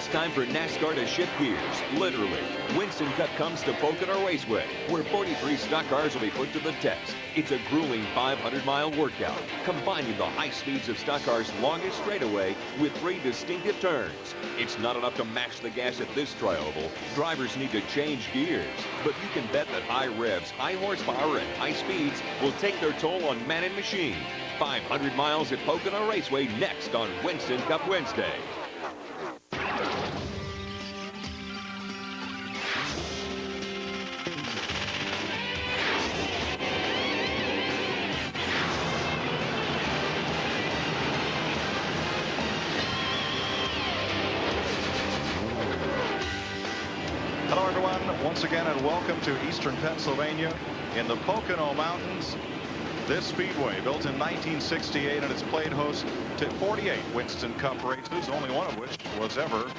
It's time for NASCAR to shift gears, literally. Winston Cup comes to Pocono Raceway, where 43 stock cars will be put to the test. It's a grueling 500-mile workout, combining the high speeds of stock cars' longest straightaway with 3 distinctive turns. It's not enough to mash the gas at this tri-oval. Drivers need to change gears. But you can bet that high revs, high horsepower, and high speeds will take their toll on man and machine. 500 miles at Pocono Raceway next on Winston Cup Wednesday. Hello, everyone, once again, and welcome to Eastern Pennsylvania in the Pocono Mountains. This speedway, built in 1968, and it's played host to 48 Winston Cup races, only one of which was ever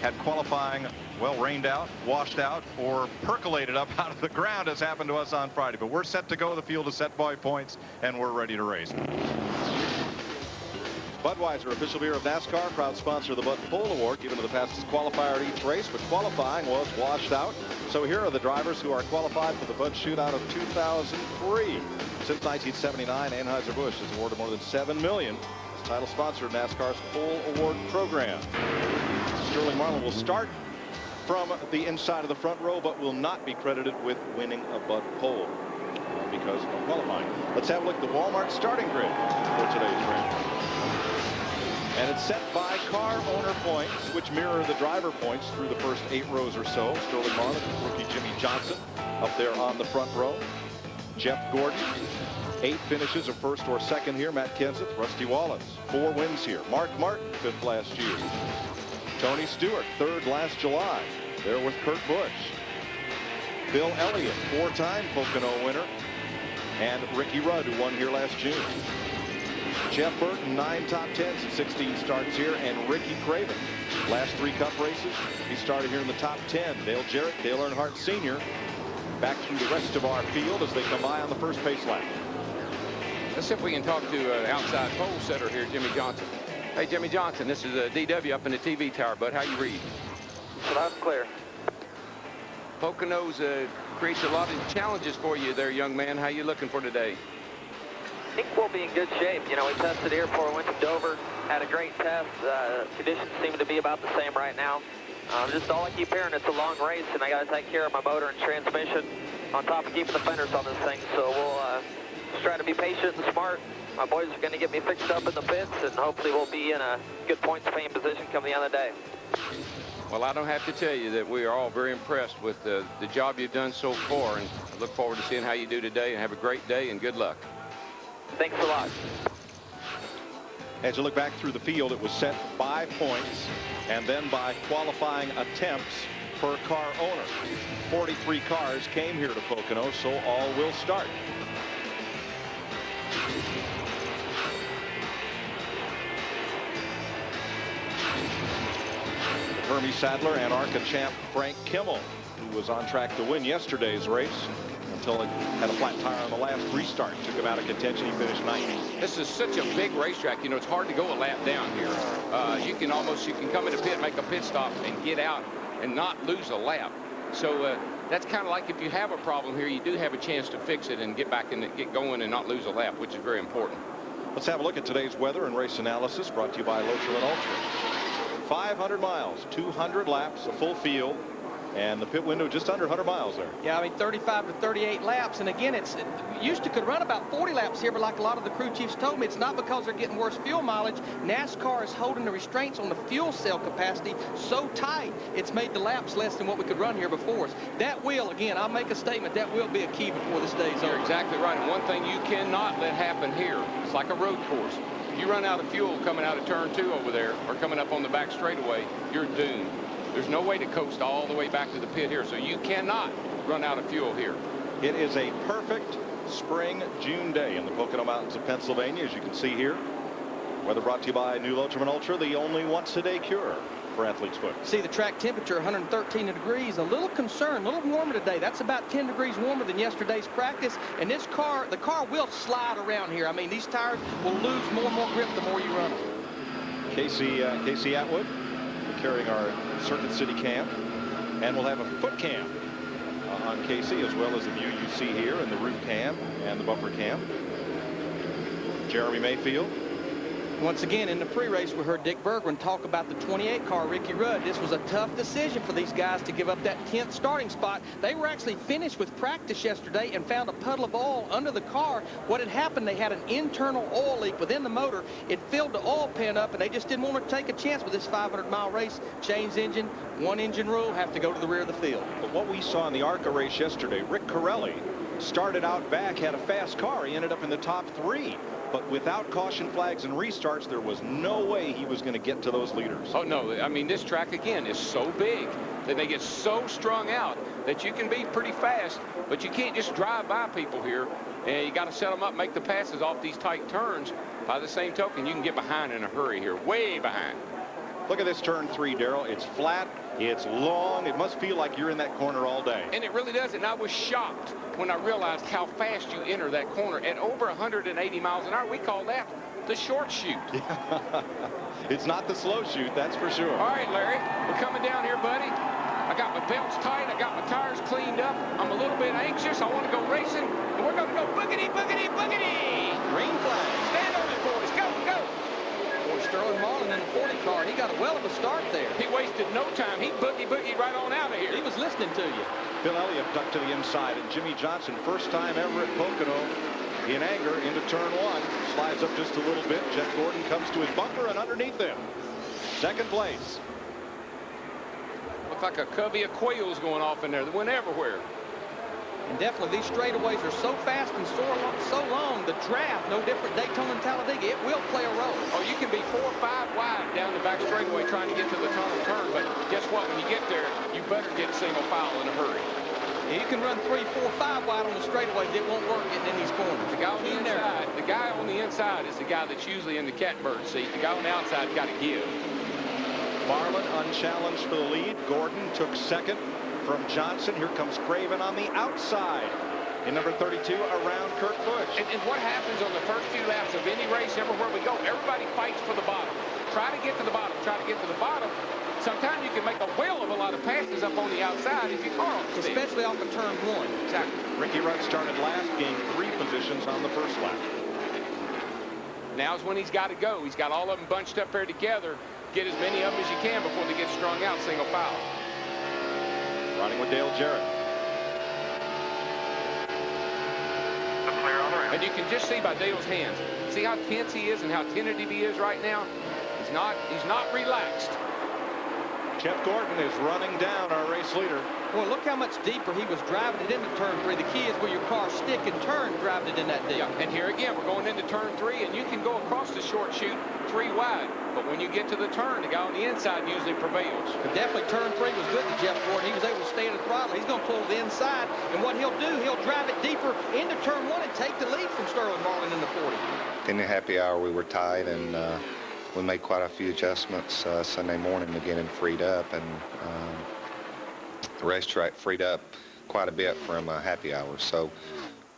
had qualifying, well, rained out, washed out, or percolated up out of the ground, as happened to us on Friday. But we're set to go. The field is set by points, and we're ready to race. Budweiser, official beer of NASCAR, proud sponsor of the Bud Pole Award, given to the fastest qualifier at each race, but qualifying was washed out. So here are the drivers who are qualified for the Bud Shootout of 2003. Since 1979, Anheuser-Busch has awarded more than $7 million as title sponsor of NASCAR's Pole Award program. Sterling Marlin will start from the inside of the front row, but will not be credited with winning a Bud Pole because of qualifying. Let's have a look at the Walmart starting grid for today's race. And it's set by car owner points, which mirror the driver points through the first 8 rows or so. Sterling Marlin, rookie Jimmy Johnson up there on the front row. Jeff Gordon, 8 finishes of first or second here. Matt Kenseth, Rusty Wallace, 4 wins here. Mark Martin, 5th last year. Tony Stewart, 3rd last July. There with Kurt Busch. Bill Elliott, 4-time Pocono winner. And Ricky Rudd, who won here last June. Jeff Burton, 9 top 10s and 16 starts here. And Ricky Craven, last 3 Cup races, he started here in the top 10. Dale Jarrett, Dale Earnhardt Sr. back through the rest of our field as they come by on the first pace lap. Let's see if we can talk to outside pole setter here, Jimmy Johnson. Hey, Jimmy Johnson, this is DW up in the TV tower, bud. How you read? Loud and clear. Pocono's creates a lot of challenges for you there, young man. How you looking for today? I think we'll be in good shape. You know, we tested here before we went to Dover, had a great test. Conditions seem to be about the same right now. Just all I keep hearing, it's a long race, and I got to take care of my motor and transmission on top of keeping the fenders on this thing. So we'll just try to be patient and smart. My boys are going to get me fixed up in the pits, and hopefully we'll be in a good points paying position come the end of the day. Well, I don't have to tell you that we are all very impressed with the job you've done so far, and I look forward to seeing how you do today, and have a great day and good luck. Thanks a lot. As you look back through the field, it was set by points and then by qualifying attempts per car owner. 43 cars came here to Pocono, so all will start. Hermie Sadler and ARCA champ Frank Kimmel, who was on track to win yesterday's race until it had a flat tire on the last restart. Took him out of contention. He finished 90. This is such a big racetrack. You know, it's hard to go a lap down here. You can come in the pit, make a pit stop, and get out and not lose a lap. So that's kind of like if you have a problem here, you do have a chance to fix it and get back and get going and not lose a lap, which is very important. Let's have a look at today's weather and race analysis, brought to you by Locher and Ultra. 500 miles, 200 laps, a full field. And the pit window just under 100 miles there. Yeah, I mean, 35 to 38 laps. And again, it used to could run about 40 laps here, but like a lot of the crew chiefs told me, it's not because they're getting worse fuel mileage. NASCAR is holding the restraints on the fuel cell capacity so tight, it's made the laps less than what we could run here before. That will, again, I'll make a statement, that will be a key before this day's over. You're exactly right. And one thing you cannot let happen here, it's like a road course. If you run out of fuel coming out of turn 2 over there or coming up on the back straightaway, you're doomed. There's no way to coast all the way back to the pit here, so you cannot run out of fuel here. It is a perfect spring June day in the Pocono Mountains of Pennsylvania, as you can see here. Weather brought to you by New Locherman Ultra, the only once-a-day cure for athlete's foot. See the track temperature, 113 degrees. A little concerned, a little warmer today. That's about 10 degrees warmer than yesterday's practice. And the car will slide around here. I mean, these tires will lose more and more grip the more you run them. Casey Atwood, carrying our Circuit City cam. And we'll have a foot cam on Casey, as well as the view you see here in the roof cam and the bumper cam. Jeremy Mayfield. Once again, in the pre-race, we heard Dick Bergman talk about the 28 car, Ricky Rudd. This was a tough decision for these guys to give up that 10th starting spot. They were actually finished with practice yesterday and found a puddle of oil under the car. What had happened, they had an internal oil leak within the motor. It filled the oil pan up, and they just didn't want to take a chance with this 500-mile race. Change engine, one engine rule, have to go to the rear of the field. But what we saw in the ARCA race yesterday, Rick Corelli started out back, had a fast car. He ended up in the top 3. But without caution flags and restarts, there was no way he was going to get to those leaders. Oh, no. I mean, this track, again, is so big that they get so strung out that you can be pretty fast, but you can't just drive by people here. And you got to set them up, make the passes off these tight turns. By the same token, you can get behind in a hurry here, way behind. Look at this turn 3, Darrell. It's flat. It's long. It must feel like you're in that corner all day. And it really does. And I was shocked when I realized how fast you enter that corner. At over 180 miles an hour, we call that the short shoot. It's not the slow shoot, that's for sure. All right, Larry, we're coming down here, buddy. I got my belts tight. I got my tires cleaned up. I'm a little bit anxious. I want to go racing. And we're going to go boogity, boogity, boogity. Green flag. Stand on it, boys. Go, go. Boy, Sterling Marlin in the 40 car, he got a well of a start there. He wasted no time. He boogie right on out of here. He was listening to you. Bill Elliott ducked to the inside, and Jimmy Johnson, first time ever at Pocono, in anger into turn 1. Slides up just a little bit. Jeff Gordon comes to his bumper and underneath him. Second place. Looks like a covey of quails going off in there. They went everywhere. And definitely these straightaways are so fast and so long. The draft, no different Daytona and Talladega, it will play a role. Oh, you can be 4 or 5 wide down the back straightaway trying to get to the turn. But guess what? When you get there, you better get single file in a hurry. You can run 3, 4, 5 wide on the straightaways. It won't work getting in these corners. The guy on the inside is the guy that's usually in the catbird seat. The guy on the outside's got to give. Marlin unchallenged for the lead. Gordon took second from Johnson. Here comes Craven on the outside in number 32 around Kurt Busch. And what happens on the first few laps of any race, everywhere we go, everybody fights for the bottom. Try to get to the bottom. Try to get to the bottom. Sometimes you can make a whale of a lot of passes up on the outside if you car on the stick. Especially off of turn 1. Exactly. Ricky Rudd started last, gained 3 positions on the first lap. Now's when he's got to go. He's got all of them bunched up there together. Get as many of them as you can before they get strung out single file. Running with Dale Jarrett. And you can just see by Dale's hands. See how tense he is and how tentative he is right now? He's not relaxed. Jeff Gordon is running down our race leader. Boy, look how much deeper he was driving it into turn 3. The key is where your car stick and turn, driving it in that deep. Yeah, and here again, we're going into turn 3, and you can go across the short chute 3 wide. But when you get to the turn, the guy on the inside usually prevails. But definitely turn 3 was good to Jeff Gordon. He was able to stay in the throttle. He's going to pull the inside, and what he'll do, he'll drive it deeper into turn 1 and take the lead from Sterling Marlin in the 40. In the happy hour, we were tied, and we made quite a few adjustments Sunday morning to get him freed up, and the racetrack freed up quite a bit from happy hour. So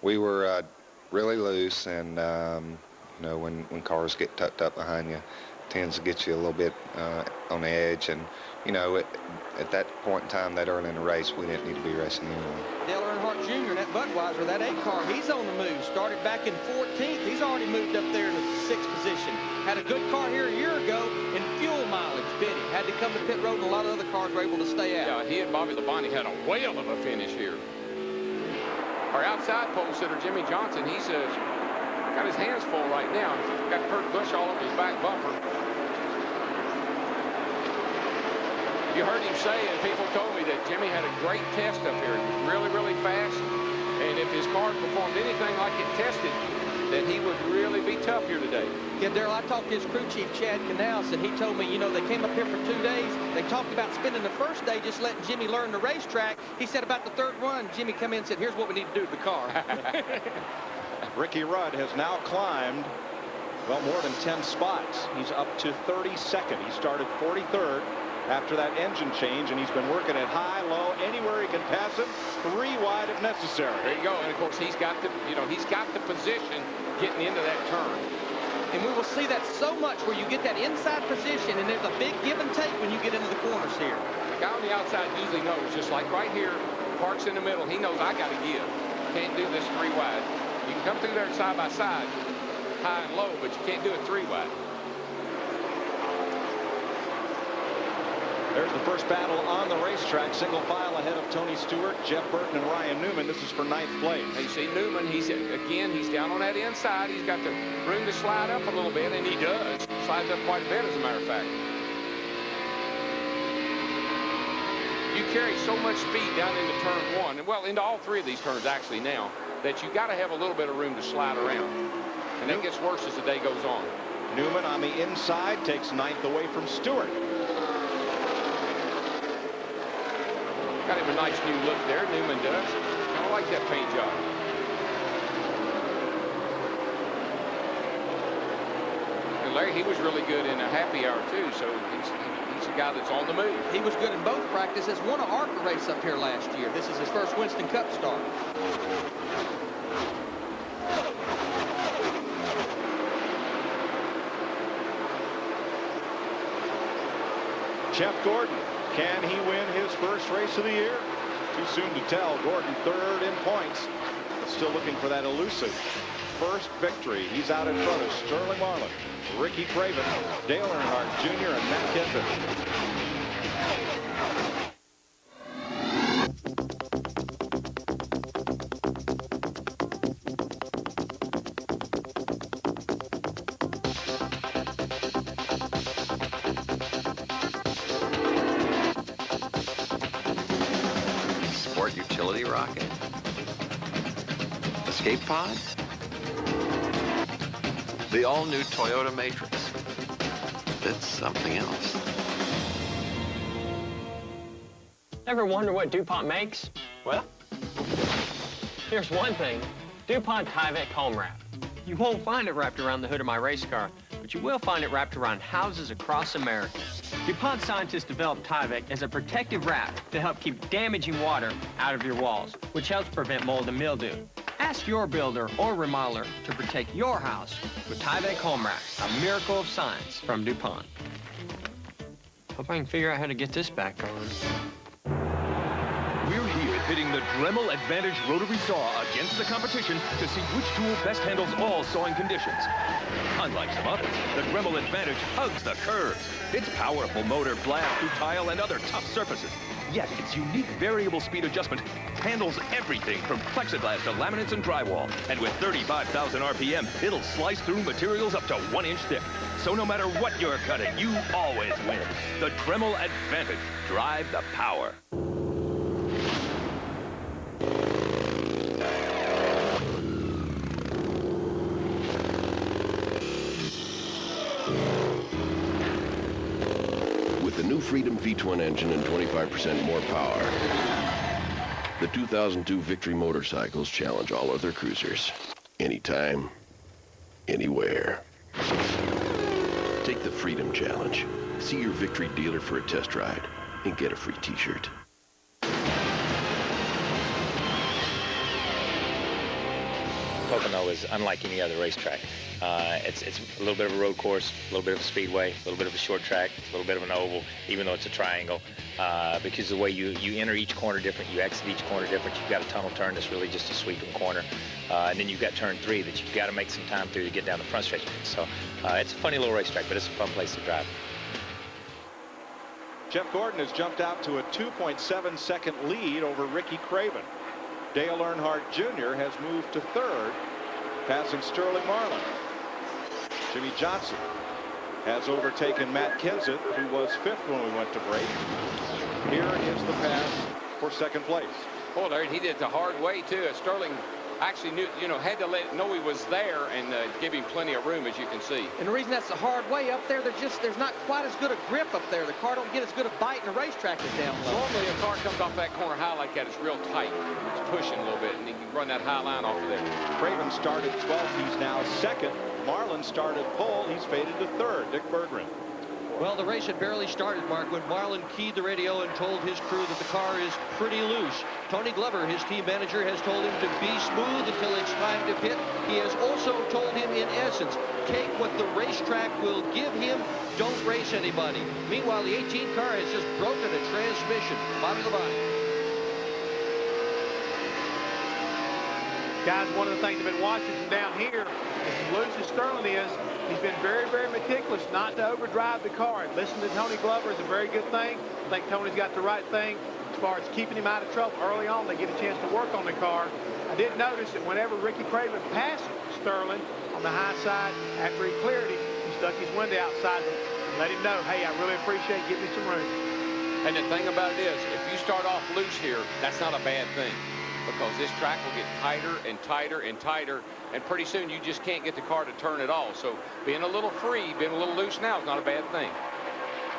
we were really loose, and you know, when cars get tucked up behind you, it tends to get you a little bit on the edge. And you know, at that point in time, that early in the race, we didn't need to be racing anyway. Dale Earnhardt Jr. in that Budweiser, that 8 car, he's on the move. Started back in 14th. He's already moved up there in the 6th position. Had a good car here a year ago in fuel mileage, bit him. Had to come to pit road, and a lot of other cars were able to stay out. Yeah, he and Bobby Labonte had a whale of a finish here. Our outside pole sitter, Jimmy Johnson, he's got his hands full right now. Got Kurt Busch all over his back bumper. You heard him say, and people told me that Jimmy had a great test up here. He was really, really fast. And if his car performed anything like it tested, then he would really be tough here today. Yeah, Darrell, I talked to his crew chief, Chad Canals, and he told me, you know, they came up here for 2 days. They talked about spending the first day just letting Jimmy learn the racetrack. He said about the 3rd run, Jimmy come in and said, here's what we need to do with the car. Ricky Rudd has now climbed, well, more than 10 spots. He's up to 32nd. He started 43rd after that engine change, and he's been working at high, low, anywhere he can pass him, 3 wide if necessary. There you go. And of course, he's got the, he's got the position getting into that turn. And we will see that so much where you get that inside position, and there's a big give and take when you get into the corners here. The guy on the outside usually knows, just like right here, Park's in the middle. He knows I got to give. Can't do this 3 wide. You can come through there side by side, high and low, but you can't do it 3 wide. There's the first battle on the racetrack. Single file ahead of Tony Stewart, Jeff Burton, and Ryan Newman. This is for 9th place. Now you see Newman, he's down on that inside. He's got the room to slide up a little bit, and he does. Slides up quite a bit, as a matter of fact. You carry so much speed down into turn 1, and well, into all 3 of these turns actually now, that you got to have a little bit of room to slide around. And that gets worse as the day goes on. Newman on the inside takes 9th away from Stewart. Got him a nice new look there, Newman does. Kind of like that paint job. And Larry, he was really good in a happy hour too, so he's a guy that's on the move. He was good in both practices. Won an ARCA race up here last year. This is his first Winston Cup start. Jeff Gordon, can he win his first race of the year? Too soon to tell. Gordon 3rd in points, but still looking for that elusive first victory. He's out in front of Sterling Marlin, Ricky Craven, Dale Earnhardt Jr., and Matt Kenseth. Utility rocket? Escape pod? The all-new Toyota Matrix. That's something else. Ever wonder what DuPont makes? Well, here's one thing. DuPont Tyvek home wrap. You won't find it wrapped around the hood of my race car, but you will find it wrapped around houses across America. DuPont scientists developed Tyvek as a protective wrap to help keep damaging water out of your walls, which helps prevent mold and mildew. Ask your builder or remodeler to protect your house with Tyvek home wrap, a miracle of science from DuPont. Hope I can figure out how to get this back on. We're here pitting the Dremel Advantage rotary saw against the competition to see which tool best handles all sawing conditions. Unlike some others, the Dremel Advantage hugs the curves. Its powerful motor blasts through tile and other tough surfaces. Yet its unique variable speed adjustment handles everything from plexiglass to laminates and drywall. And with 35,000 RPM, it'll slice through materials up to 1 inch thick. So no matter what you're cutting, you always win. The Dremel Advantage. Drive the power. The new Freedom V-twin engine and 25% more power. The 2002 Victory motorcycles challenge all other cruisers. Anytime, anywhere. Take the Freedom Challenge. See your Victory dealer for a test ride and get a free t-shirt. Pocono is unlike any other racetrack. It's a little bit of a road course, a little bit of a speedway, a little bit of a short track, a little bit of an oval, even though it's a triangle. Because the way you enter each corner different, you exit each corner different. You've got a tunnel turn that's really just a sweeping corner. And then you've got turn 3 that you've got to make some time through to get down the front stretch. So it's a funny little racetrack, but it's a fun place to drive. Jeff Gordon has jumped out to a 2.7-second lead over Ricky Craven. Dale Earnhardt Jr. has moved to 3rd, passing Sterling Marlin. Jimmy Johnson has overtaken Matt Kenseth, who was 5th when we went to break. Here is the pass for 2nd place. Boy, Larry, he did it the hard way, too. Sterling actually knew, had to know he was there and give him plenty of room, as you can see. And the reason that's the hard way up there, there's not quite as good a grip up there. The car don't get as good a bite, and the racetrack is down low. Normally, a car comes off that corner high like that, it's real tight. It's pushing a little bit, and he can run that high line off of there. Craven started 12th. He's now 2nd. Marlin started pole. He's faded to 3rd. Dick Berggren. Well, the race had barely started, Mark, when Marlin keyed the radio and told his crew that the car is pretty loose. Tony Glover, his team manager, has told him to be smooth until it's time to pit. He has also told him, in essence, take what the racetrack will give him. Don't race anybody. Meanwhile, the 18 car has just broken a transmission. Bobby Labonte. Guys, one of the things I've been watching from down here, as loose as Sterling is, he's been very, very meticulous not to overdrive the car. And listening to Tony Glover is a very good thing. I think Tony's got the right thing as far as keeping him out of trouble. Early on, they get a chance to work on the car. I did notice that whenever Ricky Craven passed Sterling on the high side, after he cleared him, he stuck his window outside and let him know, hey, I really appreciate it. Give me some room. And the thing about it is, if you start off loose here, that's not a bad thing, because this track will get tighter and tighter and tighter, and pretty soon you just can't get the car to turn at all. So being a little free, being a little loose now is not a bad thing.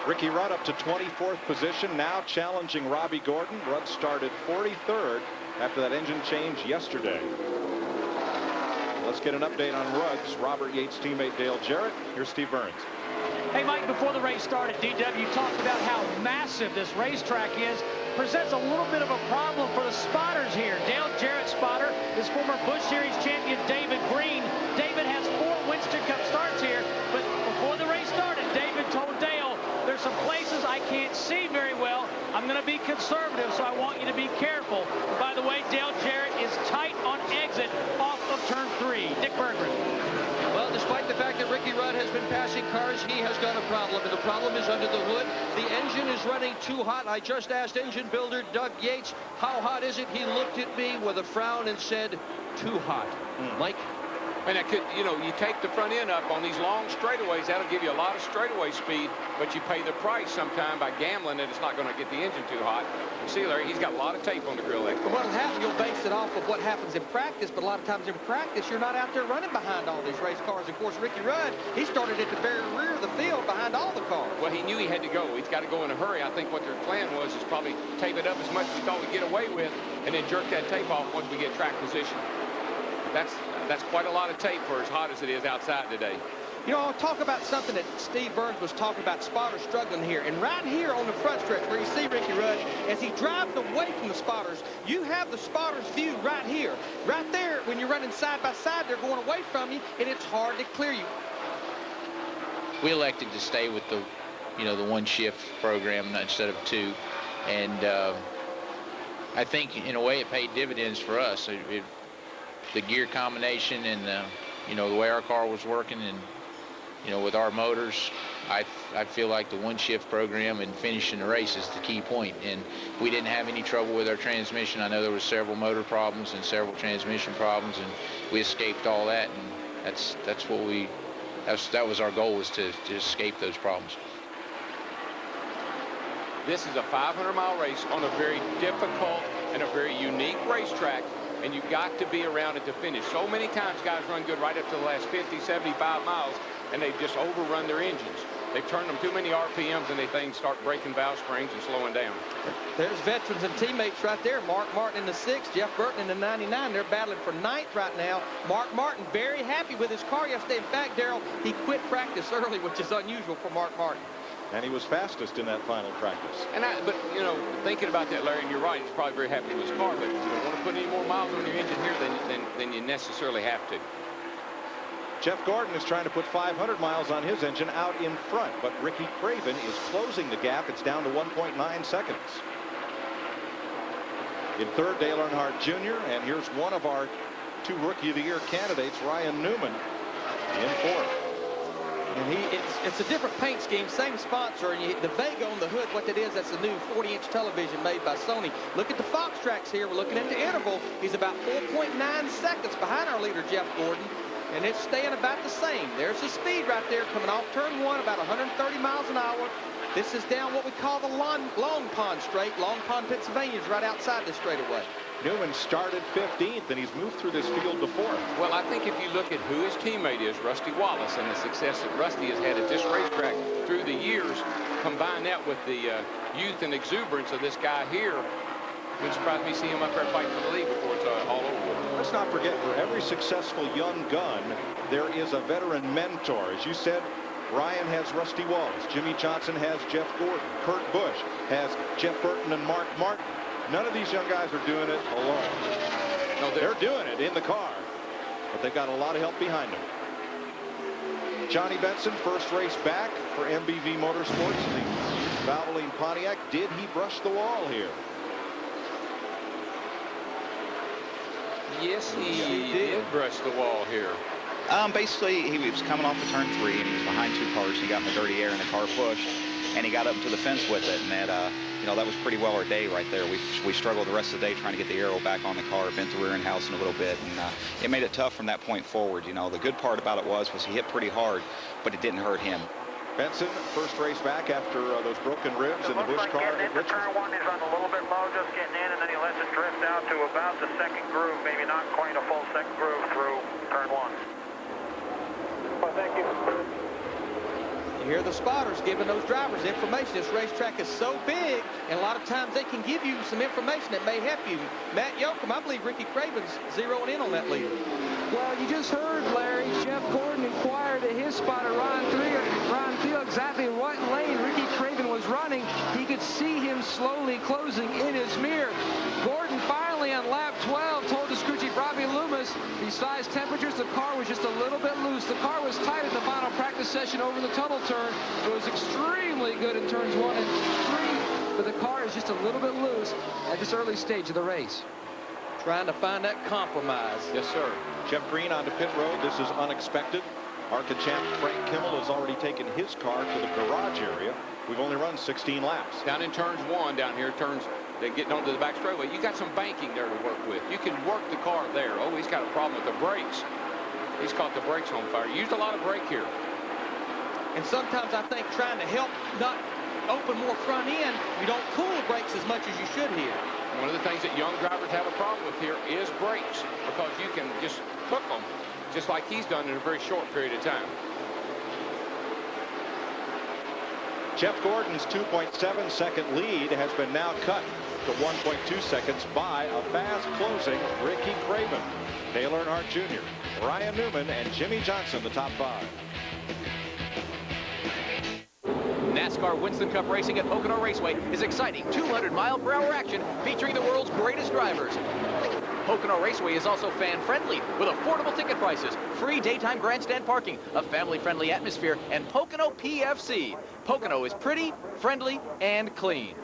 Ricky Rudd up to 24th position, now challenging Robbie Gordon. Rudd started 43rd after that engine change yesterday. Let's get an update on Rudd's Robert Yates teammate Dale Jarrett. Here's Steve Burns. Hey, Mike, before the race started, DW talked about how massive this racetrack is. Presents a little bit of a problem for the spotters here. Dale Jarrett's spotter is former Busch Series champion David Green. David has 4 Winston Cup starts here, but before the race started, David told Dale, there's some places I can't see very well. I'm going to be conservative, so I want you to be careful. By the way, Dale Jarrett is tight on exit off of turn 3. Dick Berggren. Well, despite the fact that Ricky Rudd has been passing cars, he has got a problem, and the problem is under the hood. The engine is running too hot. I just asked engine builder Doug Yates, how hot is it? He looked at me with a frown and said, too hot. Mike? And that could, you know, you take the front end up on these long straightaways, that'll give you a lot of straightaway speed, but you pay the price sometime by gambling that it's not going to get the engine too hot. You see, Larry, he's got a lot of tape on the grill there. Well, what'll happen, you'll base it off of what happens in practice, but a lot of times in practice, you're not out there running behind all these race cars. Of course, Ricky Rudd, he started at the very rear of the field behind all the cars. Well, he knew he had to go. He's got to go in a hurry. I think what their plan was is probably tape it up as much as we thought we'd get away with, and then jerk that tape off once we get track position. That's quite a lot of tape for as hot as it is outside today. You know, I'll talk about something that Steve Burns was talking about, spotters struggling here. And right here on the front stretch where you see Ricky Rudd, as he drives away from the spotters, you have the spotters view right here. Right there, when you're running side by side, they're going away from you, and it's hard to clear you. We elected to stay with the, you know, the 1 shift program instead of 2. And I think, in a way, it paid dividends for us. The gear combination and, you know, the way our car was working and, you know, with our motors, I feel like the 1 shift program and finishing the race is the key point. And we didn't have any trouble with our transmission. I know there was several motor problems and several transmission problems, and we escaped all that. And that's what that was our goal, was to escape those problems. This is a 500-mile race on a very difficult and a very unique racetrack, and you've got to be around it to finish. So many times guys run good right up to the last 50, 75 miles, and they've just overrun their engines. They've turned them too many RPMs, and things start breaking valve springs and slowing down. There's veterans and teammates right there. Mark Martin in the 6, Jeff Burton in the 99. They're battling for 9th right now. Mark Martin very happy with his car yesterday. In fact, Darrell, he quit practice early, which is unusual for Mark Martin. And he was fastest in that final practice. But, you know, thinking about that, Larry, and you're right, he's probably very happy with his car, but you don't want to put any more miles on your engine here than you necessarily have to. Jeff Gordon is trying to put 500 miles on his engine out in front, but Ricky Craven is closing the gap. It's down to 1.9 seconds. In 3rd, Dale Earnhardt Jr., and here's one of our 2 Rookie of the Year candidates, Ryan Newman, in 4th. And it's a different paint scheme, same sponsor, and the Vega on the hood, what that is, that's the new 40-inch television made by Sony. Look at the Fox tracks here. We're looking at the interval. He's about 4.9 seconds behind our leader, Jeff Gordon, and it's staying about the same. There's the speed right there coming off turn 1, about 130 miles an hour. This is down what we call the Long Pond Straight. Long Pond, Pennsylvania is right outside this straightaway. Newman started 15th, and he's moved through this field to 4th. Well, I think if you look at who his teammate is, Rusty Wallace, and the success that Rusty has had at this racetrack through the years, combine that with the youth and exuberance of this guy here, it wouldn't surprise me to see him up there fighting for the lead before it's all over. Let's not forget, for every successful young gun, there is a veteran mentor. As you said, Ryan has Rusty Wallace. Jimmy Johnson has Jeff Gordon. Kurt Busch has Jeff Burton and Mark Martin. None of these young guys are doing it alone. No, they're doing it in the car, but they've got a lot of help behind them. Johnny Benson, first race back for MBV Motorsports. The Valvoline Pontiac. Did he brush the wall here? Yes, he did brush the wall here. Basically, he was coming off of turn 3, and he was behind 2 cars. He got in the dirty air, and the car pushed, and he got up to the fence with it. And that, you know, that was pretty well our day right there. We struggled the rest of the day trying to get the aero back on the car, bent the rear end housing a little bit, and it made it tough from that point forward. You know, the good part about it was he hit pretty hard, but it didn't hurt him. Benson, first race back after those broken ribs in the Busch car. Turn 1 is on a little bit low, just getting in, and then he lets it drift out to about the second groove, maybe not quite a full second groove through turn 1. Well, thank you. You hear the spotters giving those drivers information. This racetrack is so big, and a lot of times they can give you some information that may help you. Matt Yoakum, I believe Ricky Craven's zeroing in on that leader. Well, you just heard, Larry, Jeff Gordon inquired of his spotter, Ron Thiel, exactly what lane Ricky Craven was running. He could see him slowly closing in his mirror. Gordon finally on lap 12 told the crew chief Robbie Loomis, besides temperatures, the car was just a little bit loose. The car was tight in the final practice session over the tunnel turn. It was extremely good in turns 1 and 3, but the car is just a little bit loose at this early stage of the race. Trying to find that compromise. Yes, sir. Jeff Green onto pit road. This is unexpected. ARCA champ Frank Kimmel has already taken his car to the garage area. We've only run 16 laps. Down in turns 1, down here, they're getting onto the back straightaway. You got some banking there to work with. You can work the car there. Oh, he's got a problem with the brakes. He's caught the brakes on fire. Used a lot of brake here. And sometimes I think trying to help not open more front end, you don't cool the brakes as much as you should here. One of the things that young drivers have a problem with here is brakes, because you can just cook them, just like he's done in a very short period of time. Jeff Gordon's 2.7 second lead has been now cut to 1.2 seconds by a fast closing Ricky Craven. Dale Earnhardt Jr., Ryan Newman, and Jimmy Johnson, the top 5. NASCAR Winston Cup racing at Pocono Raceway is exciting 200-mile-per-hour action featuring the world's greatest drivers. Pocono Raceway is also fan-friendly with affordable ticket prices, free daytime grandstand parking, a family-friendly atmosphere, and Pocono PFC. Pocono is pretty, friendly, and clean.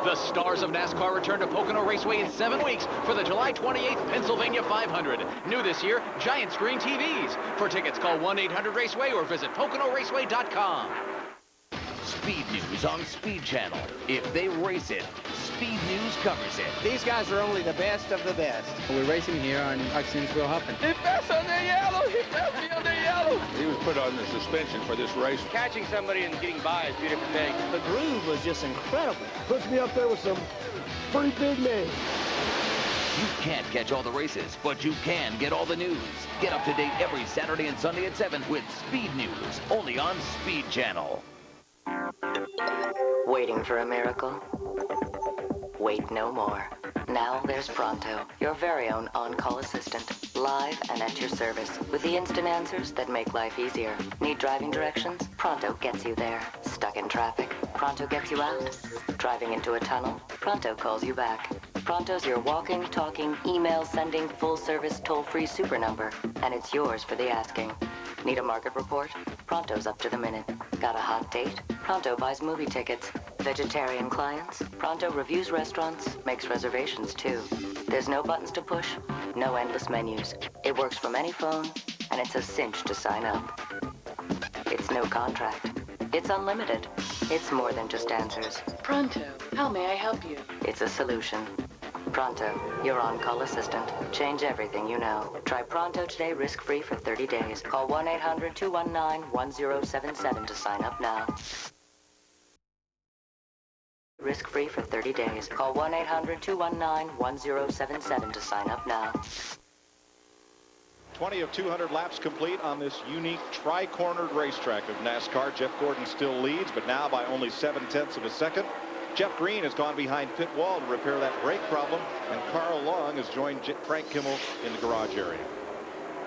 The stars of NASCAR return to Pocono Raceway in 7 weeks for the July 28th Pennsylvania 500. New this year, giant screen TVs. For tickets, call 1-800-RACEWAY or visit PoconoRaceway.com. Speed News on Speed Channel. If they race it, Speed News covers it. These guys are only the best of the best. We're racing here on Oxensville Huffin. He passed on the yellow. He passed me on the yellow. He was put on the suspension for this race. Catching somebody and getting by is two different things. The groove was just incredible. Puts me up there with some pretty big names. You can't catch all the races, but you can get all the news. Get up to date every Saturday and Sunday at 7 with Speed News, only on Speed Channel. Waiting for a miracle? Wait no more. Now there's Pronto, your very own on-call assistant, live and at your service, with the instant answers that make life easier. Need driving directions? Pronto gets you there. Stuck in traffic? Pronto gets you out. Driving into a tunnel? Pronto calls you back. Pronto's your walking, talking, email-sending, full-service, toll-free super number, and it's yours for the asking. Need a market report? Pronto's up to the minute. Got a hot date? Pronto buys movie tickets. Vegetarian clients? Pronto reviews restaurants, makes reservations too. There's no buttons to push, no endless menus. It works from any phone, and it's a cinch to sign up. It's no contract. It's unlimited. It's more than just answers. Pronto, how may I help you? It's a solution. Pronto, your on-call assistant. Change everything you know. Try Pronto today risk-free for 30 days. Call 1-800-219-1077 to sign up now. Risk-free for 30 days. Call 1-800-219-1077 to sign up now. 20 of 200 laps complete on this unique tri-cornered racetrack of NASCAR. Jeff Gordon still leads, but now by only 0.7 of a second. Jeff Green has gone behind pit wall to repair that brake problem, and Carl Long has joined Frank Kimmel in the garage area.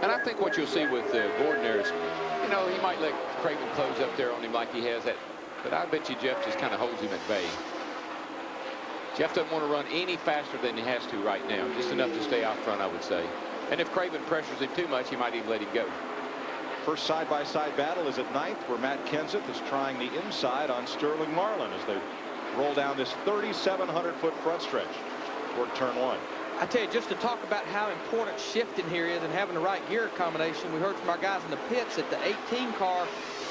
And I think what you'll see with Gordon there is, you know, he might let Craven close up there on him like he has that. But I bet you Jeff just kind of holds him at bay. Jeff doesn't want to run any faster than he has to right now. Just enough to stay out front, I would say. And if Craven pressures him too much, he might even let him go. First side-by-side battle is at ninth, where Matt Kenseth is trying the inside on Sterling Marlin as they roll down this 3,700-foot front stretch toward turn one. I tell you, just to talk about how important shifting here is and having the right gear combination, we heard from our guys in the pits that the 18 car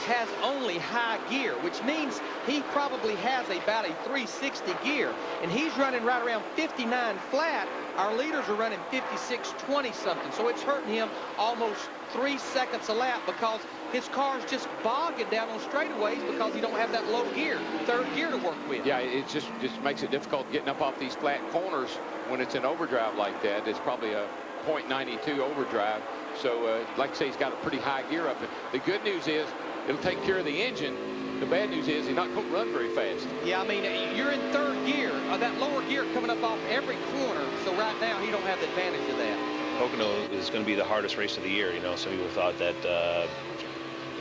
has only high gear, which means he probably has about a 360 gear, and he's running right around 59 flat. Our leaders are running 56-20 something, so it's hurting him almost 3 seconds a lap because his car's just bogging down on straightaways because he don't have that low gear, third gear to work with. Yeah, it just makes it difficult getting up off these flat corners when it's an overdrive like that. It's probably a .92 overdrive. So, like I say, he's got a pretty high gear up. The good news is it'll take care of the engine. The bad news is he's not going to run very fast. Yeah, I mean, you're in third gear. That lower gear coming up off every corner. So right now, he don't have the advantage of that. Pocono is going to be the hardest race of the year. You know, some people thought that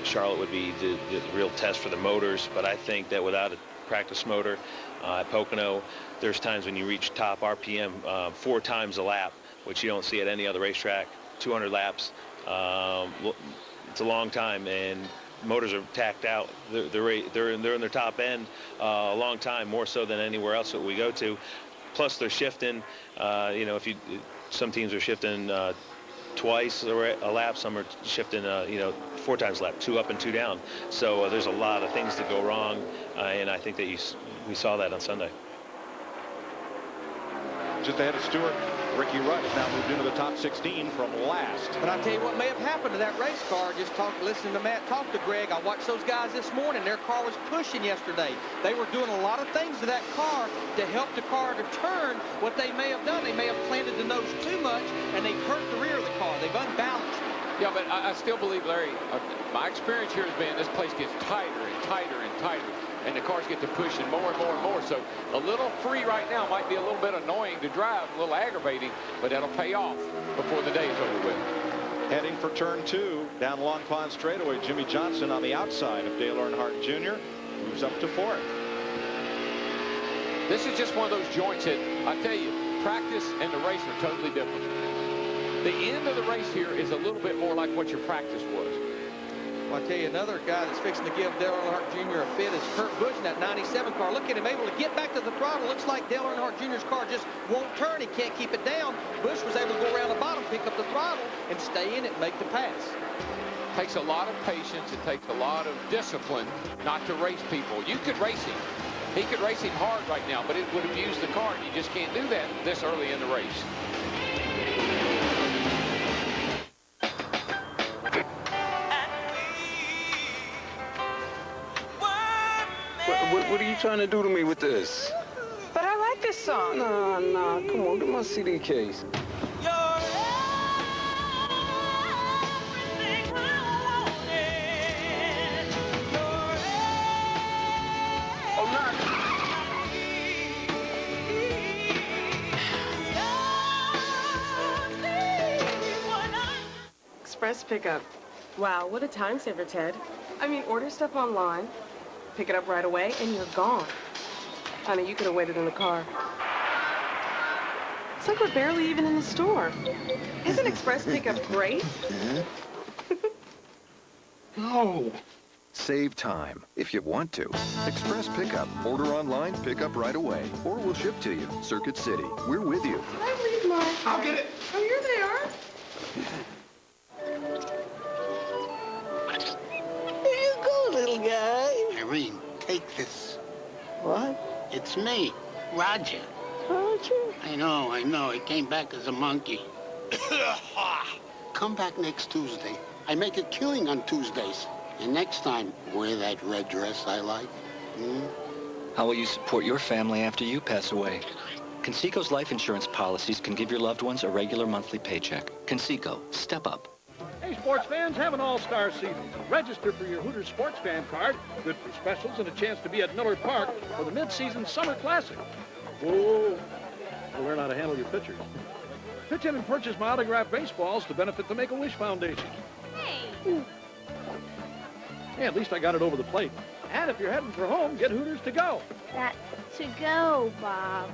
Charlotte would be the real test for the motors, but I think that without a practice motor at Pocono, there's times when you reach top RPM 4 times a lap, which you don't see at any other racetrack. 200 laps. It's a long time, and motors are tacked out. They're in their top end a long time, more so than anywhere else that we go to. Plus, they're shifting. You know, some teams are shifting twice a lap. Some are shifting, you know, 4 times a lap, 2 up and 2 down. So there's a lot of things that go wrong, and I think that we saw that on Sunday. Just ahead of Stewart, Ricky Rudd has now moved into the top 16 from last. But I tell you what may have happened to that race car. Just listening to Matt talk to Greg. I watched those guys this morning. Their car was pushing yesterday. They were doing a lot of things to that car to help the car to turn. What they may have done, they may have planted the nose too much, and they've hurt the rear of the car. They've unbalanced. Yeah, but I still believe, Larry, my experience here has been this place gets tighter and tighter and tighter, and the cars get to pushing more and more and more. So a little free right now might be a little bit annoying to drive, a little aggravating, but that'll pay off before the day is over with. Heading for turn 2 down Long Pond straightaway, Jimmy Johnson on the outside of Dale Earnhardt Jr. moves up to 4th. This is just one of those joints that, I tell you, practice and the race are totally different. The end of the race here is a little bit more like what your practice was. Well, I tell you, another guy that's fixing to give Dale Earnhardt Jr. a fit is Kurt Busch in that 97 car. Look at him able to get back to the throttle. Looks like Dale Earnhardt Jr.'s car just won't turn. He can't keep it down. Busch was able to go around the bottom, pick up the throttle, and stay in it and make the pass. It takes a lot of patience. It takes a lot of discipline not to race people. You could race him. He could race him hard right now, but it would abuse the car, and you just can't do that this early in the race. What are you trying to do to me with this? But I like this song. Nah, come on, get my CD case. Express pickup. Wow, what a time saver, Ted. I mean, order stuff online, pick it up right away, and you're gone. Honey, you could have waited in the car. It's like we're barely even in the store. Isn't Express pickup great? No. Save time if you want to. Express pickup. Order online, pick up right away. Or we'll ship to you. Circuit City. We're with you. Can I leave my... I'll get it. Oh, here they are. Here you go, little guy. Irene, take this. What? It's me, Roger. Roger? I know. He came back as a monkey. Come back next Tuesday. I make a killing on Tuesdays. And next time, wear that red dress I like. How will you support your family after you pass away? Conseco's life insurance policies can give your loved ones a regular monthly paycheck. Conseco, step up. Hey, sports fans, have an all-star season. Register for your Hooters Sports Fan card. Good for specials and a chance to be at Miller Park for the mid-season Summer Classic. Whoa. We'll learn how to handle your pitchers. Pitch in and purchase my autographed baseballs to benefit the Make-A-Wish Foundation. Hey! Hey, at least I got it over the plate. And if you're heading for home, get Hooters to go. That to go, Bob.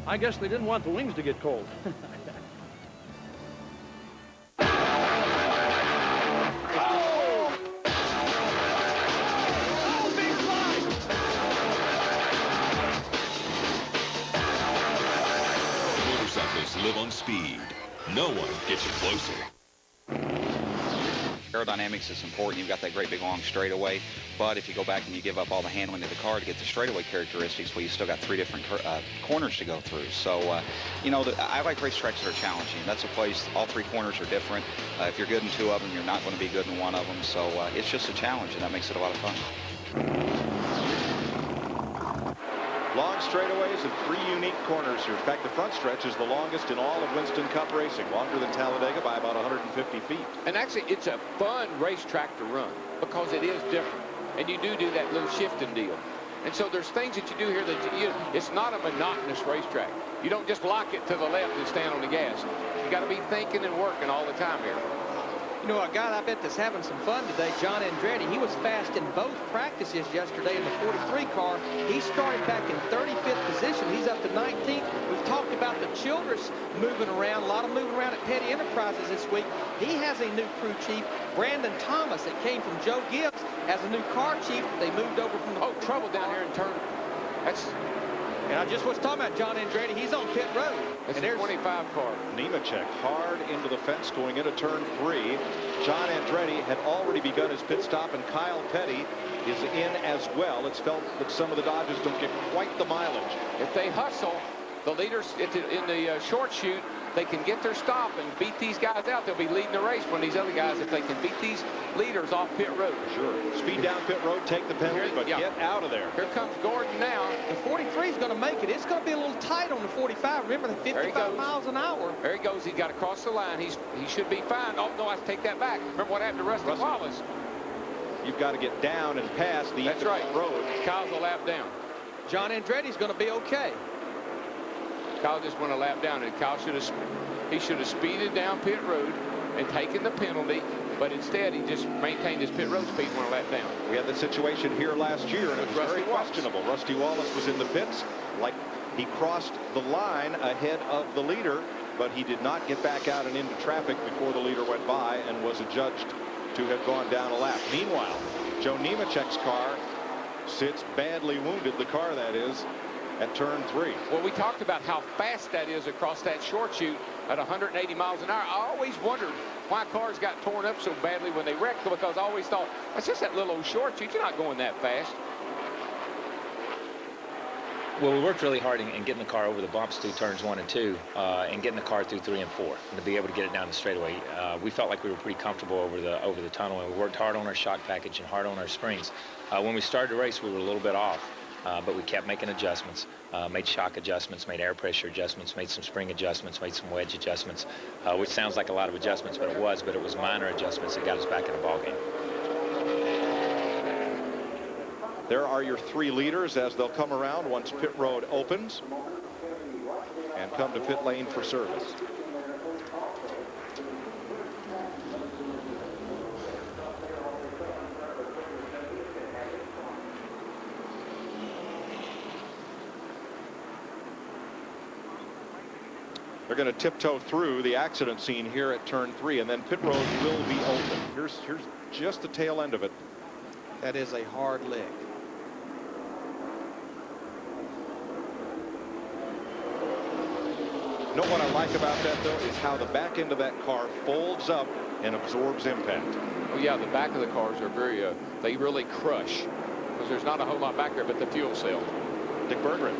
I guess they didn't want the wings to get cold. Motorcyclists live on speed. No one gets you closer. Aerodynamics is important. You've got that great big long straightaway, but if you go back and you give up all the handling of the car to get the straightaway characteristics, well, you still got 3 different corners to go through. So, you know, I like racetracks that are challenging. That's a place, all 3 corners are different. If you're good in 2 of them, you're not going to be good in 1 of them. So it's just a challenge, and that makes it a lot of fun. Long straightaways and 3 unique corners here. In fact, the front stretch is the longest in all of Winston Cup racing, longer than Talladega by about 150 feet. And actually, it's a fun racetrack to run because it is different. And you do that little shifting deal. And so there's things that you do here that it's not a monotonous racetrack. You don't just lock it to the left and stand on the gas. You got to be thinking and working all the time here. You know, a guy I bet that's having some fun today, John Andretti. He was fast in both practices yesterday in the 43 car. He started back in 35th position. He's up to 19th. We've talked about the Childress moving around, a lot of moving around at Petty Enterprises this week. He has a new crew chief, Brandon Thomas, that came from Joe Gibbs, has a new car chief. They moved over from the trouble down here in turn. And I just was talking about John Andretti. He's on pit road. It's a 25 car. Nemechek hard into the fence going into turn 3. John Andretti had already begun his pit stop, and Kyle Petty is in as well. It's felt that some of the Dodgers don't get quite the mileage. If they hustle, the leaders in the short shoot, they can get their stop and beat these guys out. They'll be leading the race when these other guys, if they can beat these leaders off pit road. Sure. Speed down pit road, take the penalty, but get out of there. Here comes Gordon now. The 43 is going to make it. It's going to be a little tight on the 45. Remember, the 55 miles an hour. There he goes. He's got to cross the line. He should be fine. Oh, no, I have to take that back. Remember what happened to Rusty Wallace. You've got to get down and past the That's right. road. Kyle's a lap down. John Andretti's going to be okay. Kyle just went a lap down, and Kyle should have speeded down pit road and taken the penalty, but instead he just maintained his pit road speed and went a lap down. We had the situation here last year, and it was very questionable. Rusty Wallace was in the pits, like he crossed the line ahead of the leader, but he did not get back out and into traffic before the leader went by and was adjudged to have gone down a lap. Meanwhile, Joe Nemechek's car sits badly wounded, the car that is, at turn 3. Well, we talked about how fast that is across that short shoot at 180 miles an hour. I always wondered why cars got torn up so badly when they wrecked, because I always thought, that's just that little old short shoot. You're not going that fast. Well, we worked really hard in getting the car over the bumps through turns 1 and 2, and getting the car through 3 and 4, and to be able to get it down the straightaway. We felt like we were pretty comfortable over the tunnel, and we worked hard on our shock package and hard on our springs. When we started the race, we were a little bit off. But we kept making adjustments, made shock adjustments, made air pressure adjustments, made some spring adjustments, made some wedge adjustments, which sounds like a lot of adjustments, but it was minor adjustments that got us back in the ballgame. There are your 3 leaders as they'll come around once pit road opens and come to pit lane for service. They're going to tiptoe through the accident scene here at turn 3, and then pit road will be open. Here's just the tail end of it. That is a hard lick. You know what I like about that, though, is how the back end of that car folds up and absorbs impact. Oh, yeah, the back of the cars are very, they really crush, because there's not a whole lot back there but the fuel cell. Dick Berggren.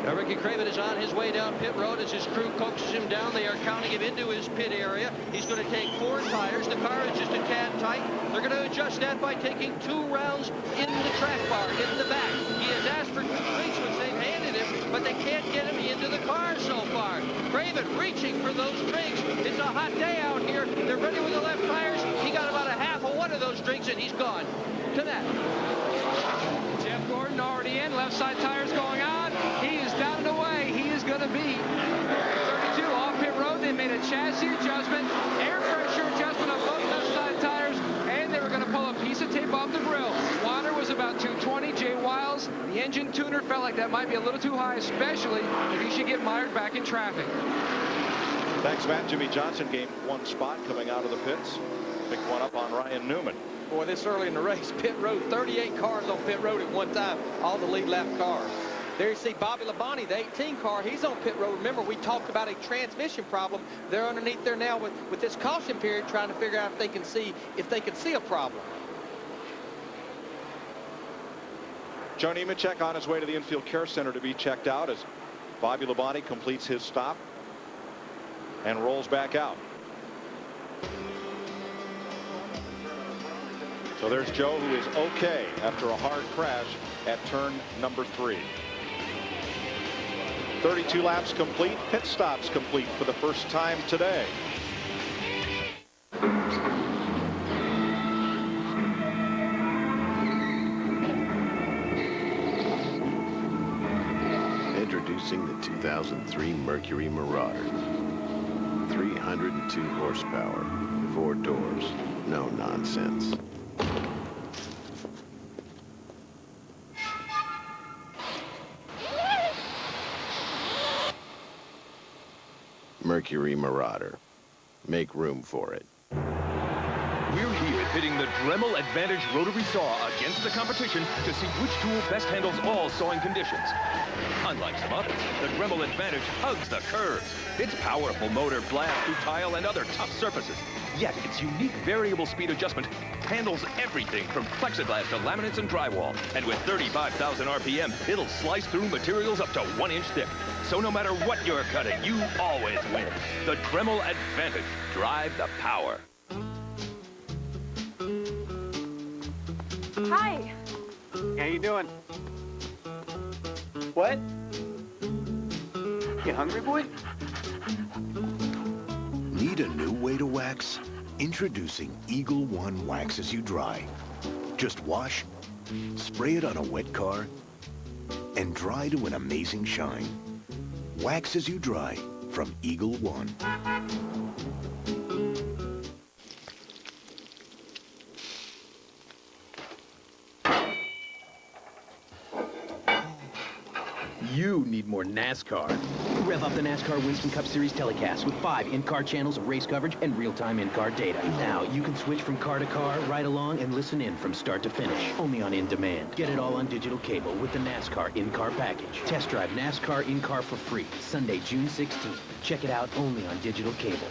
Now Ricky Craven is on his way down pit road as his crew coaxes him down. They are counting him into his pit area. He's going to take 4 tires. The car is just a tad tight. They're going to adjust that by taking 2 rounds in the track bar, in the back. He has asked for 2 drinks, which they've handed him, but they can't get him into the car so far. Craven reaching for those drinks. It's a hot day out here. They're ready with the left tires. He got about a half of one of those drinks, and he's gone. To that. Jeff Gordon already in. Left side tires going on. He is down and away. He is going to be 32 made a chassis adjustment, air pressure adjustment on both left side tires, and they were going to pull a piece of tape off the grill. Water was about 220. Jay Wiles, the engine tuner, felt like that might be a little too high, especially if he should get mired back in traffic. Thanks, Matt. Jimmy Johnson gained 1 spot coming out of the pits. Picked one up on Ryan Newman. Boy, this early in the race, pit road, 38 cars on pit road at one time, all the lead lap cars. There you see Bobby Labonte, the 18 car, he's on pit road. Remember, we talked about a transmission problem. They're underneath there now with this caution period, trying to figure out if they can see a problem. Joe Nemechek on his way to the infield care center to be checked out as Bobby Labonte completes his stop and rolls back out. So there's Joe, who is okay after a hard crash at turn number 3. 32 laps complete, pit stops complete for the first time today. Introducing the 2003 Mercury Marauder. 302 horsepower, 4 doors, no nonsense. Mercury Marauder. Make room for it. We're here pitting the Dremel Advantage rotary saw against the competition to see which tool best handles all sawing conditions. Unlike some others, the Dremel Advantage hugs the curves. Its powerful motor blasts through tile and other tough surfaces. Yet its unique variable speed adjustment handles everything from plexiglass to laminates and drywall. And with 35,000 RPM, it'll slice through materials up to 1 inch thick. So no matter what you're cutting, you always win. The Dremel Advantage. Drive the power. Hi. How you doing? What? You hungry, boy? Need a new way to wax? Introducing Eagle One Wax As You Dry. Just wash, spray it on a wet car, and dry to an amazing shine. Wax As You Dry from Eagle One. You need more NASCAR. Rev up the NASCAR Winston Cup Series telecast with 5 in-car channels of race coverage and real-time in-car data. Now you can switch from car to car, ride along, and listen in from start to finish. Only on In Demand. Get it all on digital cable with the NASCAR in-car package. Test drive NASCAR in-car for free. Sunday, June 16th. Check it out only on digital cable.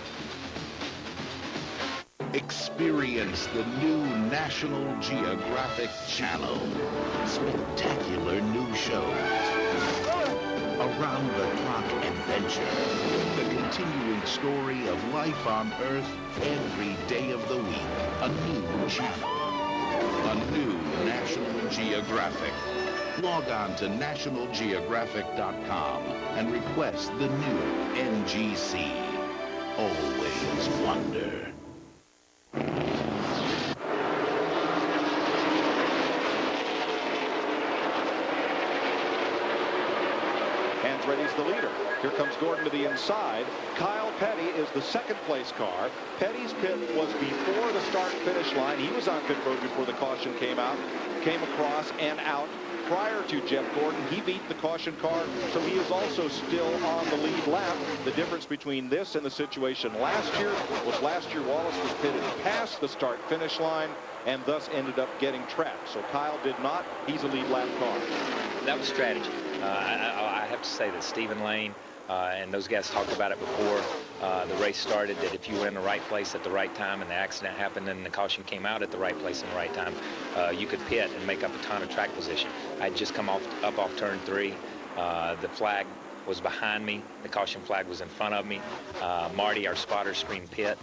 Experience the new National Geographic Channel. Spectacular new shows. Around-the-clock adventure. The continuing story of life on Earth every day of the week. A new channel. A new National Geographic. Log on to nationalgeographic.com and request the new NGC. Always wonder. Ready's the leader. Here comes Gordon to the inside. Kyle Petty is the second place car. Petty's pit was before the start-finish line. He was on pit road before the caution came across and out prior to Jeff Gordon. He beat the caution car, so he is also still on the lead lap. The difference between this and the situation last year was Wallace was pitted past the start-finish line and thus ended up getting trapped. So Kyle did not. He's a lead lap car. That was strategy. I have to say that Stephen Lane and those guys talked about it before the race started, that if you were in the right place at the right time and the accident happened and the caution came out at the right place and the right time, you could pit and make up a ton of track position. I'd just come up off turn 3. The flag was behind me. The caution flag was in front of me. Marty, our spotter, screamed pit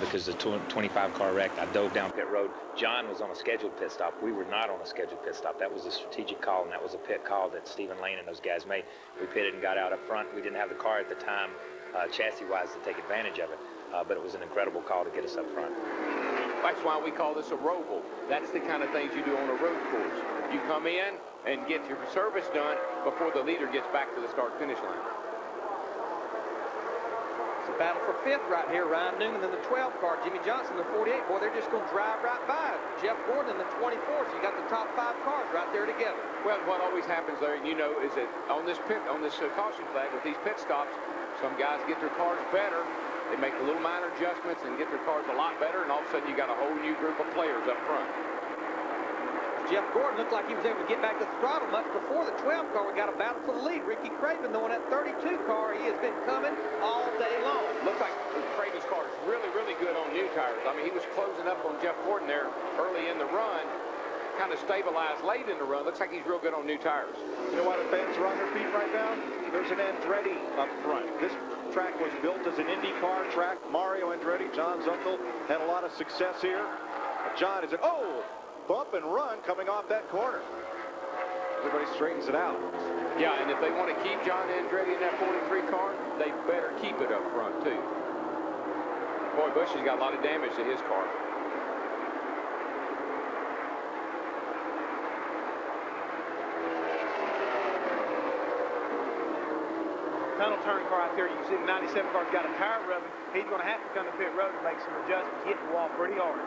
because the 25 car wrecked. I dove down pit road. John was on a scheduled pit stop. We were not on a scheduled pit stop. That was a strategic call, and that was a pit call that Stephen Lane and those guys made. We pitted and got out up front. We didn't have the car at the time, chassis-wise, to take advantage of it, but it was an incredible call to get us up front. That's why we call this a roval. That's the kind of things you do on a road course. You come in and get your service done before the leader gets back to the start-finish line. So Battle for 5th right here. Ryan Newman in the 12 car. Jimmy Johnson in the 48. Boy, they're just going to drive right by it. Jeff Gordon in the 24. So you got the top 5 cars right there together. Well, what always happens there, you know, is that on this caution flag with these pit stops, some guys get their cars better. They make the little minor adjustments and get their cars a lot better, and all of a sudden you got a whole new group of players up front. Jeff Gordon looked like he was able to get back to the throttle much before the 12 car. We got a battle for the lead. Ricky Craven, though, in that 32 car, he has been coming all day long. Looks like Craven's car is really, really good on new tires. I mean, he was closing up on Jeff Gordon there early in the run, kind of stabilized late in the run. Looks like he's real good on new tires. You know why the fans are on their feet right now? There's an Andretti up front. This track was built as an IndyCar track. Mario Andretti, John's uncle, had a lot of success here. John is a bump and run coming off that corner. Everybody straightens it out. Yeah, and if they want to keep John Andretti in that 43 car, they better keep it up front, too. Boy, Bush has got a lot of damage to his car. Tunnel turn car out there, you can see the 97 car's got a tire rubbing. He's going to have to come to pit road and make some adjustments, hit the wall pretty hard.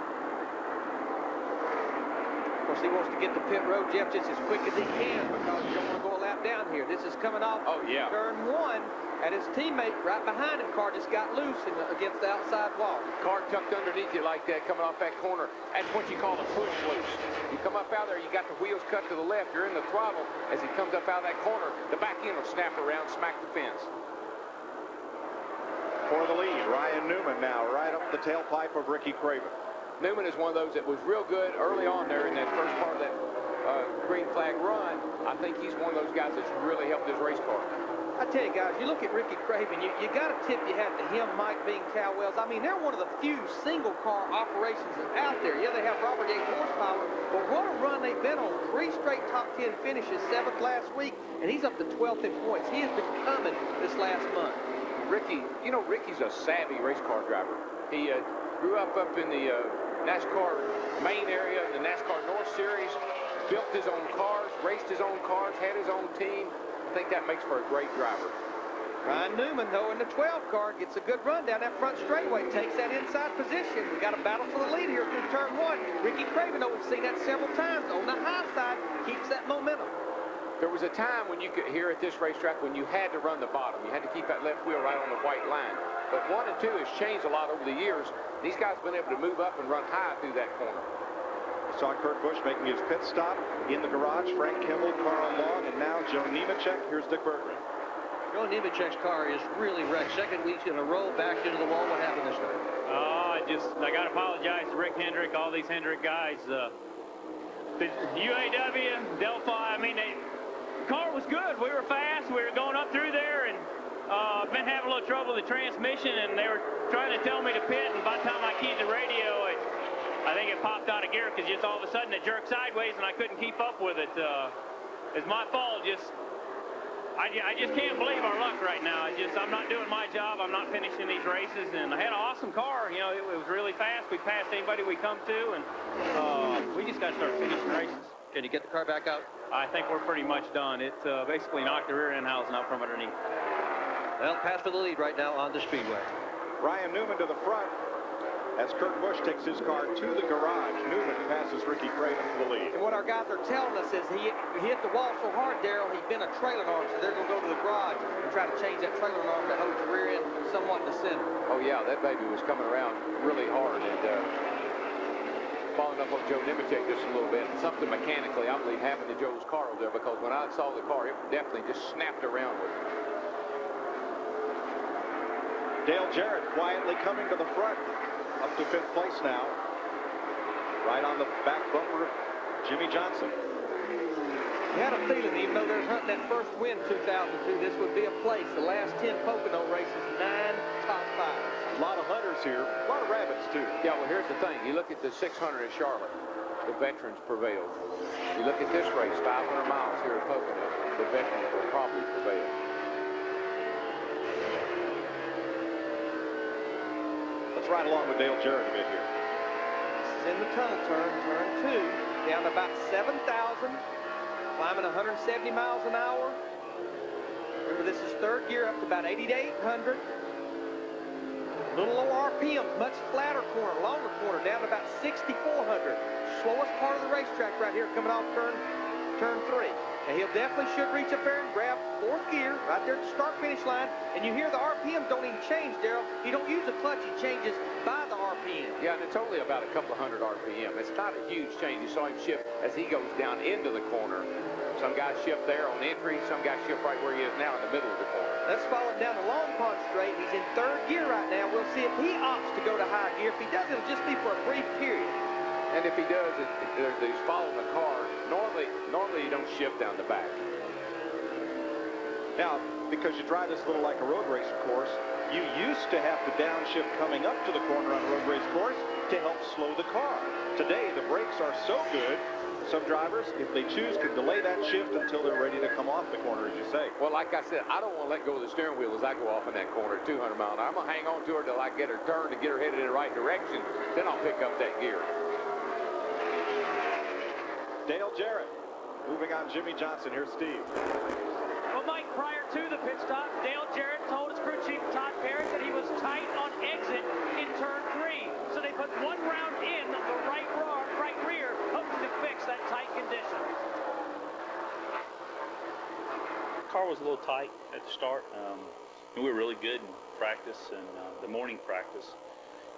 Of course, he wants to get to pit road, Jeff, just as quick as he can because you don't want to go a lap down here. This is coming off turn 1, and his teammate right behind him, car just got loose against the outside wall. Car tucked underneath you like that coming off that corner. That's what you call a push loose. You come up out there, you got the wheels cut to the left, you're in the throttle. As he comes up out of that corner, the back end will snap around, smack the fence. For the lead, Ryan Newman now right up the tailpipe of Ricky Craven. Newman is one of those that was real good early on there in that first part of that green flag run. I think he's one of those guys that's really helped his race car. I tell you guys, you look at Ricky Craven, you got to tip your hat to him, Mike Bean, Cal Wells. I mean, they're one of the few single car operations that's out there. Yeah, they have Robert 8 horsepower, but what a run they've been on. 3 straight top 10 finishes, 7th last week, and he's up to 12th in points. He has been coming this last month. Ricky, you know, Ricky's a savvy race car driver. He grew up in the NASCAR main area, the NASCAR North Series, built his own cars, raced his own cars, had his own team. I think that makes for a great driver. Ryan Newman, though, in the 12 car, gets a good run down that front straightaway, takes that inside position. We got a battle for the lead here through turn 1. Ricky Craven, though, we've seen that several times on the high side, keeps that momentum. There was a time when you could, here at this racetrack, when you had to run the bottom. You had to keep that left wheel right on the white line. But 1 and 2 has changed a lot over the years. These guys have been able to move up and run high through that corner. Saw Kurt Busch making his pit stop in the garage. Frank Kimball, Carl Long, and now Joe Nemechek. Here's Dick Bergman. Joe Nemechek's car is really wrecked. Second week in a row, backed into the wall. What happened this time? I got to apologize to Rick Hendrick, all these Hendrick guys. The UAW, Delphi, I mean, the car was good. We were fast. We were going up through there, and been having a little trouble with the transmission, and they were trying to tell me to pit, and by the time I keyed the radio, I think it popped out of gear because just all of a sudden it jerked sideways, and I couldn't keep up with it. It's my fault. I just can't believe our luck right now. I'm not doing my job. I'm not finishing these races, and I had an awesome car. You know, it was really fast. We passed anybody we come to, and we just got to start finishing races. Can you get the car back out? I think we're pretty much done. It basically knocked the rear end housing out from underneath. Well, pass for the lead right now on the speedway. Ryan Newman to the front as Kurt Busch takes his car to the garage. Newman passes Ricky Craven to the lead. And what our guys are telling us is he hit the wall so hard, Darrell, he's been a trailer arm, so they're going to go to the garage and try to change that trailer arm to hold the rear end somewhat in the center. Oh, yeah, that baby was coming around really hard and following up on Joe Nemechek just a little bit. Something mechanically, I believe, happened to Joe's car over there because when I saw the car, it definitely just snapped around with it. Dale Jarrett quietly coming to the front, up to 5th place now. Right on the back bumper of Jimmy Johnson. You had a feeling, even though they're hunting that first win 2002, this would be a place. The last 10 Pocono races, 9 top 5s. A lot of hunters here, a lot of rabbits too. Yeah, well, here's the thing. You look at the 600 at Charlotte, the veterans prevailed. You look at this race, 500 miles here at Pocono, the veterans will probably prevail. Let's ride along with Dale Jarrett a bit here. This is in the tunnel turn 2, down to about 7,000, climbing 170 miles an hour. Remember, this is 3rd gear up to about 80 to 800. Little lower RPM, much flatter corner, longer corner, down to about 6,400. Slowest part of the racetrack right here coming off turn 3. And he'll definitely should reach up there and grab 4th gear right there at the start-finish line. And you hear the RPM don't even change, Darrell. He don't use the clutch, he changes by the RPM. Yeah, and it's only about a couple of hundred RPM. It's not a huge change. You saw him shift as he goes down into the corner. Some guys shift there on entry, some guys shift right where he is now in the middle of the corner. Let's follow him down the Long Pond straight. He's in 3rd gear right now. We'll see if he opts to go to high gear. If he does, it'll just be for a brief period. And if he does, he's following the car. Normally you don't shift down the back. Now, because you drive this a little like a road race course, you used to have to downshift coming up to the corner on a road race course to help slow the car. Today, the brakes are so good, some drivers, if they choose, can delay that shift until they're ready to come off the corner, as you say. Well, like I said, I don't want to let go of the steering wheel as I go off in that corner at 200 miles an hour. I'm going to hang on to her till I get her turned to get her headed in the right direction. Then I'll pick up that gear. Dale Jarrett moving on Jimmy Johnson. Here's Steve. Well, Mike, prior to the pit stop, Dale Jarrett told his crew chief Todd Parrott that he was tight on exit in turn 3. So they put 1 round in the right rear, hoping to fix that tight condition. The car was a little tight at the start. And we were really good in practice, and the morning practice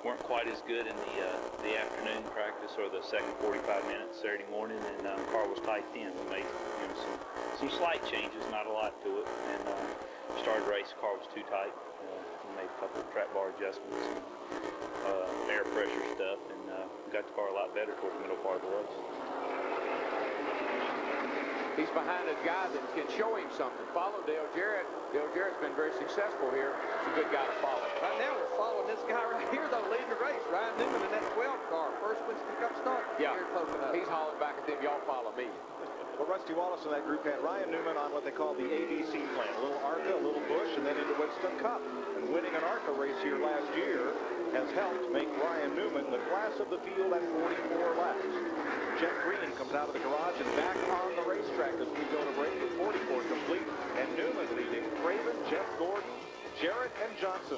weren't quite as good in the afternoon practice or the second 45 minutes Saturday morning, and the car was tight then. We made some slight changes, not a lot to it, and started the race. The car was too tight. We made a couple of track bar adjustments and air pressure stuff, and got the car a lot better toward the middle part of the race. He's behind a guy that can show him something. Follow Dale Jarrett. Dale Jarrett's been very successful here. He's a good guy to follow. Right now we're following this guy right here, though, leading the race. Ryan Newman in that 12 car. First Winston Cup start. Yeah, here at Pocono. he's hollering back at them, y'all follow me. Well, Rusty Wallace and that group had Ryan Newman on what they call the ABC plan. A little ARCA, a little Busch, and then into Winston Cup. And winning an ARCA race here last year has helped make Ryan Newman the class of the field at 44 laps. Jeff Green comes out of the garage and back on the racetrack as we go to break with 44 complete. And Newman leading Craven, Jeff Gordon, Jarrett, and Johnson.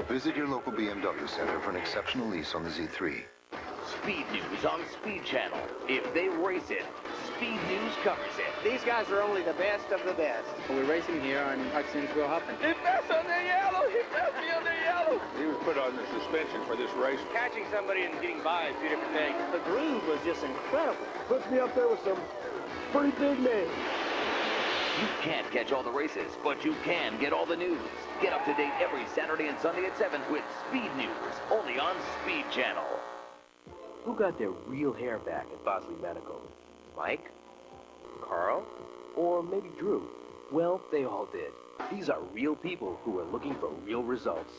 Visit your local BMW center for an exceptional lease on the Z3. Speed News on Speed Channel. If they race it, Speed News covers it. These guys are only the best of the best. We're racing here on Hudsonville Hopping. He passed on the yellow! He passed me on the yellow! He was put on the suspension for this race. Catching somebody and getting by is 2 different things. The groove was just incredible. Puts me up there with some pretty big names. You can't catch all the races, but you can get all the news. Get up to date every Saturday and Sunday at 7 with Speed News, only on Speed Channel. Who got their real hair back at Bosley Medical? Mike? Carl? Or maybe Drew? Well, they all did. These are real people who are looking for real results.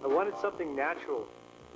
I wanted something natural,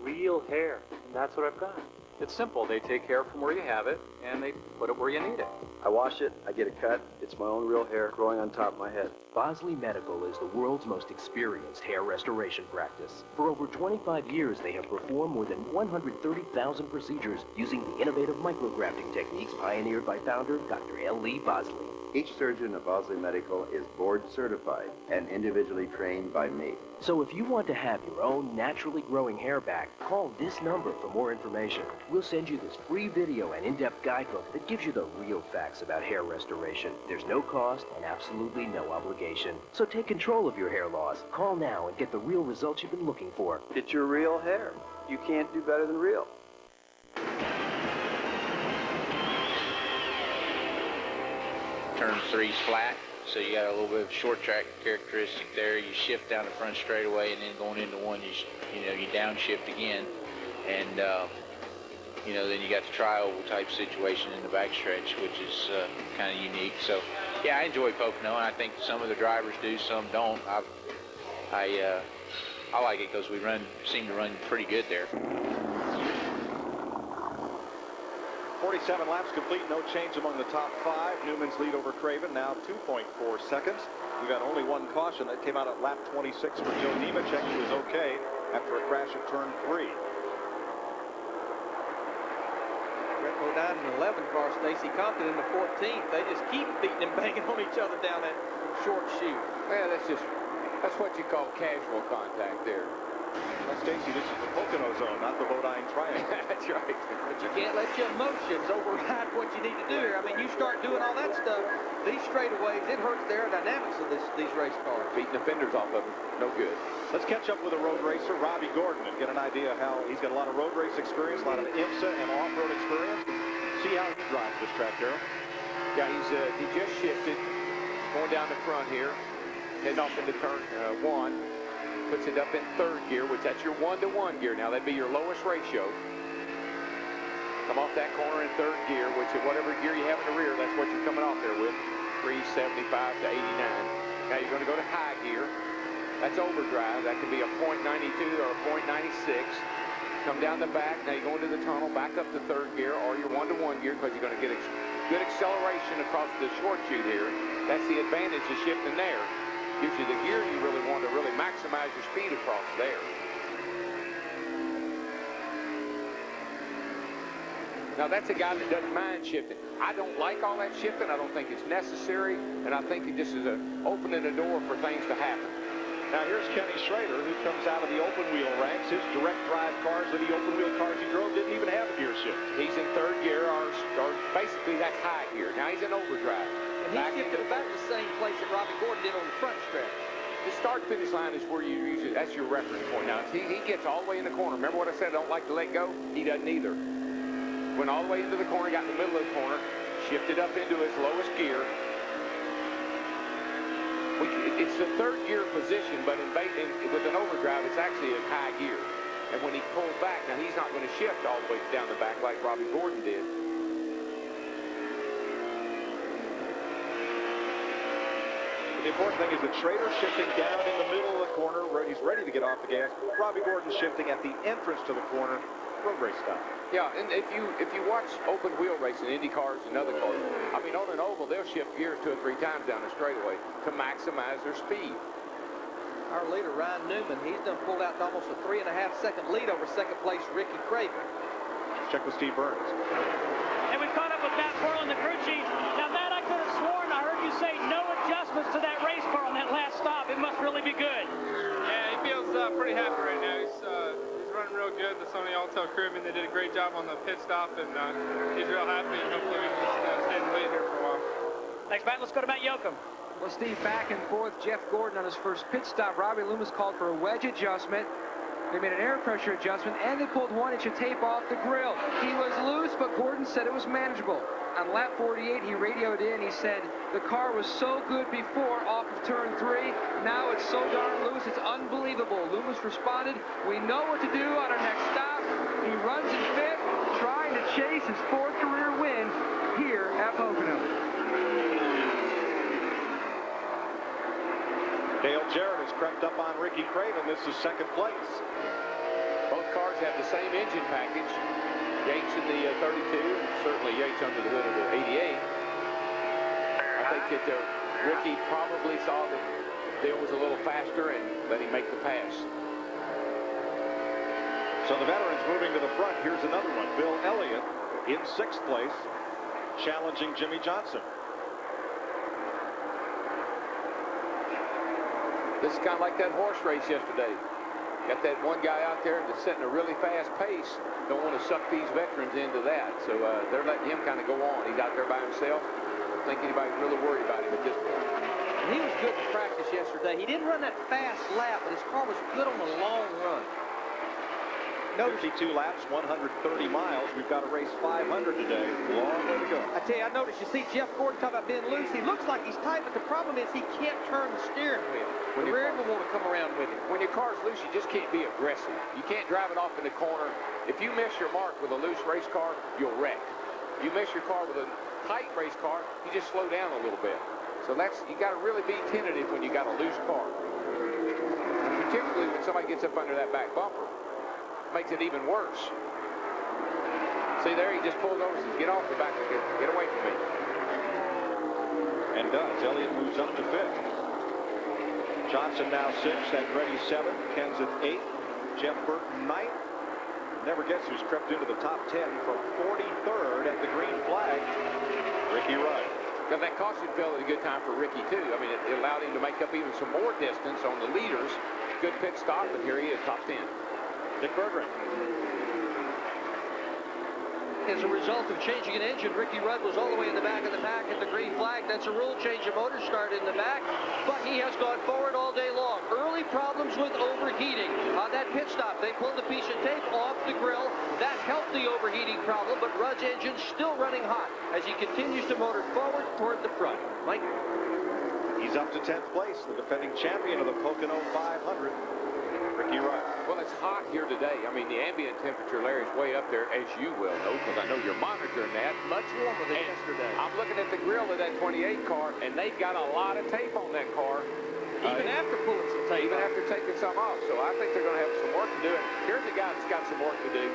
real hair, and that's what I've got. It's simple. They take hair from where you have it, and they put it where you need it. I wash it, I get a cut. It's my own real hair growing on top of my head. Bosley Medical is the world's most experienced hair restoration practice. For over 25 years, they have performed more than 130,000 procedures using the innovative micrografting techniques pioneered by founder Dr. L. Lee Bosley. Each surgeon at Bosley Medical is board certified and individually trained by me. So if you want to have your own naturally growing hair back, call this number for more information. We'll send you this free video and in-depth guidebook that gives you the real facts about hair restoration. There's no cost and absolutely no obligation. So take control of your hair loss. Call now and get the real results you've been looking for. It's your real hair. You can't do better than real. Turn 3's flat, so you got a little bit of short track characteristic there. You shift down the front straightaway, and then going into one, you downshift again, and then you got the trioval type situation in the backstretch, which is kind of unique. So yeah, I enjoy Pocono, and I think some of the drivers do, some don't. I like it because we seem to run pretty good there. 47 laps complete, no change among the top 5. Newman's lead over Craven now 2.4 seconds. We've got only one caution that came out at lap 26 for Joe Nemechek. He was okay after a crash at turn 3. Go down in the 11 car, Stacy Compton in the 14th. They just keep beating and banging on each other down that short chute. Well, that's what you call casual contact there. Well, Stacy, this is the Pocono zone, not the Bodine Triangle. That's right. But you can't let your emotions override what you need to do here. I mean, you start doing all that stuff, these straightaways, it hurts the aerodynamics of these race cars. Beating the fenders off of them, no good. Let's catch up with a road racer, Robbie Gordon, and get an idea how he's got a lot of road race experience, a lot of IMSA and off-road experience. See how he drives this track, Darrell. Yeah, he just shifted, going down the front here, heading off into turn 1. Puts it up in 3rd gear, which that's your 1-to-1 gear. Now that'd be your lowest ratio. Come off that corner in 3rd gear, which is whatever gear you have in the rear, that's what you're coming off there with. 375 to 89. Now you're going to go to high gear. That's overdrive. That can be a .92 or a .96. Come down the back. Now you go into the tunnel, back up to 3rd gear or your 1-to-1 gear because you're going to get good acceleration across the short chute here. That's the advantage of shifting there. Gives you the gear you really want to really maximize your speed across there. Now that's a guy that doesn't mind shifting. I don't like all that shifting. I don't think it's necessary, and I think it just is opening the door for things to happen. Now here's Kenny Schrader, who comes out of the open wheel ranks. His direct drive cars, the open wheel cars he drove, didn't even have a gear shift. He's in 3rd gear, or basically that's high gear. Now he's in overdrive. And he shifted about the same place that Robbie Gordon did on the front stretch. The start-finish line is where you usually, that's your reference point. Now, he gets all the way in the corner. Remember what I said, I don't like to let go? He doesn't either. Went all the way into the corner, got in the middle of the corner, shifted up into his lowest gear. It's the 3rd gear position, but with an overdrive, it's actually a high gear. And when he pulls back, now he's not going to shift all the way down the back like Robbie Gordon did. The important thing is that Schrader shifting down in the middle of the corner where he's ready to get off the gas. Robbie Gordon shifting at the entrance to the corner. Road race style. Yeah, and if you watch open wheel racing, Indy cars and other cars, I mean, on an oval, they'll shift gears 2 or 3 times down the straightaway to maximize their speed. Our leader, Ryan Newman, he's done pulled out to almost a 3.5-second lead over 2nd place Ricky Craven. Check with Steve Burns. And we've caught up with Matt Furlan, the crew chief. Now, Matt, I could have sworn I heard you say no adjustments to that race car on that last stop. It must really be good. Yeah, he feels pretty happy right now. He's running real good. The Sony Altel crew, I mean, they did a great job on the pit stop, and he's real happy, and hopefully we can just stay in the lead here for a while. Thanks, Matt. Let's go to Matt Yoakum. Well, Steve, back and forth. Jeff Gordon on his first pit stop. Robbie Loomis called for a wedge adjustment. They made an air pressure adjustment, and they pulled 1 inch of tape off the grill. He was loose, but Gordon said it was manageable. On lap 48, he radioed in. He said the car was so good before off of turn 3. Now it's so darn loose, it's unbelievable. Loomis responded, we know what to do on our next stop. He runs in 5th, trying to chase his 4th career win here at Pocono. Dale Jarrett has crept up on Ricky Craven. This is 2nd place. Both cars have the same engine package. Yates in the 32, and certainly Yates under the hood of the 88. I think that Ricky probably saw that Dale was a little faster and let him make the pass. So the veterans moving to the front. Here's another one. Bill Elliott in 6th place, challenging Jimmy Johnson. This is kind of like that horse race yesterday. Got that one guy out there that's setting a really fast pace. Don't want to suck these veterans into that. So they're letting him kind of go on. He's out there by himself. I don't think anybody's really worried about him at this point. And he was good in practice yesterday. He didn't run that fast lap, but his car was good on the long run. 52 laps, 130 miles. We've got to race 500 today. Long way to go. I tell you, I noticed, you see Jeff Gordon talk about being loose. He looks like he's tight, but the problem is he can't turn the steering wheel. The rear end will want to come around with him. When your car's loose, you just can't be aggressive. You can't drive it off in the corner. If you miss your mark with a loose race car, you'll wreck. You miss your car with a tight race car, you just slow down a little bit. So you got to really be tentative when you got a loose car. particularly when somebody gets up under that back bumper. Makes it even worse. See there, he just pulled over and says, get off the back, get away from me. And does. Elliott moves up to 5th. Johnson now 6th, and Reddy 7th, Kenseth 8th, Jeff Burton 9th. Never guess who's crept into the top 10 from 43rd at the green flag, Ricky Rudd. Because that caution fell at a good time for Ricky, too. I mean, it allowed him to make up even some more distance on the leaders. Good pit stop, and here he is, top 10. Dick Berggren. As a result of changing an engine, Ricky Rudd was all the way in the back of the pack at the green flag. That's a rule change. A motor started in the back, but he has gone forward all day long. Early problems with overheating. On that pit stop, they pulled a piece of tape off the grill. That helped the overheating problem, but Rudd's engine's still running hot as he continues to motor forward toward the front. Mike? He's up to 10th place, the defending champion of the Pocono 500, Ricky Rudd. Well, it's hot here today. I mean, the ambient temperature, Larry, is way up there, as you well know, because I know you're monitoring that. Much warmer than yesterday. I'm looking at the grill of that 28 car, and they've got a lot of tape on that car. Even after pulling some tape. Even after taking some off. So I think they're going to have some work to do. And here's a guy that's got some work to do.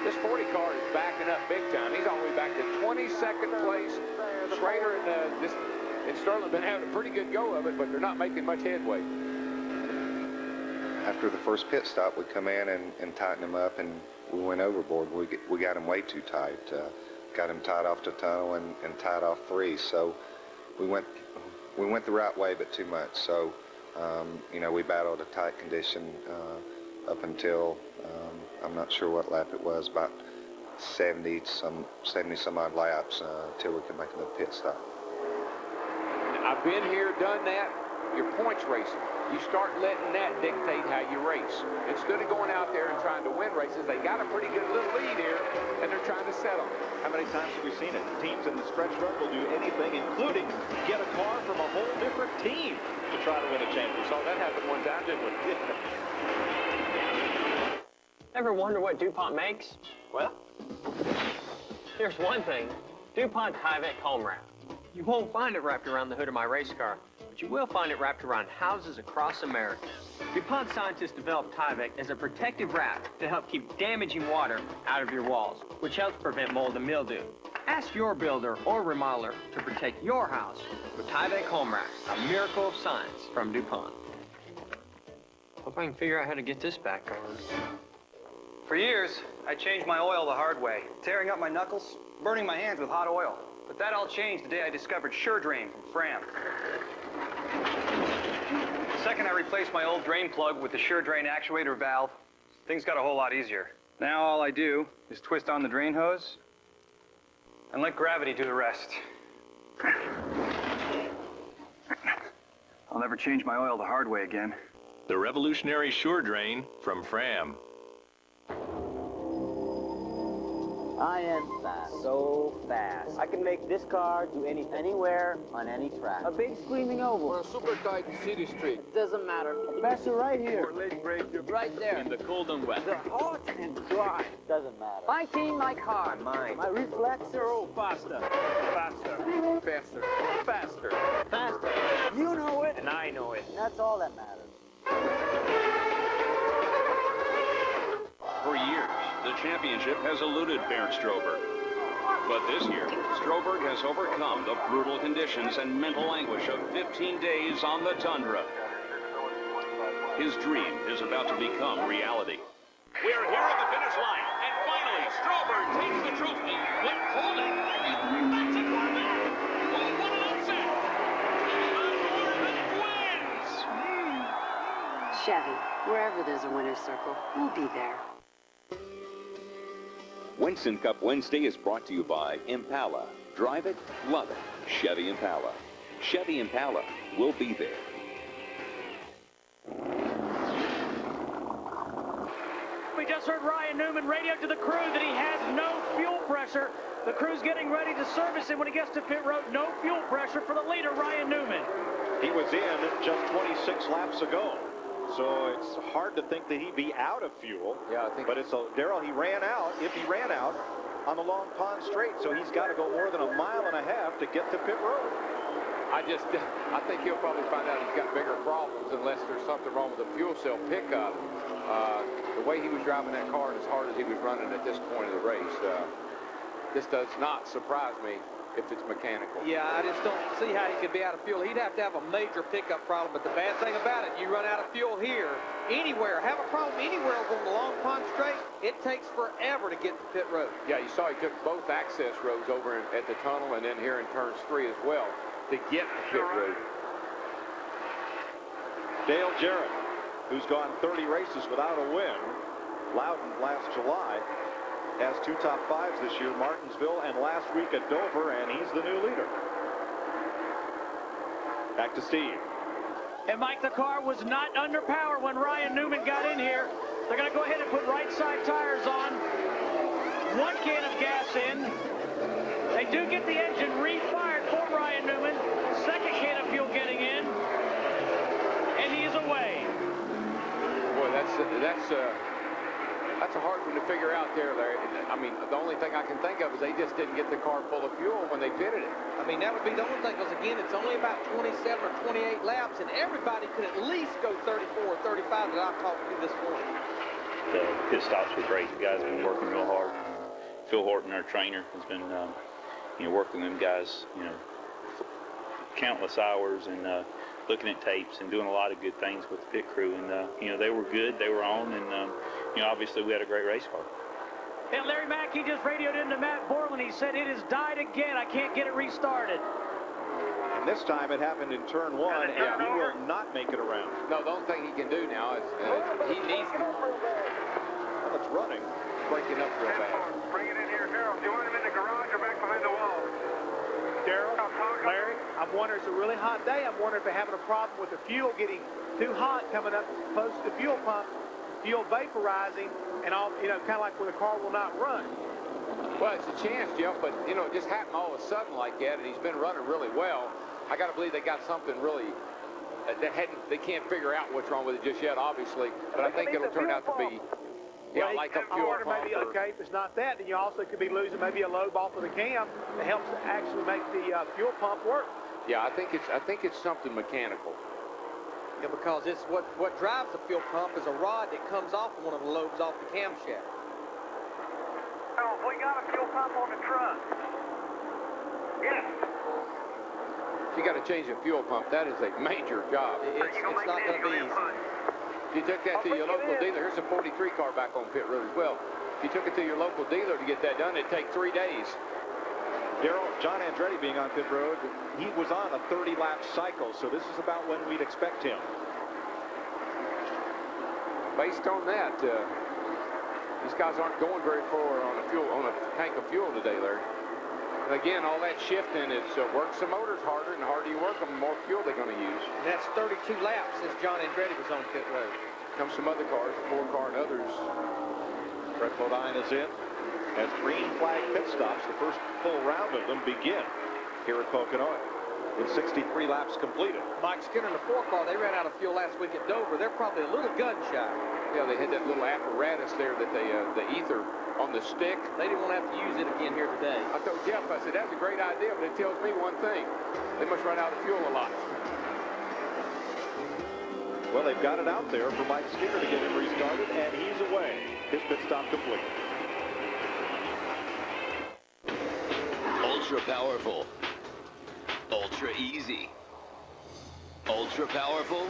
This 40 car is backing up big time. He's all the way back to 22nd place. Schrader and Sterling have been having a pretty good go of it, but they're not making much headway. After the first pit stop, we come in and tighten him up, and we went overboard. We got him way too tight. Got him tied off the tunnel and tied off 3. So we went the right way, but too much. So you know, we battled a tight condition up until I'm not sure what lap it was, about 70 some odd laps until we could make another pit stop. I've been here, done that. Your points racing. You start letting that dictate how you race. Instead of going out there and trying to win races, they got a pretty good little lead here, and they're trying to settle. How many times have we seen it? Teams in the stretch run will do anything, including get a car from a whole different team to try to win a championship. So that happened one time, didn't we? Ever wonder what DuPont makes? Well, here's one thing. DuPont Tyvek home wrap. You won't find it wrapped around the hood of my race car, but you will find it wrapped around houses across America. DuPont scientists developed Tyvek as a protective wrap to help keep damaging water out of your walls, which helps prevent mold and mildew. Ask your builder or remodeler to protect your house with Tyvek home wrap, a miracle of science from DuPont. Hope I can figure out how to get this back on. For years, I changed my oil the hard way, tearing up my knuckles, burning my hands with hot oil. But that all changed the day I discovered Sure Drain from Fram. The second I replaced my old drain plug with the Sure Drain actuator valve, things got a whole lot easier. Now all I do is twist on the drain hose and let gravity do the rest. I'll never change my oil the hard way again. The revolutionary Sure Drain from Fram. I am fast. So fast. I can make this car do anything, anywhere, on any track. A big screaming oval. Or a super tight city street. It doesn't matter. Faster right here. Right there. In the cold and wet. The hot and dry. Doesn't matter. My team, my car. Mine. My reflex. Oh, faster. Faster. Faster. Faster. Faster. You know it. And I know it. That's all that matters. For years, the championship has eluded Bernd Stroberg. But this year, Stroberg has overcome the brutal conditions and mental anguish of 15 days on the tundra. His dream is about to become reality. We are here at the finish line, and finally, Stroberg takes the trophy. But hold it! That's a Corbin! Oh, what an upset! Corbin wins! Chevy, wherever there's a winner's circle, we'll be there. Winston Cup Wednesday is brought to you by Impala. Drive it, love it. Chevy Impala. Chevy Impala will be there. We just heard Ryan Newman radio to the crew that he has no fuel pressure. The crew's getting ready to service him when he gets to pit road. No fuel pressure for the leader, Ryan Newman. He was in just 26 laps ago. So it's hard to think that he'd be out of fuel. Yeah, I think. But it's Darrell, he ran out, if he ran out, on the Long Pond Straight. So he's got to go more than 1.5 miles to get to pit road. I think he'll probably find out he's got bigger problems unless there's something wrong with the fuel cell pickup. The way he was driving that car and as hard as he was running at this point of the race, this does not surprise me if it's mechanical. Yeah, I just don't see how he could be out of fuel. He'd have to have a major pickup problem, but the bad thing about it, you run out of fuel here, anywhere, have a problem anywhere over on the Long Pond Straight, it takes forever to get to pit road. Yeah, you saw he took both access roads over at the tunnel and then here in turns 3 as well to get to pit road. Dale Jarrett, who's gone 30 races without a win, Loudon last July, has 2 top 5s this year, Martinsville and last week at Dover, and he's the new leader. Back to Steve. And Mike, the car was not under power when Ryan Newman got in here. They're going to go ahead and put right side tires on. 1 can of gas in. They do get the engine refired for Ryan Newman. 2nd can of fuel getting in. And he is away. Boy, that's a hard one to figure out there, Larry. I mean, the only thing I can think of is they just didn't get the car full of fuel when they pitted it. I mean, that would be the only thing, because again, it's only about 27 or 28 laps, and everybody could at least go 34 or 35 that I've talked to this morning. The pit stops were great. The guys have been working real hard. Phil Horton, our trainer, has been, working them guys, countless hours and looking at tapes and doing a lot of good things with the pit crew. And, they were good. They were on, and, obviously we had a great race car. And Larry Mackey just radioed into Matt Borland. He said, it has died again. I can't get it restarted. And this time it happened in turn 1, and he will not make it around. No, the only thing he can do now is he needs to. Well, it's running. Breaking up real bad. Bring it in here, Harold. Do you want him in the garage or back behind the wall? Daryl, Larry, I'm wondering, it's a really hot day. I'm wondering if they're having a problem with the fuel getting too hot coming up close to the fuel pump, fuel vaporizing, and all, kind of like where the car will not run. Well, it's a chance, Jeff, but, it just happened all of a sudden like that, and he's been running really well. I got to believe they got something really they can't figure out what's wrong with it just yet, obviously, but I think it'll turn out to be, like a fuel pump. Maybe, okay, if it's not that, then you also could be losing maybe a lobe off of the cam that helps to actually make the fuel pump work. Yeah, I think it's something mechanical. Yeah, because it's what drives the fuel pump is a rod that comes off one of the lobes off the camshaft. Oh, we got a fuel pump on the truck. Yes. If you got to change a fuel pump, that is a major job. It's not going to be easy. If you took that to your local dealer, here's a 43 car back on pit road as well. If you took it to your local dealer to get that done, it'd take 3 days. Daryl, John Andretti being on pit road, he was on a 30-lap cycle, so this is about when we'd expect him. Based on that, these guys aren't going very far on a tank of fuel today, Larry. And again, all that shifting works the motors harder, and the harder you work them, the more fuel they're going to use. And that's 32 laps since John Andretti was on pit road. Comes some other cars, 4-car and others. Brett Bodine is in as green flag pit stops. The first full round of them begin here at Pocono with 63 laps completed. Mike Skinner in the 4-car, they ran out of fuel last week at Dover. They're probably a little gun shy. Yeah, they had that little apparatus there that the ether on the stick. They didn't want to have to use it again here today. I told Jeff, I said, that's a great idea, but it tells me one thing. They must run out of fuel a lot. Well, they've got it out there for Mike Skinner to get him restarted, and he's away. His pit stop complete. Ultra powerful. Ultra easy. Ultra powerful.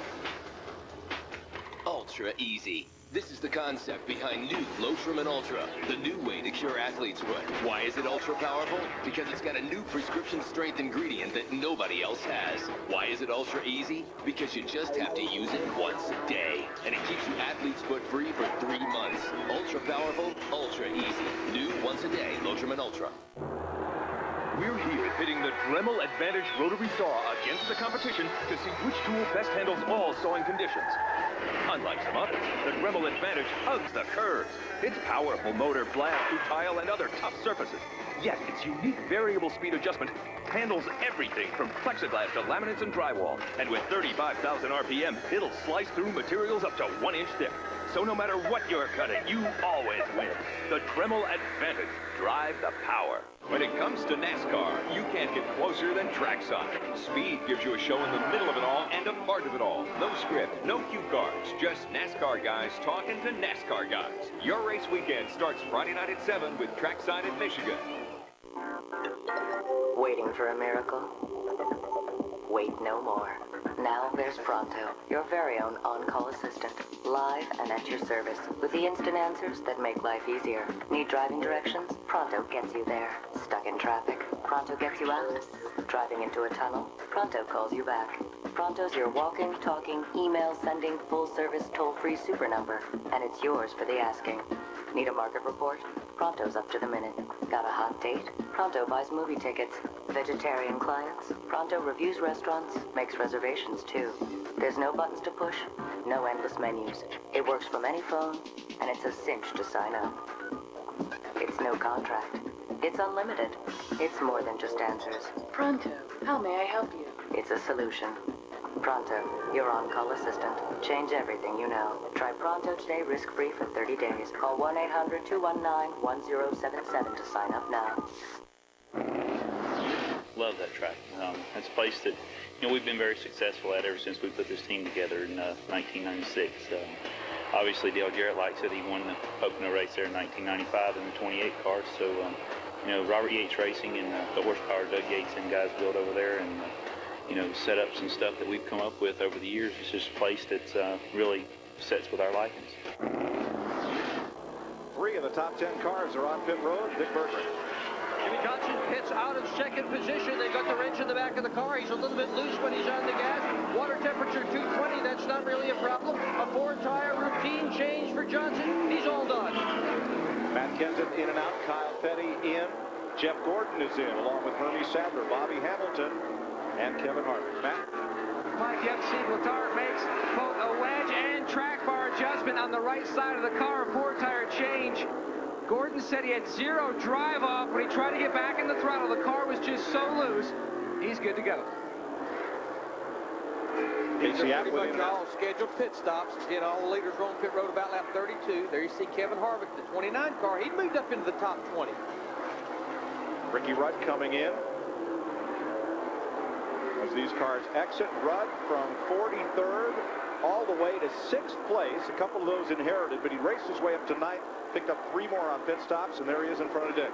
Ultra easy. This is the concept behind new Lotrimin Ultra, the new way to cure athlete's foot. Why is it ultra powerful? Because it's got a new prescription strength ingredient that nobody else has. Why is it ultra easy? Because you just have to use it once a day. And it keeps you athlete's foot free for 3 months. Ultra powerful, ultra easy. New once a day Lotrimin Ultra. We're here pitting the Dremel Advantage rotary saw against the competition to see which tool best handles all sawing conditions. Unlike some others, the Dremel Advantage hugs the curves. Its powerful motor blasts through tile and other tough surfaces. Yet its unique variable speed adjustment handles everything from plexiglass to laminates and drywall. And with 35,000 RPM, it'll slice through materials up to 1 inch thick. So no matter what you're cutting, you always win. The Dremel Advantage. Drive the power. When it comes to NASCAR, you can't get closer than trackside. Speed gives you a show in the middle of it all and a part of it all. No script, no cue cards, just NASCAR guys talking to NASCAR guys. Your race weekend starts Friday night at 7 with Trackside in Michigan. Waiting for a miracle? Wait no more. Now there's Pronto, your very own on-call assistant. Live and at your service, with the instant answers that make life easier. Need driving directions? Pronto gets you there. Stuck in traffic? Pronto gets you out. Driving into a tunnel? Pronto calls you back. Pronto's your walking, talking, email-sending, full-service, toll-free super number. And it's yours for the asking. Need a market report? Pronto's up to the minute. Got a hot date? Pronto buys movie tickets. Vegetarian clients? Pronto reviews restaurants, makes reservations too. There's no buttons to push, no endless menus. It works from any phone, and it's a cinch to sign up. It's no contract. It's unlimited. It's more than just answers. Pronto, how may I help you? It's a solution. Pronto, your on-call assistant. Change everything you know. Try Pronto today risk-free for 30 days. Call 1-800-219-1077 to sign up now. Love that track. It's a place that, we've been very successful at ever since we put this team together in 1996. Obviously, Dale Jarrett likes it. He won the Pocono race there in 1995 in the 28 car. So, Robert Yates Racing and the horsepower Doug Yates and guys built over there, and set up some stuff that we've come up with over the years. It's just a place that's really sets with our likings. 3 of the top 10 cars are on pit road. Dick Berger. Jimmy Johnson pits out of second position. They got the wrench in the back of the car. He's a little bit loose when he's on the gas. Water temperature 220. That's not really a problem. A 4-tire routine change for Johnson. He's all done. Matt Kenseth in and out. Kyle Petty in. Jeff Gordon is in, along with Hermie Sadler, Bobby Hamilton, and Kevin Harvick. Matt? Mike Yepsiegler makes both a wedge and track bar adjustment on the right side of the car. A 4-tire change. Gordon said he had 0 drive off when he tried to get back in the throttle. The car was just so loose. He's good to go. These are pretty much all scheduled pit stops. Again, all the leaders are on pit road about lap 32. There you see Kevin Harvick, the 29 car. He moved up into the top 20. Ricky Rudd coming in. As these cars exit, Rudd from 43rd all the way to 6th place. A couple of those inherited, but he raced his way up to 9th, picked up 3 more on pit stops, and there he is in front of Dick.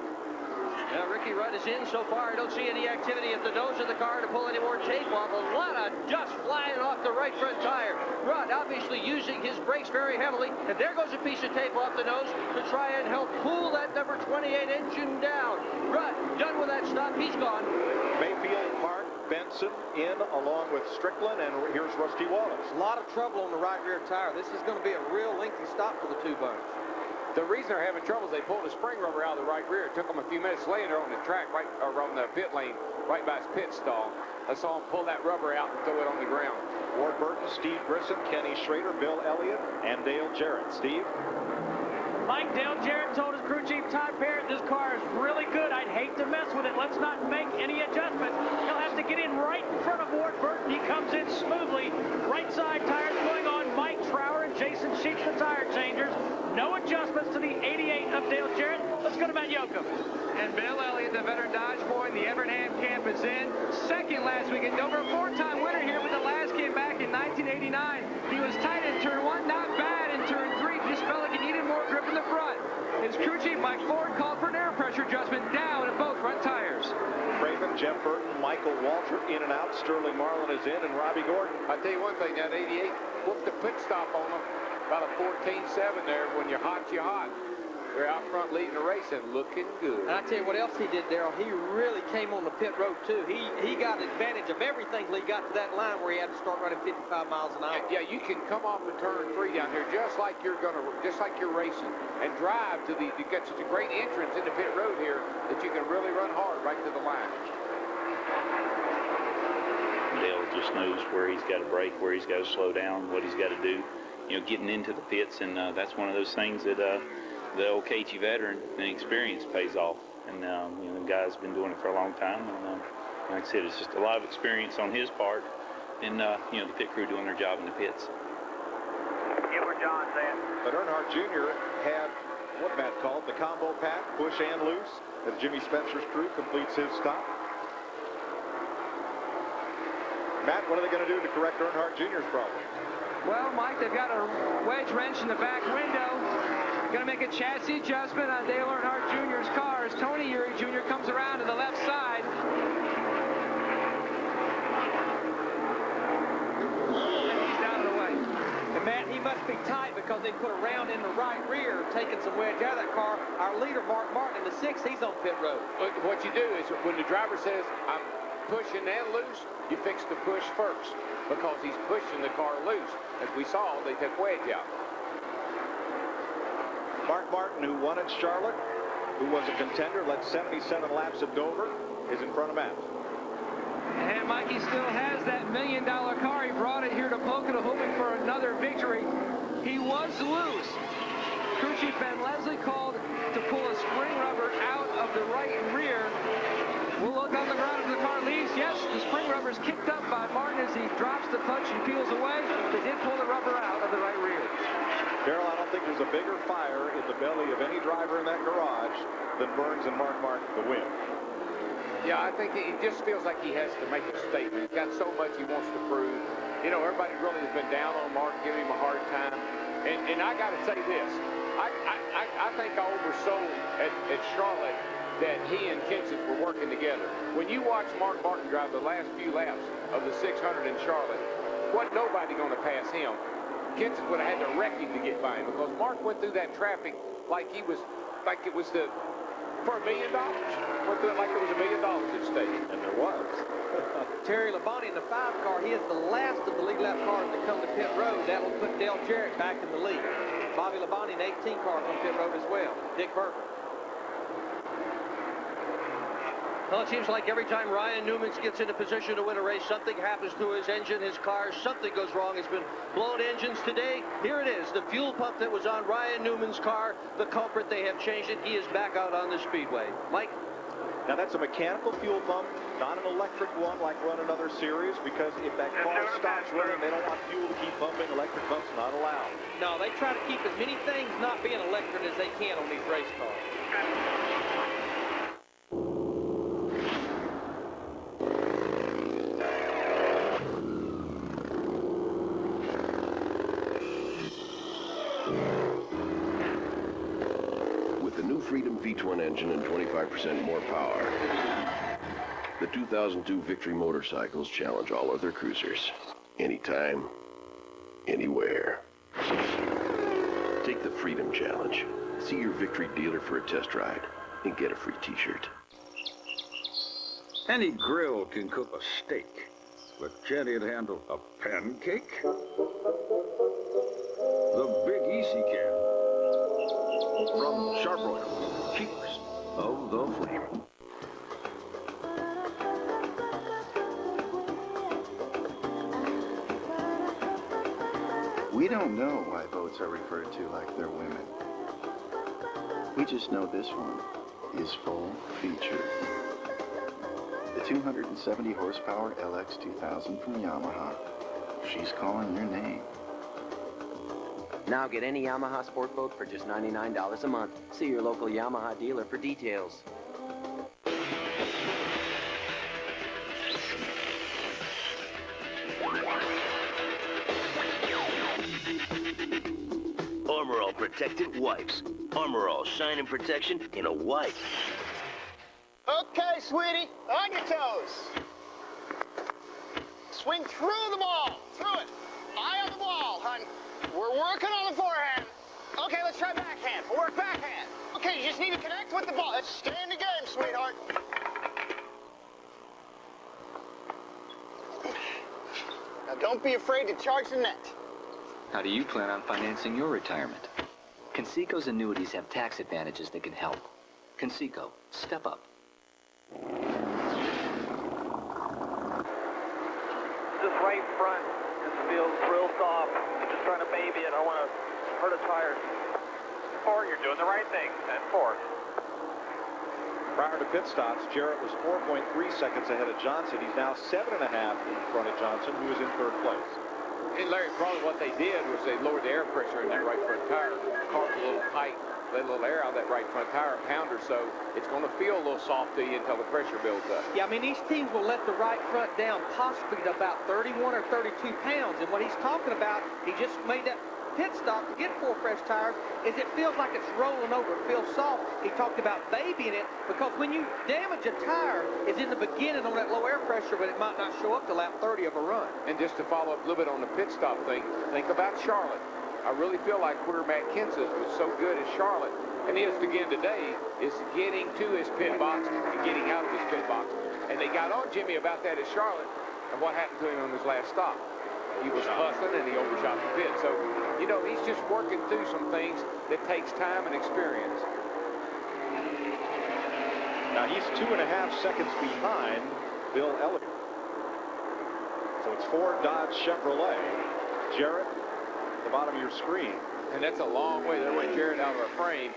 Now, Ricky Rudd is in so far. I don't see any activity at the nose of the car to pull any more tape off. A lot of dust flying off the right front tire. Rudd obviously using his brakes very heavily, and there goes a piece of tape off the nose to try and help pull that number 28 engine down. Rudd done with that stop. He's gone. Mayfield, Park, Benson in along with Strickland, and here's Rusty Wallace. A lot of trouble on the right rear tire. This is going to be a real lengthy stop for the 2 bunch. The reason they're having trouble is they pulled the spring rubber out of the right rear. It took them a few minutes laying there on the track, right or on the pit lane, right by his pit stall. I saw him pull that rubber out and throw it on the ground. Ward Burton, Steve Grissom, Kenny Schrader, Bill Elliott, and Dale Jarrett. Steve? Mike, Dale Jarrett told his crew chief Todd Parrott, this car is really good. I'd hate to mess with it. Let's not make any adjustments. He'll have to get in right in front of Ward Burton. He comes in smoothly. Right side tires going on. Mike Trower and Jason Sheets, the tire changers. No adjustments to the 88 of Dale Jarrett. Let's go to Matt Yoakum. And Bill Elliott, the veteran Dodge boy in the Evernham camp, is in. Second last week at Dover. 4-time winner here, but the last came back in 1989. He was tight in turn 1, not bad in turn 3. Just felt like he needed more grip in the front. His crew chief, Mike Ford, called for an air pressure adjustment down in both front tires. Craven, Jeff Burton, Michael Waltrip in and out. Sterling Marlin is in, and Robbie Gordon. I'll tell you one thing, that 88 whooped the pit stop on them. About a 14.7 there. When you're hot, you're hot. They're out front leading the race and looking good. And I tell you what else he did, Darrell. He really came on the pit road, too. He got advantage of everything till he got to that line where he had to start running 55 miles an hour. Yeah, you can come off of turn 3 down here just like you're racing and drive to the, you got such a great entrance into pit road here that you can really run hard right to the line. Dale just knows where he's got to brake, where he's got to slow down, what he's got to do, getting into the pits, and that's one of those things that the old KG veteran and experience pays off. And the guy's been doing it for a long time, and like I said, it's just a lot of experience on his part, and the pit crew doing their job in the pits. Gilbert John saying. But Earnhardt Jr. had what Matt called the combo pack, push and loose, as Jimmy Spencer's crew completes his stop. Matt, what are they going to do to correct Earnhardt Jr.'s problem? Well, Mike, they've got a wedge wrench in the back window. Going to make a chassis adjustment on Dale Earnhardt Jr.'s car as Tony Eury Jr. comes around to the left side. And he's out of the way. And Matt, he must be tight because they put a round in the right rear, taking some wedge out of that car. Our leader, Mark Martin, in the 6, he's on pit road. What you do is when the driver says, I'm pushing and loose, you fix the push first because he's pushing the car loose. As we saw, they took wedge out. Mark Martin, who won at Charlotte, who was a contender, led 77 laps at Dover, is in front of Matt. And Mikey still has that $1 million car. He brought it here to Pocono hoping for another victory. He was loose. Crew Chief Ben Leslie called to pull a spring rubber out of the right rear. We'll look on the ground as the car leaves. Yes, the spring rubber is kicked up by Martin as he drops the clutch and peels away. They did pull the rubber out of the right rear. Darrell, I don't think there's a bigger fire in the belly of any driver in that garage than Burns and Mark Martin to win. Yeah, I think he just feels like he has to make a statement. He's got so much he wants to prove. You know, everybody really has been down on Mark, giving him a hard time. And I got to say this. I think I oversold at Charlotte that he and Kenseth were working together. When you watch Mark Martin drive the last few laps of the 600 in Charlotte, wasn't nobody going to pass him. Kenseth would have had to wreck him to get by him because Mark went through that traffic like it was for $1 million. Went through it like it was $1 million at stake. And there was. Terry Labonte in the 5 car, he is the last of the lead lap cars to come to pit road. That will put Dale Jarrett back in the lead. Bobby Labonte in 18 cars on pit road as well. Dick Berger. Well, it seems like every time Ryan Newman gets in a position to win a race, something happens to his engine, his car, something goes wrong. It's been blown engines today. Here it is, the fuel pump that was on Ryan Newman's car, the culprit. They have changed it. He is back out on the speedway. Mike? Now, that's a mechanical fuel pump, not an electric one like run another series, because if that car stops running, they don't want fuel to keep pumping. Electric pumps not allowed. No, they try to keep as many things not being electric as they can on these race cars. Freedom V-twin engine and 25% more power. The 2002 Victory motorcycles challenge all other cruisers. Anytime, anywhere. Take the Freedom Challenge. See your Victory dealer for a test ride and get a free t-shirt. Any grill can cook a steak, but can it handle a pancake? The Big Easy can. From Charbroil, keepers of the flame. We don't know why boats are referred to like they're women. We just know this one is full featured. The 270 horsepower LX2000 from Yamaha. She's calling your name. Now get any Yamaha sport boat for just $99 a month. See your local Yamaha dealer for details. Armor All Protectant Wipes. Armor All Shine and Protection in a wipe. Okay, sweetie, on your toes. Swing through the ball, through it. Eye on the ball, hon. We're working on the forehand. Okay, let's try backhand. We'll work backhand. Okay, you just need to connect with the ball. Let's stay in the game, sweetheart. Now, don't be afraid to charge the net. How do you plan on financing your retirement? Conseco's annuities have tax advantages that can help. Conseco, step up. Just right front. This feels real soft. I'm just trying to baby it. I want to hurt a tire. 4, you're doing the right thing. And 4. Prior to pit stops, Jarrett was 4.3 seconds ahead of Johnson. He's now 7.5 in front of Johnson, who is in 3rd place. And Larry, probably what they did was they lowered the air pressure in that right front tire. The car was a little tight, let a little air out of that right front tire, a pound or so. It's going to feel a little soft to you until the pressure builds up. Yeah, I mean, these teams will let the right front down possibly to about 31 or 32 pounds. And what he's talking about, he just made that pit stop to get 4 fresh tires, is it feels like it's rolling over. It feels soft. He talked about babying it because when you damage a tire, it's in the beginning on that low air pressure, but it might not show up to lap 30 of a run. And just to follow up a little bit on the pit stop thing, think about Charlotte. I really feel like where Matt Kenseth was so good at Charlotte, and he is again today, is getting to his pit box and getting out of his pit box. And they got on Jimmy about that at Charlotte, and what happened to him on his last stop? He was hustling and he overshot the pit. So, you know, he's just working through some things that takes time and experience. Now he's 2.5 seconds behind Bill Elliott. So it's Ford, Dodge, Chevrolet. Jarrett, at the bottom of your screen. And that's a long way. There went Jarrett out of our frame.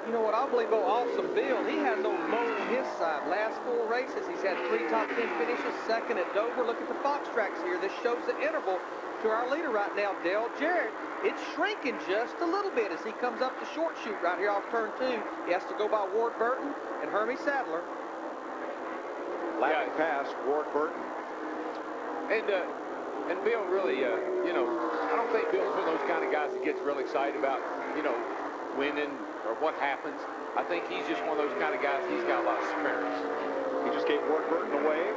You know what, I believe awesome Bill, he has no low on his side. Last 4 races, he's had 3 top 10 finishes, second at Dover. Look at the Fox tracks here. This shows the interval to our leader right now, Dale Jarrett. It's shrinking just a little bit as he comes up the short chute right here off turn 2. He has to go by Ward Burton and Hermie Sadler. Lapping past Ward Burton. And Bill really, you know, I don't think Bill's one of those kind of guys that gets real excited about, you know, winning or what happens. I think he's just one of those kind of guys, he's got a lot of experience. He just gave Ward Burton a wave.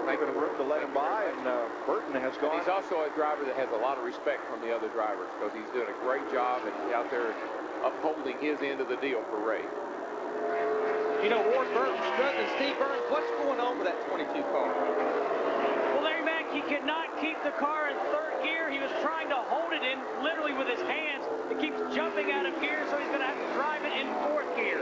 Making room to let him by, and Burton has gone. And he's also a driver that has a lot of respect from the other drivers because he's doing a great job and out there upholding his end of the deal for Ray. You know, Ward Burton struggling. Steve Burns, what's going on with that 22 car? Well, Larry Mack, he cannot keep the car in 3rd gear. He was trying to hold it in literally with his hands. It keeps jumping out of gear, so he's going to have to drive it in 4th gear.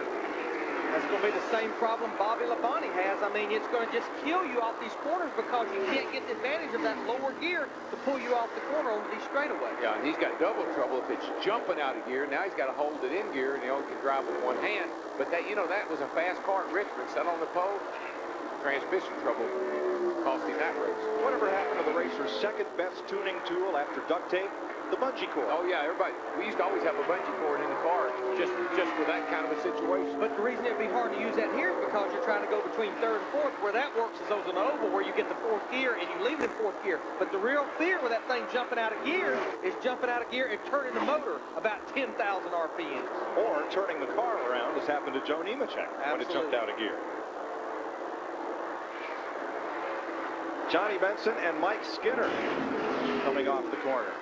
That's going to be the same problem Bobby Labonte has. I mean, it's going to just kill you off these corners because you can't get the advantage of that lower gear to pull you off the corner over these straightaways. Yeah, and he's got double trouble if it's jumping out of gear. Now he's got to hold it in gear, and he only can drive with one hand. But that, you know, that was a fast car at Richmond, set on the pole. Transmission trouble cost him that race. Whatever happened to the racer's second best tuning tool after duct tape? The bungee cord. Oh yeah, everybody. We used to always have a bungee cord in the car just for that kind of a situation. But the reason it'd be hard to use that here is because you're trying to go between 3rd and 4th. Where that works is those an oval where you get the 4th gear and you leave it in 4th gear. But the real fear with that thing jumping out of gear is jumping out of gear and turning the motor about 10,000 RPMs. Or turning the car around, as happened to Joe Nemechek when it jumped out of gear. Johnny Benson and Mike Skinner coming off the corner.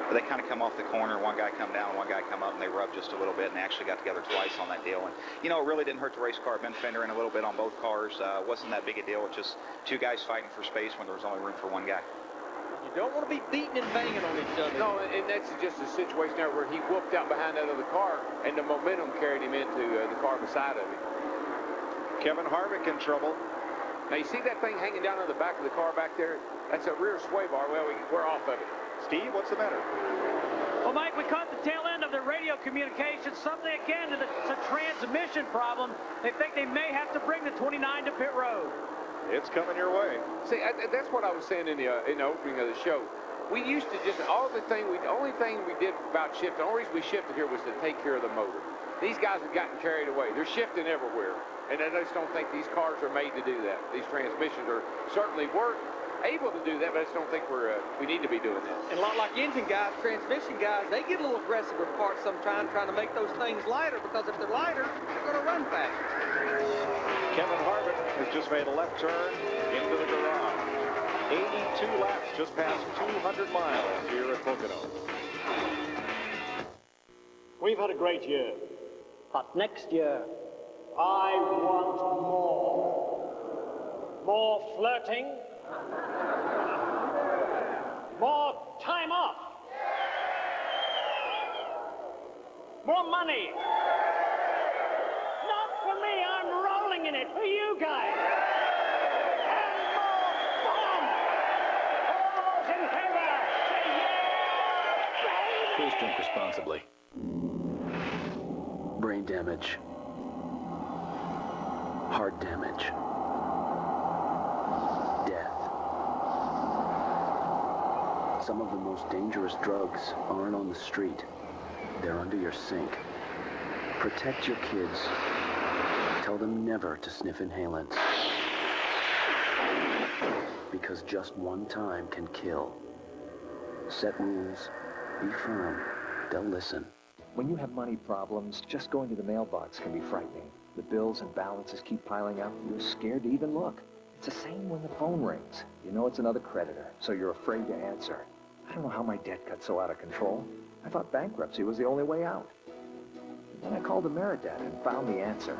But they kind of come off the corner, one guy come down, one guy come up, and they rubbed just a little bit, and they actually got together twice on that deal. And, you know, it really didn't hurt the race car. Ben fender in a little bit on both cars. Wasn't that big a deal. It's just 2 guys fighting for space when there was only room for 1 guy. You don't want to be beating and banging on each other. No, and that's just a situation there where he whooped out behind that other car, and the momentum carried him into the car beside of him. Kevin Harvick in trouble. Now, you see that thing hanging down on the back of the car back there? That's a rear sway bar. Well, we're off of it. Steve, what's the matter? Well, Mike, we caught the tail end of the radio communication. Something, again, it's a transmission problem. They think they may have to bring the 29 to pit road. It's coming your way. See, that's what I was saying in the opening of the show. We used to just, the only thing we did about shifting, the only reason we shifted here was to take care of the motor. These guys have gotten carried away. They're shifting everywhere. And I just don't think these cars are made to do that. These transmissions are certainly able to do that, but I just don't think we need to be doing that. And a lot like engine guys, transmission guys, they get a little aggressive with parts sometimes trying to make those things lighter, because if they're lighter, they're going to run faster. Kevin Harvick has just made a left turn into the garage. 82 laps, just past 200 miles here at Pocono. We've had a great year, but next year, I want more. More flirting. More time off. More money. Not for me, I'm rolling in it for you guys. And more fun. All those in favor, say yeah. Please drink responsibly. Brain damage. Heart damage. Some of the most dangerous drugs aren't on the street. They're under your sink. Protect your kids. Tell them never to sniff inhalants. Because just one time can kill. Set rules. Be firm. They'll listen. When you have money problems, just going to the mailbox can be frightening. The bills and balances keep piling up. You're scared to even look. It's the same when the phone rings. You know it's another creditor, so you're afraid to answer. I don't know how my debt got so out of control. I thought bankruptcy was the only way out. Then I called Ameridebt and found the answer.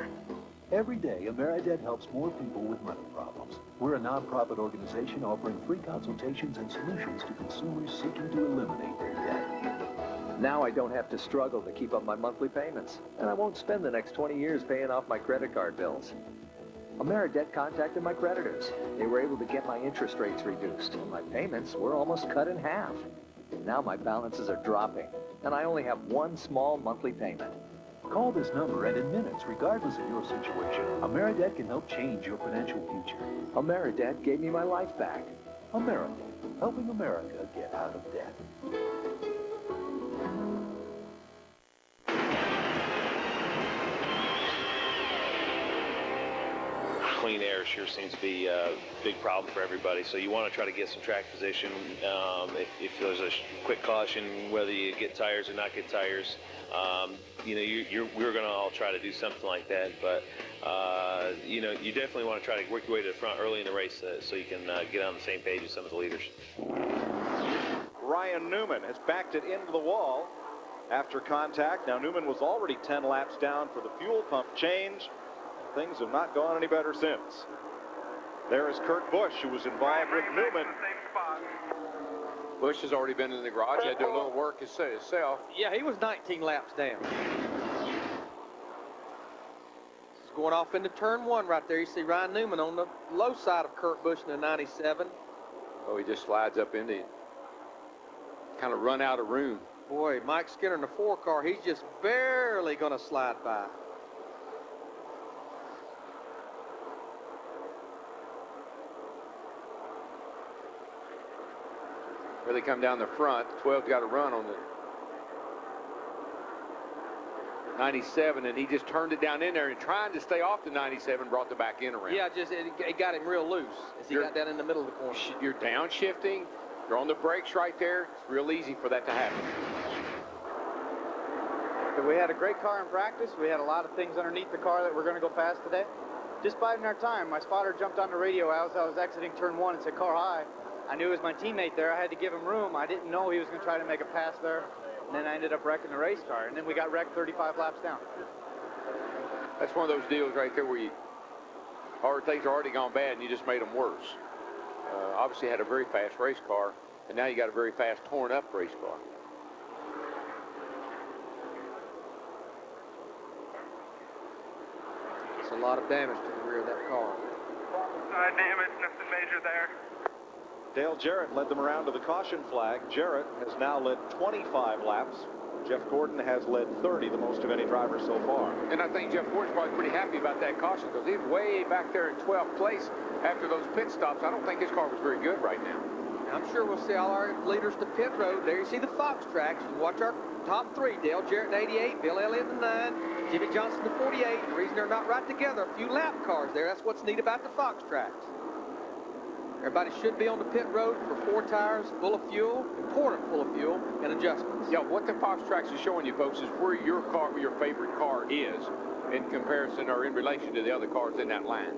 Every day, Ameridebt helps more people with money problems. We're a nonprofit organization offering free consultations and solutions to consumers seeking to eliminate their debt. Now I don't have to struggle to keep up my monthly payments, and I won't spend the next 20 years paying off my credit card bills. Ameridebt contacted my creditors. They were able to get my interest rates reduced, and my payments were almost cut in half. Now my balances are dropping, and I only have one small monthly payment. Call this number, and in minutes, regardless of your situation, Ameridebt can help change your financial future. Ameridebt gave me my life back. Ameridebt, helping America get out of debt. Clean air sure seems to be a big problem for everybody, so you want to try to get some track position. If there's a quick caution, whether you get tires or not get tires, you know, we're going to all try to do something like that, but you know, you definitely want to try to work your way to the front early in the race so you can get on the same page as some of the leaders. Ryan Newman has backed it into the wall after contact. Now, Newman was already 10 laps down for the fuel pump change. Things have not gone any better since. There is Kurt Busch, who was involved with Newman. Busch has already been in the garage. Had to do a little work himself. Yeah, he was 19 laps down. He's going off into turn one right there. You see Ryan Newman on the low side of Kurt Busch in the 97. Oh, he just slides up into it. Kind of run out of room. Boy, Mike Skinner in the 4 car, he's just barely going to slide by. Really come down the front. 12's got to run on the 97, and he just turned it down in there and trying to stay off the 97, brought the back end around. Yeah, just it got him real loose as he got down in the middle of the corner. You're downshifting. You're on the brakes right there. It's real easy for that to happen. We had a great car in practice. We had a lot of things underneath the car that were going to go fast today. Just biding our time. My spotter jumped on the radio as I was exiting turn one and said, "Car high." I knew it was my teammate there. I had to give him room. I didn't know he was going to try to make a pass there. And then I ended up wrecking the race car. And then we got wrecked 35 laps down. That's one of those deals right there where things are already gone bad and you just made them worse. Obviously had a very fast race car, and now you got a very fast torn up race car. It's a lot of damage to the rear of that car. Damage, nothing major there. Dale Jarrett led them around to the caution flag. Jarrett has now led 25 laps. Jeff Gordon has led 30, the most of any driver so far. And I think Jeff Gordon's probably pretty happy about that caution because he's way back there in 12th place after those pit stops. I don't think his car was very good right now. I'm sure we'll see all our leaders to pit road. There you see the Fox tracks. You watch our top 3. Dale Jarrett in 88, Bill Elliott in 9, Jimmy Johnson in 48. The reason they're not right together, a few lap cars there. That's what's neat about the Fox tracks. Everybody should be on the pit road for 4 tires, full of fuel, important full of fuel, and adjustments. Yeah, what the Fox tracks is showing you, folks, is where your car, your favorite car is in comparison or in relation to the other cars in that line.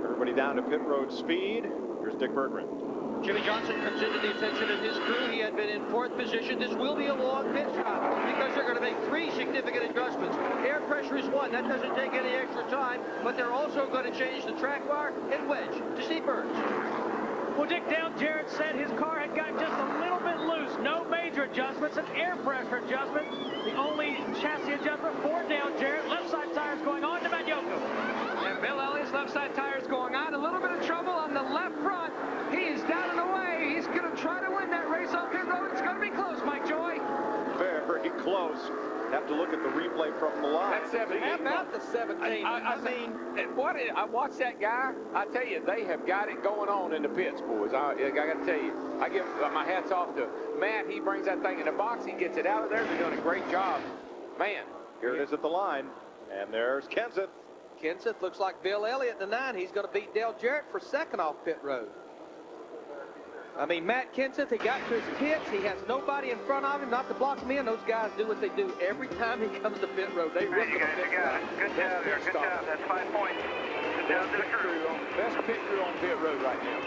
Everybody down to pit road speed. Here's Dick Berggren. Jimmy Johnson comes into the attention of his crew. He had been in 4th position. This will be a long pit stop because they're going to make 3 significant adjustments. Air pressure is one. That doesn't take any extra time, but they're also going to change the track bar and wedge to Steve Burns. Well, Dick, Dale Jarrett said his car had gotten just a little bit loose. No major adjustments, an air pressure adjustment. The only chassis adjustment for Dale Jarrett. Left side tires going on to Matt Yoko. And Bill Elliott's left side tires going on. A little bit of trouble on the left front. He is down and away. He's going to try to win that race on pit road. It's going to be close, Mike Joy. Very close. have to look at the replay from the line. That's 17. How about the 17? I mean, I watched that guy. I tell you, they have got it going on in the pits, boys. I got to tell you, I give my hats off to Matt. He brings that thing in the box. He gets it out of there. They're doing a great job. Man. Here it is at the line, and there's Kenseth. Kenseth looks like Bill Elliott in the 9. He's going to beat Dale Jarrett for second off pit road. I mean, Matt Kenseth, he got to his pits. He has nobody in front of him, not to block him in. Those guys do what they do every time he comes to pit road. They rip him. You got it. Good job there. Good job. That's 5 points. Good job to the crew. Best pit crew on pit road right now.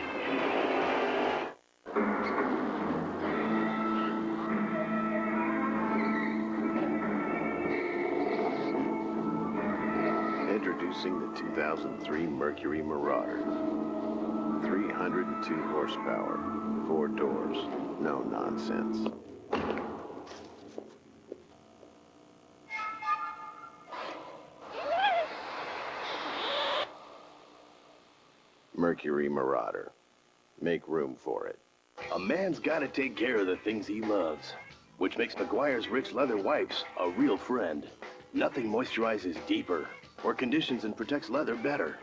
Introducing the 2003 Mercury Marauder. 302 horsepower, 4 doors, no nonsense. Mercury Marauder. Make room for it. A man's got to take care of the things he loves, which makes Meguiar's Rich Leather Wipes a real friend. Nothing moisturizes deeper or conditions and protects leather better.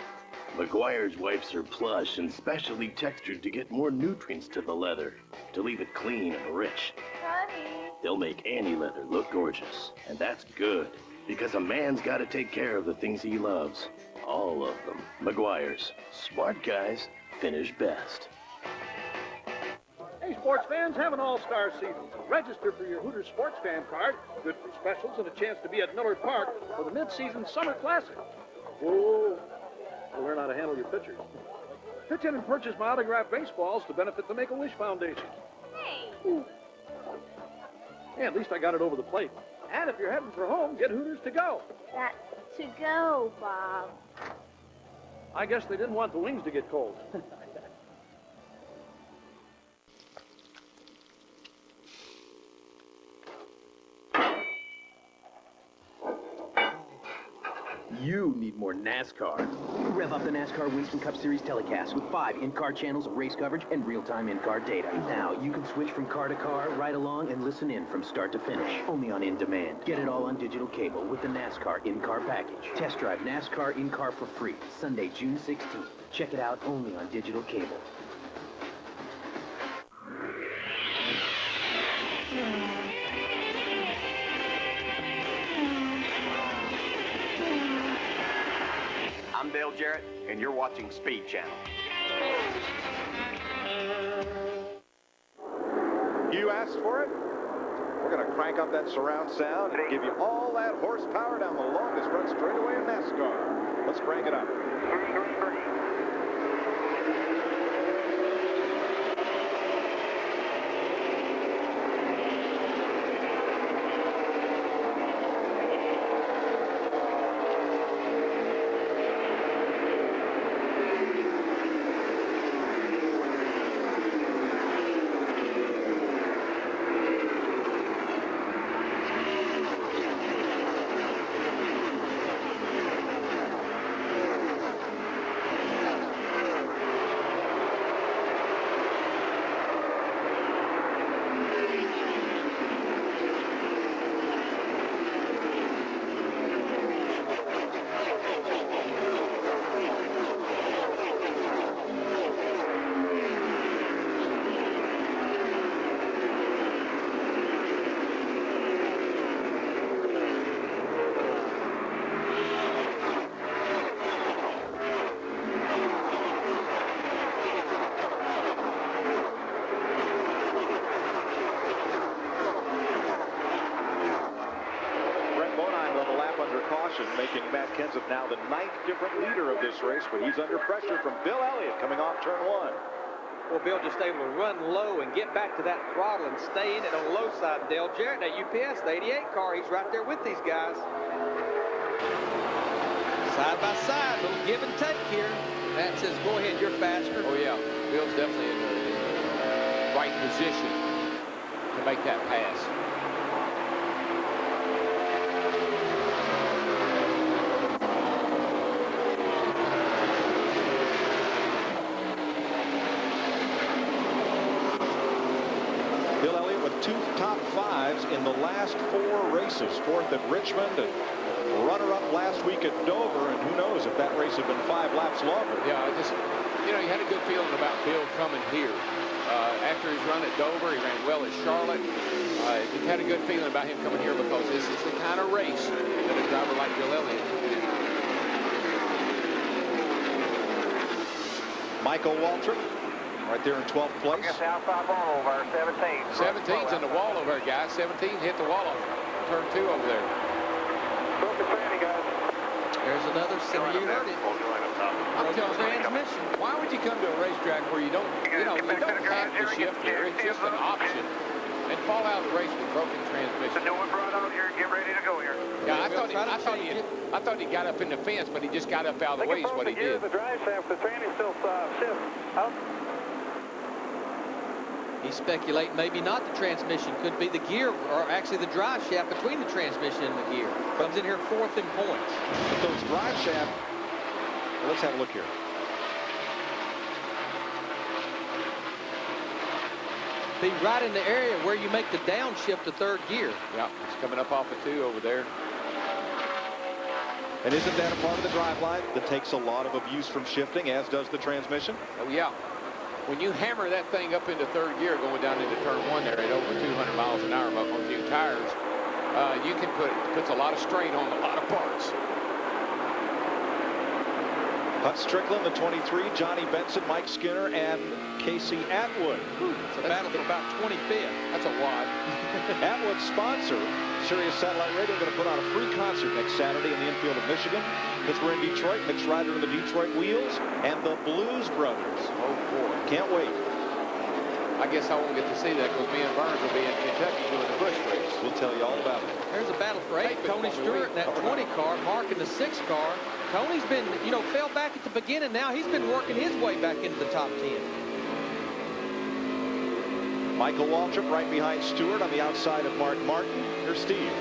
Meguiar's wipes are plush and specially textured to get more nutrients to the leather, to leave it clean and rich. Honey. They'll make any leather look gorgeous, and that's good, because a man's got to take care of the things he loves. All of them. Meguiar's. Smart guys finish best. Hey, sports fans, have an all-star season. Register for your Hooters Sports Fan card. Good for specials and a chance to be at Miller Park for the mid-season Summer Classic. Whoa. To learn how to handle your pitchers. Pitch in and purchase my autographed baseballs to benefit the Make-A-Wish Foundation. Hey. Ooh. Yeah, at least I got it over the plate. And if you're heading for home, get Hooters to go. That's to go, Bob. I guess they didn't want the wings to get cold. You need more NASCAR. Rev up the NASCAR Winston Cup Series telecast with 5 in-car channels of race coverage and real-time in-car data. Now you can switch from car to car, ride along, and listen in from start to finish. Only on In Demand. Get it all on digital cable with the NASCAR in-car package. Test drive NASCAR in-car for free Sunday, June 16th. Check it out only on digital cable. I'm Dale Jarrett, and you're watching Speed Channel. You asked for it? We're going to crank up that surround sound and give you all that horsepower down the longest run straightaway in NASCAR. Let's crank it up. Making Matt Kenseth now the 9th different leader of this race, but he's under pressure from Bill Elliott coming off turn 1. Well, Bill just able to run low and get back to that throttle and stay in it on the low side. Dale Jarrett, that UPS, the 88 car, he's right there with these guys. Side by side, little give and take here. Matt says, go ahead, you're faster. Oh, yeah. Bill's definitely in the right position to make that pass. 2 top 5s in the last 4 races. 4th at Richmond and runner-up last week at Dover, and who knows if that race had been 5 laps longer. Yeah, I just, you know, you had a good feeling about Bill coming here. After his run at Dover, he ran well at Charlotte. You had a good feeling about him coming here because this is the kind of race that a driver like Bill Elliott can do. Michael Waltrip right there in 12th place. Outside wall over 17. 17's in the wall over there, guys. 17 hit the wall on turn 2 over there. There's another center. You heard it. I'm telling transmission. Why would you come to a racetrack where you don't, you don't have to shift here? It's just an option. And fall out of the race with broken transmission. The new one brought out here. Get ready to go here. Yeah, I thought he got up in the fence, but he just got up out of the way is what he did. The drive shaft, the tranny still shift out. He's speculating maybe not the transmission, could be the gear, or actually the drive shaft between the transmission and the gear. Comes in here 4th in points. But those drive shaft, well, let's have a look here. Be right in the area where you make the downshift to 3rd gear. Yeah, it's coming up off of 2 over there. And isn't that a part of the drive line that takes a lot of abuse from shifting, as does the transmission? Oh, yeah. When you hammer that thing up into 3rd gear going down into turn 1 there at over 200 miles an hour on new tires, you can puts a lot of strain on a lot of parts. Hut Strickland, the 23, Johnny Benson, Mike Skinner, and Casey Atwood. It's a battle for about 25th. That's a wad. Atwood's sponsor, Sirius Satellite Radio, going to put on a free concert next Saturday in the infield of Michigan. Because we're in Detroit, Mitch Ryder and the Detroit Wheels, and the Blues Brothers. Oh, boy. Can't wait. I guess I won't get to see that because me and Burns will be in Kentucky doing the Busch race. We'll tell you all about it. There's a battle for 8. Tony Stewart in that 20 car, Mark in the 6 car. Tony's been, you know, fell back at the beginning. Now he's been working his way back into the top 10. Michael Waltrip right behind Stewart on the outside of Mark Martin. Here's Steve.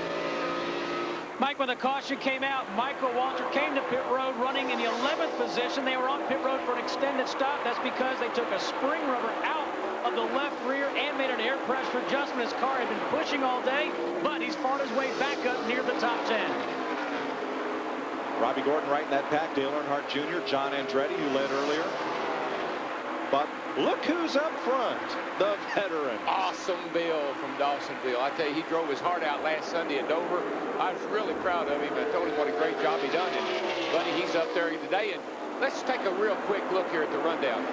Mike, when the caution came out, Michael Waltrip came to pit road running in the 11th position. They were on pit road for an extended stop. That's because they took a spring rubber out of the left rear and made an air pressure adjustment. His car had been pushing all day, but he's fought his way back up near the top 10. Robbie Gordon right in that pack. Dale Earnhardt Jr., John Andretti, who led earlier. But look who's up front, the veteran. Awesome Bill from Dawsonville. I tell you, he drove his heart out last Sunday at Dover. I was really proud of him. I told him what a great job he done. And, buddy, he's up there today. And let's take a real quick look here at the rundown.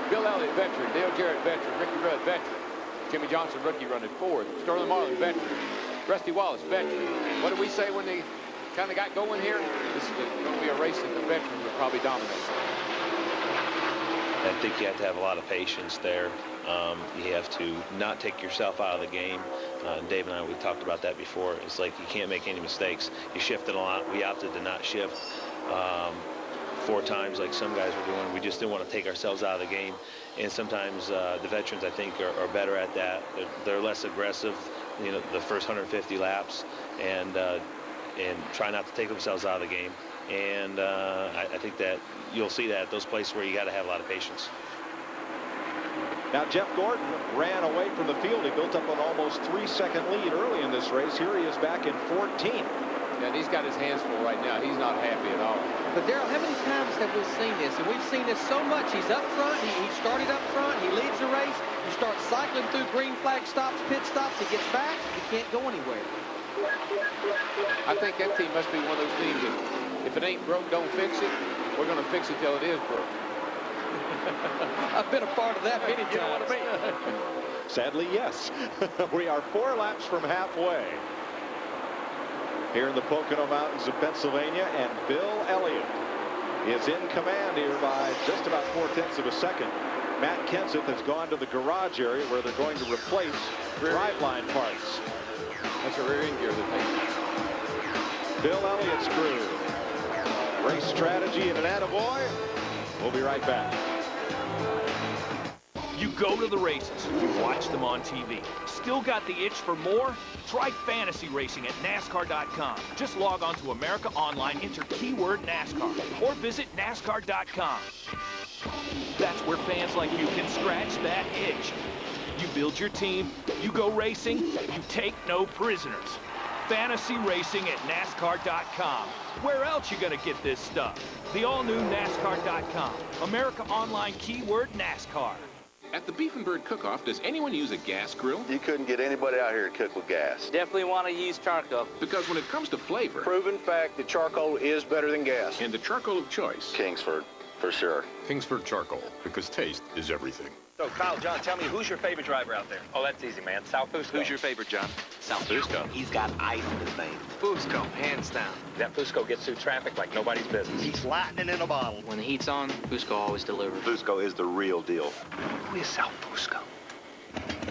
Bill Elliott, veteran. Dale Jarrett, veteran. Ricky Rudd, veteran. Jimmy Johnson, rookie, running 4th. Sterling Marlin, veteran. Rusty Wallace, veteran. What did we say when they kind of got going here? This is going to be a race that the veterans will probably dominate. I think you have to have a lot of patience there. You have to not take yourself out of the game. Dave and I, we talked about that before. It's like you can't make any mistakes. You shifted a lot. We opted to not shift 4 times like some guys were doing. We just didn't want to take ourselves out of the game. And sometimes the veterans, I think, are better at that. They're less aggressive, you know, the first 150 laps, and try not to take themselves out of the game. And I think that you'll see that at those places where you got to have a lot of patience. Now, Jeff Gordon ran away from the field. He built up an almost 3-second lead early in this race. Here he is back in 14th. Yeah, and he's got his hands full right now. He's not happy at all. But, Darrell, how many times have we seen this? And we've seen this so much. He's up front. He started up front. He leads the race. You start cycling through green flag stops, pit stops. He gets back. He can't go anywhere. I think that team must be one of those teams that if it ain't broke, don't fix it. We're going to fix it till it is broke. I've been a part of that many times. Sadly, yes. We are 4 laps from halfway here in the Pocono Mountains of Pennsylvania, and Bill Elliott is in command here by just about 4/10 of a second. Matt Kenseth has gone to the garage area where they're going to replace driveline parts. That's a rear end gear that they Bill Elliott's crew. Race strategy and an attaboy. We'll be right back. You go to the races, you watch them on TV. Still got the itch for more? Try fantasy racing at NASCAR.com. Just log on to America Online, enter keyword NASCAR, or visit NASCAR.com. That's where fans like you can scratch that itch. You build your team, you go racing, you take no prisoners. Fantasy racing at NASCAR.com. Where else you gonna get this stuff? The all-new NASCAR.com. America Online keyword NASCAR. At the Beef and Bird Cook-Off, does anyone use a gas grill? You couldn't get anybody out here to cook with gas. Definitely want to use charcoal. Because when it comes to flavor... Proven fact that charcoal is better than gas. And the charcoal of choice. Kingsford, for sure. Kingsford Charcoal, because taste is everything. So, Kyle, John, tell me, who's your favorite driver out there? Oh, that's easy, man. Sal Fusco. Who's your favorite, John? Sal Fusco. He's got ice in his veins. Fusco, hands down. That Fusco gets through traffic like nobody's business. He's lightning in a bottle. When the heat's on, Fusco always delivers. Fusco is the real deal. Who is Sal Fusco?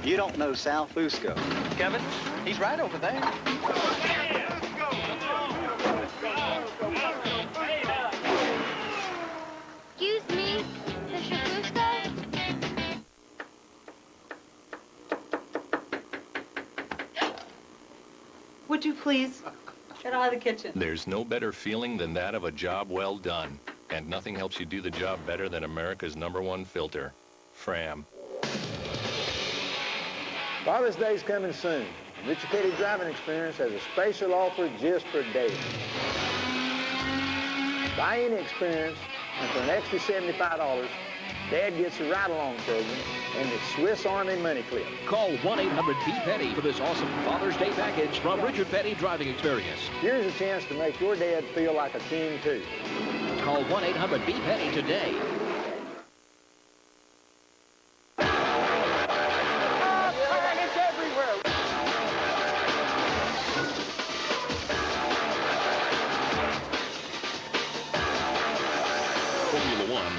You don't know Sal Fusco. Kevin, he's right over there. Excuse me, Mr. Fusco? Would you please get out of the kitchen? There's no better feeling than that of a job well done. And nothing helps you do the job better than America's #1 filter, Fram. Father's Day's coming soon. Richard Petty Driving Experience has a special offer just for Dave. Buy any experience, and for an extra $75, Dad gets a ride-along program and the Swiss Army money clip. Call 1-800-BEAT-PETTY for this awesome Father's Day package from Richard Petty Driving Experience. Here's a chance to make your dad feel like a king, too. Call 1-800-BEAT-PETTY today.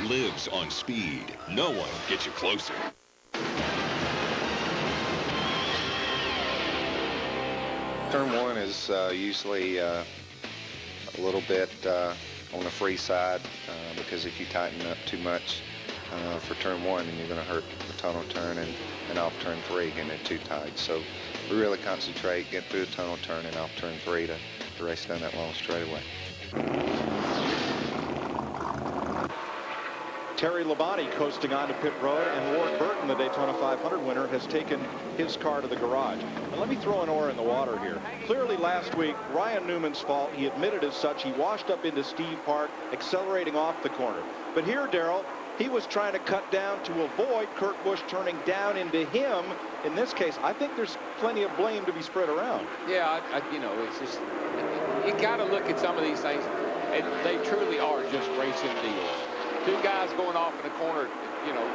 Lives on speed. No one gets you closer. Turn 1 is usually a little bit on the free side because if you tighten up too much for turn 1, then you're going to hurt the tunnel turn and off turn 3 getting it too tight. So we really concentrate, get through the tunnel turn and off turn 3 to race down that long straightaway. Terry Labonte coasting onto pit road, and Ward Burton, the Daytona 500 winner, has taken his car to the garage. And let me throw an oar in the water here. Clearly last week, Ryan Newman's fault. He admitted as such. He washed up into Steve Park, accelerating off the corner. But here, Darrell, he was trying to cut down to avoid Kurt Busch turning down into him. In this case, I think there's plenty of blame to be spread around. Yeah, you know, it's just, you got to look at some of these things, and they truly are just racing deals. Two guys going off in the corner, you know,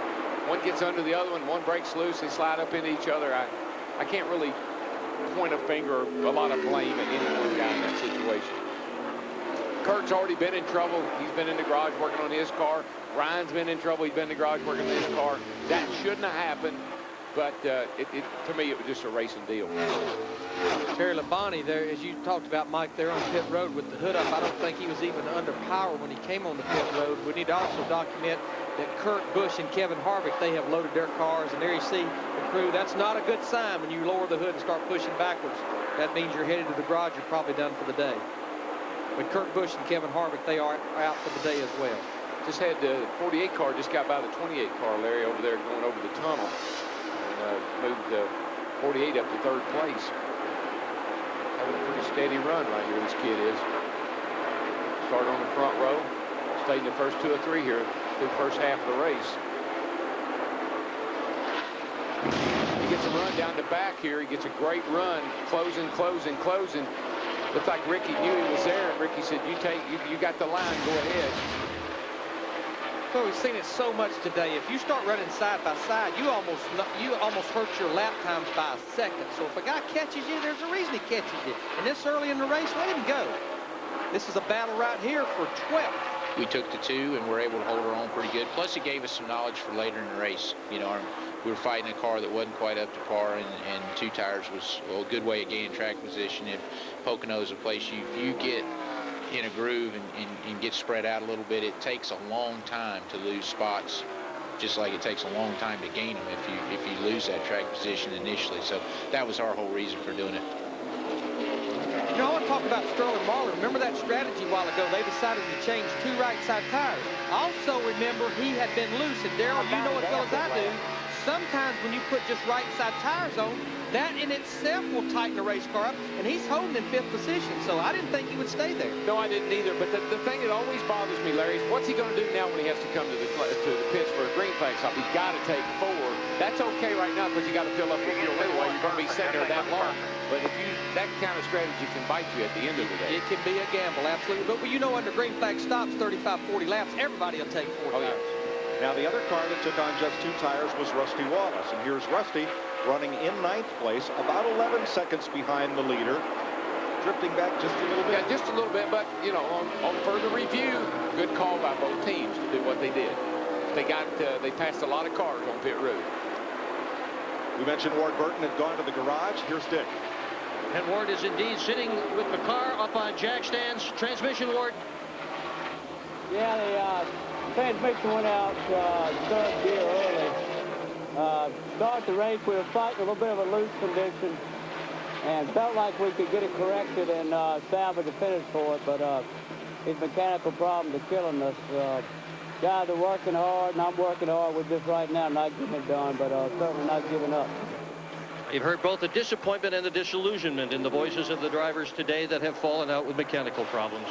one gets under the other one breaks loose, they slide up into each other. I can't really point a finger or a lot of blame at any one guy in that situation. Kurt's already been in trouble. He's been in the garage working on his car. Ryan's been in trouble. He's been in the garage working on his car. That shouldn't have happened, but to me, it was just a racing deal. Terry Labonte there, as you talked about, Mike, there on pit road with the hood up. I don't think he was even under power when he came on the pit road. We need to also document that Kurt Busch and Kevin Harvick, they have loaded their cars, and there you see the crew. That's not a good sign when you lower the hood and start pushing backwards. That means you're headed to the garage. You're probably done for the day. But Kurt Busch and Kevin Harvick, they are out for the day as well. Just had the 48 car, just got by the 28 car, Larry, over there going over the tunnel. And moved the 48 up to third place. Having a pretty steady run right here, this kid is. Started on the front row, stayed in the first 2 or 3 here through the first half of the race. He gets a run down the back here. He gets a great run, closing. Looks like Ricky knew he was there, and Ricky said, you got the line, go ahead. Well, we've seen it so much today. If you start running side by side, you almost hurt your lap times by a second. So if a guy catches you, there's a reason he catches you. And this early in the race, let him go. This is a battle right here for 12th. We took the 2 and were able to hold our own pretty good. Plus, it gave us some knowledge for later in the race. You know, we were fighting a car that wasn't quite up to par, and 2 tires was a good way of gaining track position. If Pocono is a place you get in a groove and get spread out a little bit, it takes a long time to lose spots, just like it takes a long time to gain them if you lose that track position initially. So that was our whole reason for doing it. You know, I want to talk about Sterling Marlin. Remember that strategy a while ago? They decided to change 2 right side tires. Also remember, he had been loose, and Darrell, you know as well as I do, sometimes when you put just right side tires on, that in itself will tighten the race car up, and he's holding in 5th position, so I didn't think he would stay there. No, I didn't either, but the thing that always bothers me, Larry, is what's he going to do now when he has to come to the pits for a green flag stop? He's got to take 4. That's okay right now because you got to fill up with fuel anyway. You're going to be sitting there that long. But if that kind of strategy can bite you at the end of the day. It can be a gamble, absolutely. But you know, under green flag stops, 35, 40 laps, everybody will take 4 tires. Now, the other car that took on just 2 tires was Rusty Wallace. And here's Rusty running in 9th place, about 11 seconds behind the leader, drifting back just a little bit. Yeah, just a little bit, but, you know, on further review, good call by both teams to do what they did. They passed a lot of cars on pit road. We mentioned Ward Burton had gone to the garage. Here's Dick. And Ward is indeed sitting with the car up on jack stands. Transmission, Ward. Yeah, the transmission went out 3rd gear early. Start the race, we were fighting a little bit of a loose condition and felt like we could get it corrected and salvage the finish for it, but his mechanical problems are killing us. Guys are working hard, and I'm working hard. We're just right now not getting it done, but certainly not giving up. You've heard both the disappointment and the disillusionment in the voices of the drivers today that have fallen out with mechanical problems.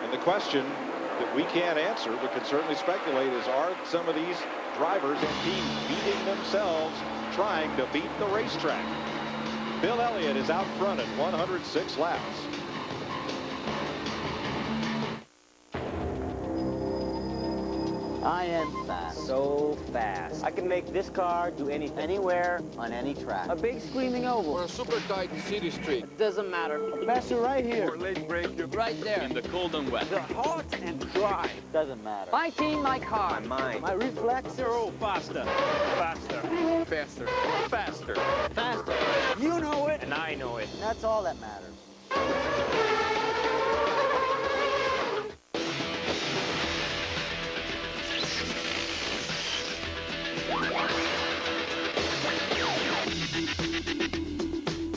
And the question that we can't answer, but can certainly speculate, is are some of these drivers and teams beating themselves trying to beat the racetrack? Bill Elliott is out front at 106 laps. I am fast. So fast. I can make this car do anything, anywhere, on any track. A big screaming oval. Or a super tight city street. It doesn't matter. Faster right here. Or late break. Right there. In the cold and wet. The hot and dry. Doesn't matter. My team, my car. My mind. My reflex. Oh, faster. Faster. Faster. Faster. Faster. You know it. And I know it. That's all that matters.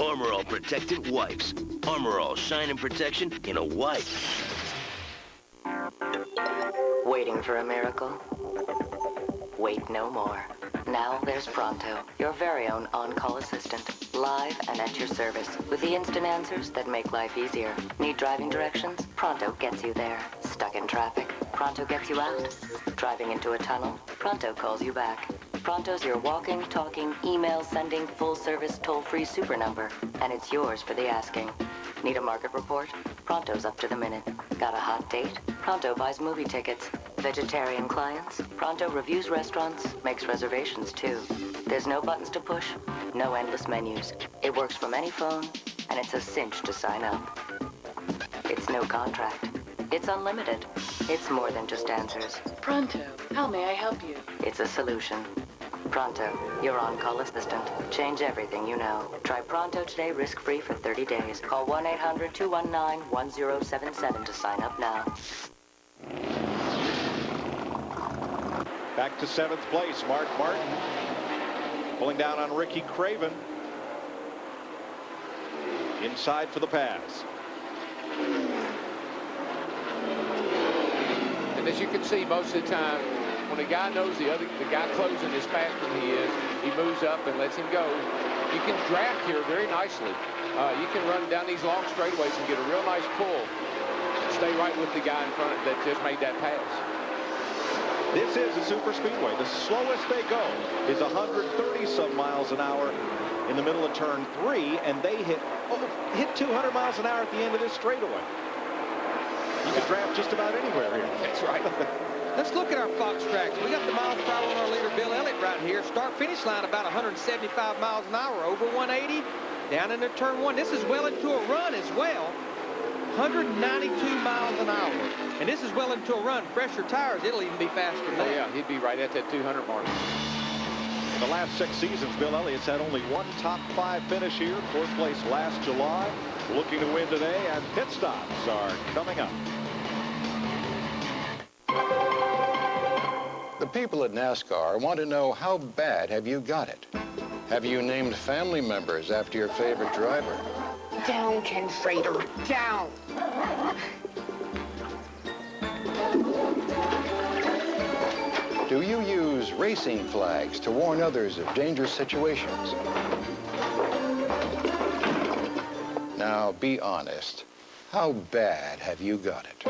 Armor All Protectant Wipes. Armor All Shine and Protection in a wipe. Waiting for a miracle? Wait no more. Now there's Pronto, your very own on-call assistant. Live and at your service, with the instant answers that make life easier. Need driving directions? Pronto gets you there. Stuck in traffic? Pronto gets you out. Driving into a tunnel? Pronto calls you back. Pronto's your walking, talking, email-sending, full-service, toll-free super number, and it's yours for the asking. Need a market report? Pronto's up to the minute. Got a hot date? Pronto buys movie tickets. Vegetarian clients? Pronto reviews restaurants, makes reservations too. There's no buttons to push, no endless menus. It works from any phone, and it's a cinch to sign up. It's no contract. It's unlimited. It's more than just answers. Pronto, how may I help you? It's a solution. Pronto, your on-call assistant. Change everything you know. Try Pronto today risk-free for 30 days. Call 1-800-219-1077 to sign up now. Back to 7th place, Mark Martin. Pulling down on Ricky Craven. Inside for the pass. And as you can see, most of the time, when a guy knows the guy closing is faster than he is, he moves up and lets him go. You can draft here very nicely. You can run down these long straightaways and get a real nice pull. Stay right with the guy in front that just made that pass. This is a super speedway. The slowest they go is 130-some miles an hour in the middle of turn 3, and they hit 200 miles an hour at the end of this straightaway. You can draft just about anywhere here. That's right. Let's look at our Fox tracks. We got the miles per hour on our leader, Bill Elliott, right here. Start-finish line about 175 miles an hour, over 180, down into turn 1. This is well into a run as well. 192 miles an hour. And this is well into a run. Fresher tires, it'll even be faster than that. Oh, yeah, he'd be right at that 200 mark. In the last 6 seasons, Bill Elliott's had only one top 5 finish here. 4th place last July. Looking to win today, and pit stops are coming up. The people at NASCAR want to know, how bad have you got it? Have you named family members after your favorite driver? Down, Ken Schrader, down! Do you use racing flags to warn others of dangerous situations. Now, be honest. How bad have you got it?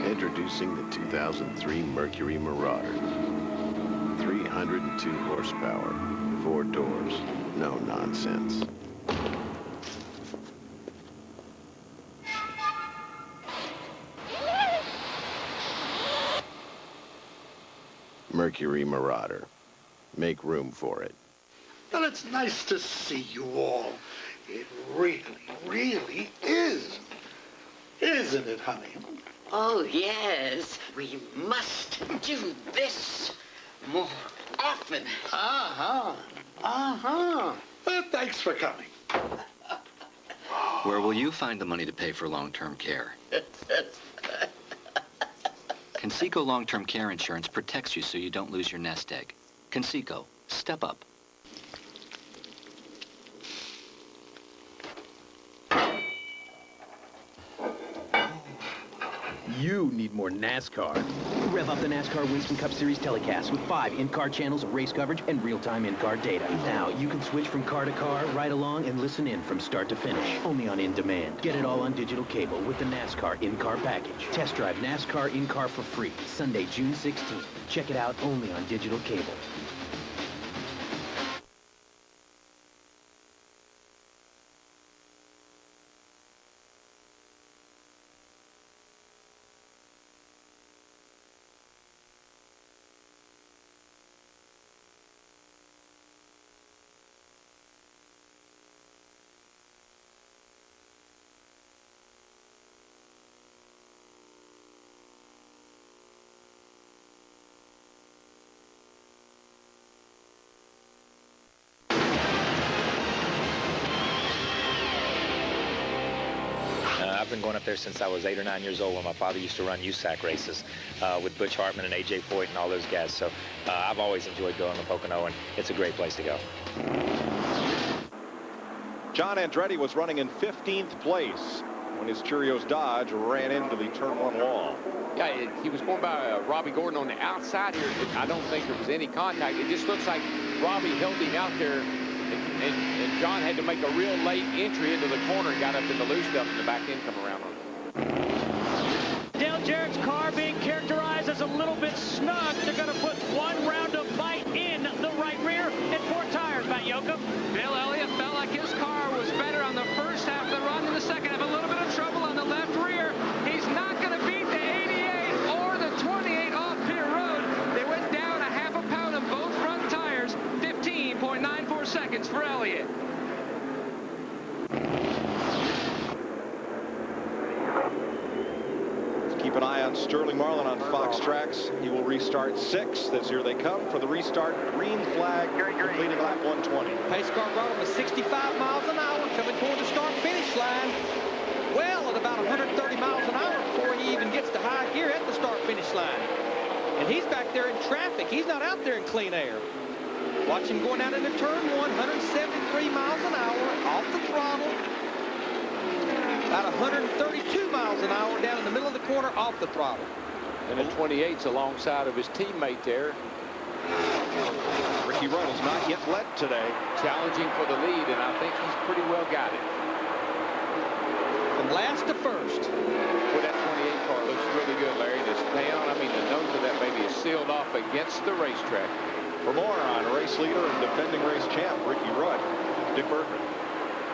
Introducing the 2003 Mercury Marauder. 302 horsepower, 4 doors, no nonsense. Mercury Marauder. Make room for it. Well, it's nice to see you all. It really, really is. Isn't it, honey? Oh, yes. We must do this more often. Uh-huh. Uh-huh. Well, thanks for coming. Where will you find the money to pay for long-term care? Conseco long-term care insurance protects you so you don't lose your nest egg. Conseco, step up. You need more NASCAR. Rev up the NASCAR Winston Cup Series telecast with 5 in-car channels of race coverage and real-time in-car data. Now, you can switch from car to car, ride along, and listen in from start to finish. Only on In Demand. Get it all on digital cable with the NASCAR in-car package. Test drive NASCAR in-car for free, Sunday, June 16th. Check it out only on digital cable. I've been going up there since I was 8 or 9 years old when my father used to run USAC races with Butch Hartman and A.J. Foyt and all those guys. So I've always enjoyed going to Pocono, and it's a great place to go. John Andretti was running in 15th place when his Cheerios Dodge ran into the turn 1 wall. Yeah, he was going by Robbie Gordon on the outside here. I don't think there was any contact. It just looks like Robbie held him out there. And John had to make a real late entry into the corner and got up in the loose stuff, and the back end come around on him. Dale Jarrett's car being characterized as a little bit snug. They're going to put 1 round of bite in the right rear and 4 tires, Matt Yoakum. Bill Elliott felt like his car was better on the first half of the run. In the second half, a little bit of trouble on the left rear. He's not going to beat the 88 or the 28 off Pier Road. They went down a half a pound on both front tires. 15.94 seconds for Elliott. Keep an eye on Sterling Marlin on Fox Tracks. He will restart 6th as here they come for the restart. Green flag completing lap 120. Pace car brought him to 65 miles an hour coming toward the start-finish line. Well, at about 130 miles an hour before he even gets to high gear at the start-finish line. And he's back there in traffic. He's not out there in clean air. Watch him going out into turn 1, 173 miles an hour, off the throttle. About 132 miles an hour down in the middle of the corner, off the throttle. And the 28's alongside of his teammate there. Ricky Rudd has not yet led today. Challenging for the lead, and I think he's pretty well got it. From last to first. Well, that 28 car looks really good, Larry. This down, I mean, the nose of that baby is sealed off against the racetrack. For more on race leader and defending race champ Ricky Rudd, Dick Berger.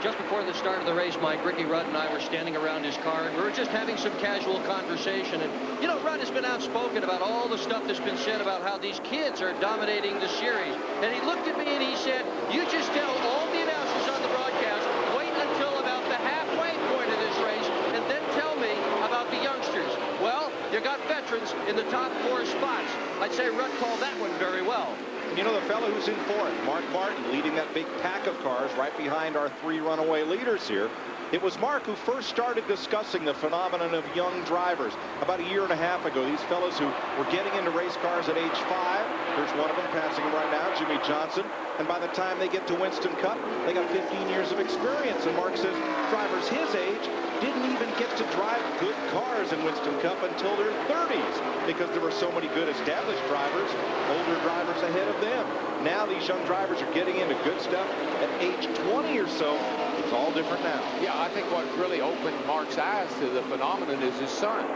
Just before the start of the race, Mike, Ricky Rudd and I were standing around his car, and we were just having some casual conversation. And, you know, Rudd has been outspoken about all the stuff that's been said about how these kids are dominating the series. And he looked at me and he said, you just tell all the announcers on the broadcast, wait until about the halfway point of this race, and then tell me about the youngsters. Well, you got veterans in the top 4 spots. I'd say Rudd called that one very well. You know, the fellow who's in 4th, Mark Martin, leading that big pack of cars right behind our 3 runaway leaders here. It was Mark who first started discussing the phenomenon of young drivers. About a year and a half ago, these fellows who were getting into race cars at age 5, here's one of them passing him right now, Jimmy Johnson, and by the time they get to Winston Cup, they got 15 years of experience. And Mark says drivers his age didn't even get to drive good cars in Winston Cup until their 30s because there were so many good established drivers, older drivers ahead of them. Now these young drivers are getting into good stuff at age 20 or so. It's all different now. Yeah, I think what really opened Mark's eyes to the phenomenon is his son,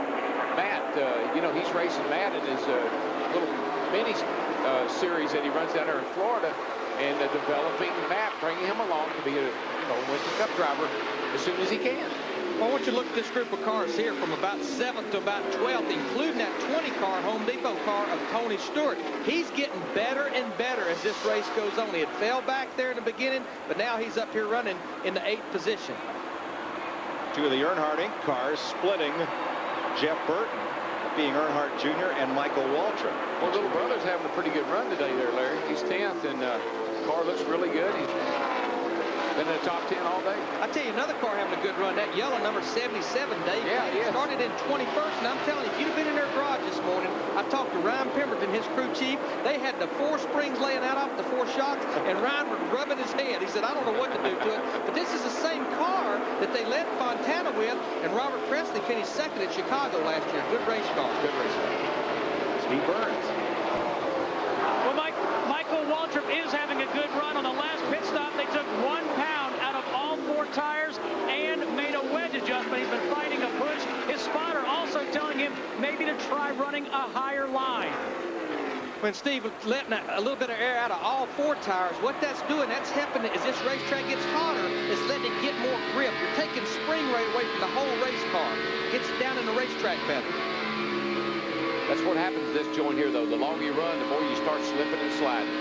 Matt. You know, he's racing Matt in his little mini series that he runs down there in Florida, and developing Matt, bringing him along to be a Winston Cup driver as soon as he can. Well, I want you to look at this group of cars here from about 7th to about 12th, including that 20-car Home Depot car of Tony Stewart. He's getting better and better as this race goes on. He had fell back there in the beginning, but now he's up here running in the 8th position. Two of the Earnhardt Inc. cars splitting. Jeff Burton being Earnhardt Jr. and Michael Waltrip. Well, little brother's having a pretty good run today there, Larry. He's 10th, and the car looks really good. He's been in the top 10 all day. I tell you, another car having a good run. That yellow number 77, Dave. Yeah, he started in 21st, and I'm telling you, if you'd have been in their garage this morning, I talked to Ryan Pemberton, his crew chief. They had the 4 springs laying out off the 4 shocks, and Ryan was rubbing his head. He said, I don't know what to do to it. But this is the same car that they led Fontana with, and Robert Presley finished 2nd at Chicago last year. Good race car. Good race car. Steve Burns. Well, Michael Waltrip is having a good run. On the last pit stop, they took 1 pound out of all 4 tires and made a wedge adjustment. He's been fighting a push. His spotter also telling him maybe to try running a higher line. When Steve was letting a little bit of air out of all 4 tires, what that's doing, that's helping as this racetrack gets hotter, it's letting it get more grip. You're taking spring rate away from the whole race car. Gets it down in the racetrack better. That's what happens to this joint here, though. The longer you run, the more you start slipping and sliding,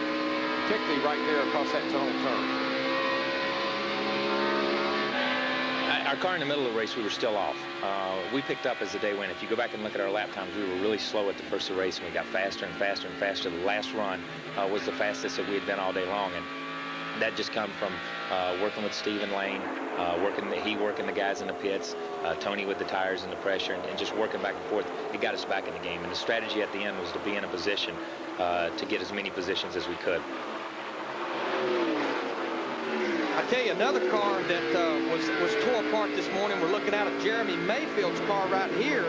particularly right there across that tunnel turn. Our car in the middle of the race, we were still off. We picked up as the day went. If you go back and look at our lap times, we were really slow at the first of the race, and we got faster and faster and faster. The last run was the fastest that we had been all day long, and that just come from working with Stephen Lane, working the guys in the pits, Tony with the tires and the pressure, and just working back and forth. It got us back in the game, and the strategy at the end was to be in a position to get as many positions as we could. I tell you, another car that was tore apart this morning, we're looking out at Jeremy Mayfield's car right here.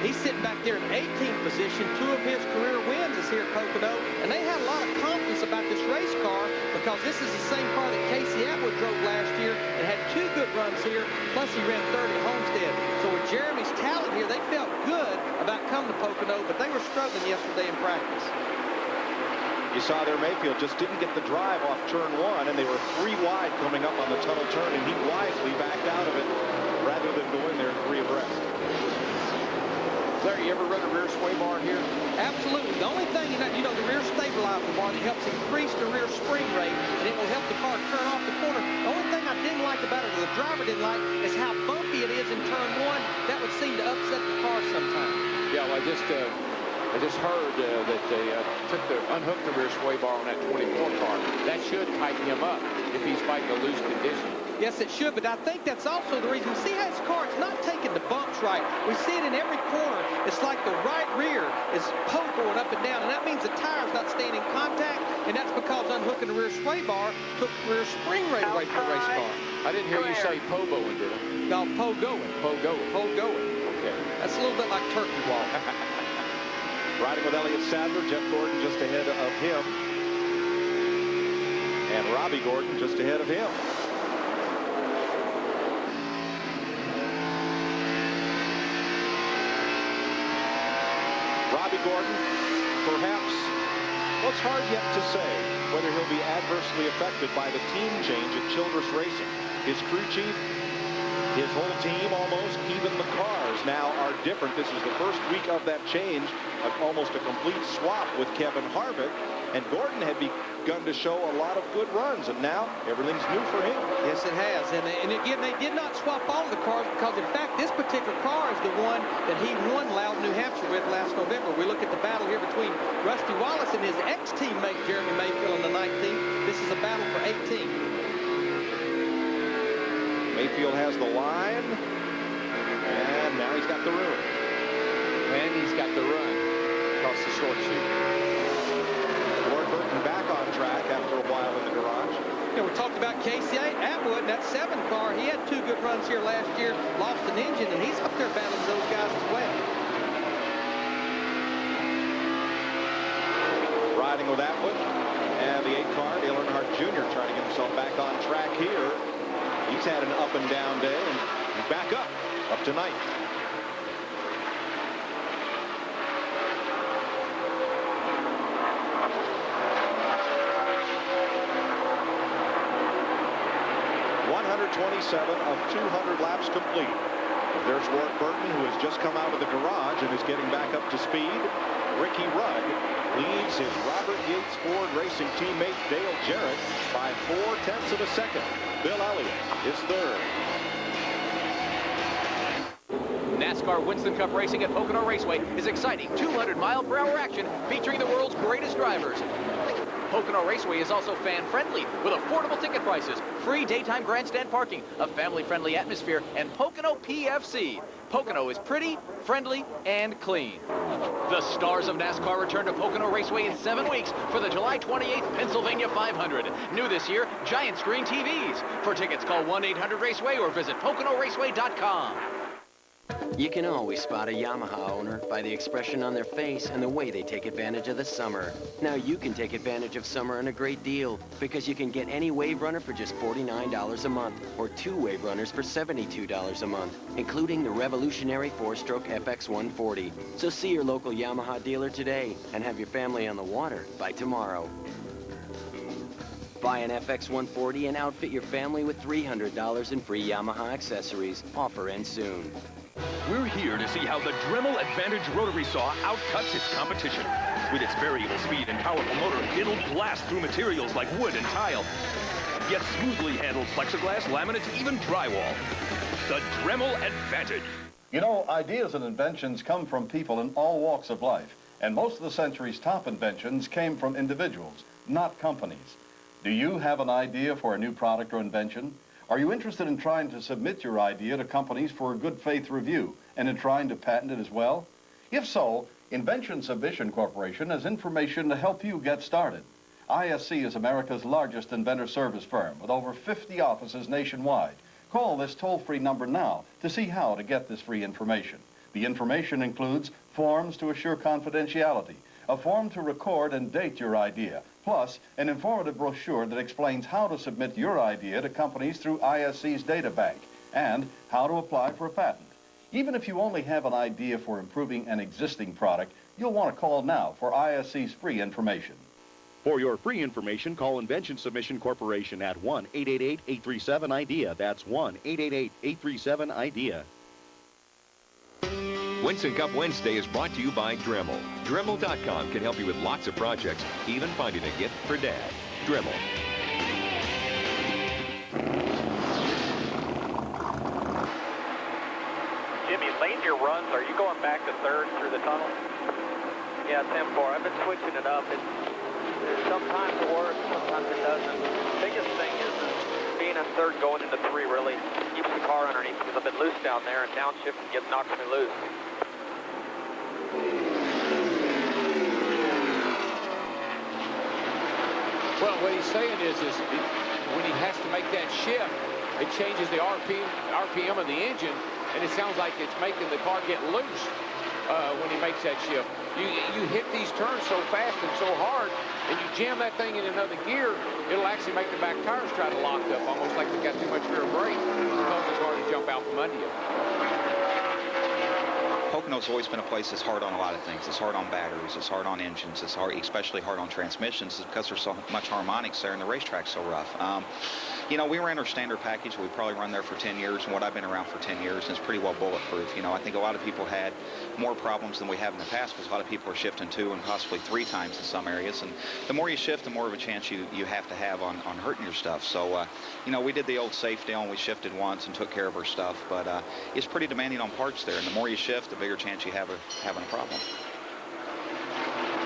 He's sitting back there in 18th position. 2 of his career wins is here at Pocono, and they had a lot of confidence about this race car because this is the same car that Casey Atwood drove last year and had 2 good runs here, plus he ran 3rd at Homestead. So with Jeremy's talent here, they felt good about coming to Pocono, but they were struggling yesterday in practice. You saw there Mayfield just didn't get the drive off turn 1, and they were 3 wide coming up on the tunnel turn, and he wisely backed out of it rather than go in there 3 abreast. Larry, you ever run a rear sway bar here? Absolutely. The only thing, you know, the rear stabilizer bar that helps increase the rear spring rate, and it will help the car turn off the corner. The only thing I didn't like about it, or the driver didn't like, is how bumpy it is in turn 1. That would seem to upset the car sometimes. Yeah, well, I just heard that they unhooked the rear sway bar on that 24 car. That should tighten him up if he's fighting a loose condition. Yes, it should, but I think that's also the reason. See how his car is not taking the bumps right. We see it in every corner. It's like the right rear is pogoing up and down, and that means the tire's not staying in contact, and that's because unhooking the rear sway bar took rear spring rate away from the race car. I didn't hear you say pogoing, did I? No, pogoing. Pogoing. Pogoing. Okay. That's a little bit like turkey walk. Riding with Elliott Sadler, Jeff Gordon just ahead of him, and Robbie Gordon just ahead of him. Robbie Gordon, perhaps, well, it's hard yet to say whether he'll be adversely affected by the team change at Childress Racing. His crew chief, his whole team almost, even the cars now are different. This is the first week of that change, almost a complete swap with Kevin Harvick. And Gordon had begun to show a lot of good runs, and now everything's new for him. Yes, it has. And again, they did not swap all of the cars because, in fact, this particular car is the one that he won Loudon, New Hampshire with last November. We look at the battle here between Rusty Wallace and his ex-teammate Jeremy Mayfield on the 19th. This is a battle for 18th. Mayfield has the line, and now he's got the room. And he's got the run across the short chute. Ward Burton back on track after a while in the garage. You know, we talked about Casey Atwood, that 7 car. He had 2 good runs here last year, lost an engine, and he's up there battling those guys as well. Riding with Atwood. And the 8 car, Dale Earnhardt Jr. trying to get himself back on track here. He's had an up and down day, and he's back up to 9th. of 200 laps complete. There's Ward Burton, who has just come out of the garage and is getting back up to speed. Ricky Rudd leads his Robert Yates Ford Racing teammate Dale Jarrett by 0.4 of a second. Bill Elliott is third. NASCAR Winston Cup racing at Pocono Raceway is exciting 200-mile-per-hour action featuring the world's greatest drivers. Pocono Raceway is also fan-friendly with affordable ticket prices, free daytime grandstand parking, a family-friendly atmosphere, and Pocono PFC. Pocono is pretty, friendly, and clean. The stars of NASCAR return to Pocono Raceway in 7 weeks for the July 28th Pennsylvania 500. New this year, giant screen TVs. For tickets, call 1-800-RACEWAY or visit PoconoRaceway.com. You can always spot a Yamaha owner by the expression on their face and the way they take advantage of the summer. Now you can take advantage of summer on a great deal because you can get any wave runner for just $49 a month or 2 wave runners for $72 a month, including the revolutionary 4-stroke FX140. So see your local Yamaha dealer today and have your family on the water by tomorrow. Buy an FX140 and outfit your family with $300 in free Yamaha accessories. Offer ends soon. We're here to see how the Dremel Advantage rotary saw outcuts its competition. With its variable speed and powerful motor, it'll blast through materials like wood and tile, yet smoothly handles plexiglass, laminates, even drywall. The Dremel Advantage. You know, ideas and inventions come from people in all walks of life, and most of the century's top inventions came from individuals, not companies. Do you have an idea for a new product or invention? Are you interested in trying to submit your idea to companies for a good faith review and in trying to patent it as well? If so, Invention Submission Corporation has information to help you get started. ISC is America's largest inventor service firm with over 50 offices nationwide. Call this toll-free number now to see how to get this free information. The information includes forms to assure confidentiality, a form to record and date your idea, plus an informative brochure that explains how to submit your idea to companies through ISC's data bank and how to apply for a patent. Even if you only have an idea for improving an existing product, you'll want to call now for ISC's free information. For your free information, call Invention Submission Corporation at 1-888-837-IDEA. That's 1-888-837-IDEA. Winston Cup Wednesday is brought to you by Dremel. Dremel.com can help you with lots of projects, even finding a gift for Dad. Dremel. Jimmy, late in your runs, are you going back to third through the tunnel? Yeah, 10-4. I've been switching it up. Sometimes it works, sometimes it doesn't. The biggest thing is being in third going into 3 really keeps the car underneath because I've been loose down there and downshifting gets knocks me loose. Well, what he's saying is when he has to make that shift, it changes the RPM of the engine, and it sounds like it's making the car get loose when he makes that shift. You hit these turns so fast and so hard, and you jam that thing in another gear, it'll actually make the back tires try to lock up, almost like they've got too much rear brake. It's hard to jump out from under you. Pocono's always been a place that's hard on a lot of things. It's hard on batteries, it's hard on engines, it's hard, especially hard on transmissions because there's so much harmonics there and the racetrack's so rough. You know, we ran our standard package. We've probably run there for 10 years, and what I've been around for 10 years, and it's pretty well bulletproof. You know, I think a lot of people had more problems than we have in the past because a lot of people are shifting 2 and possibly 3 times in some areas, and the more you shift, the more of a chance you have to have on hurting your stuff. So, you know, we did the old safe deal, and we shifted once and took care of our stuff, but it's pretty demanding on parts there, and the more you shift, the bigger chance you have of having a problem.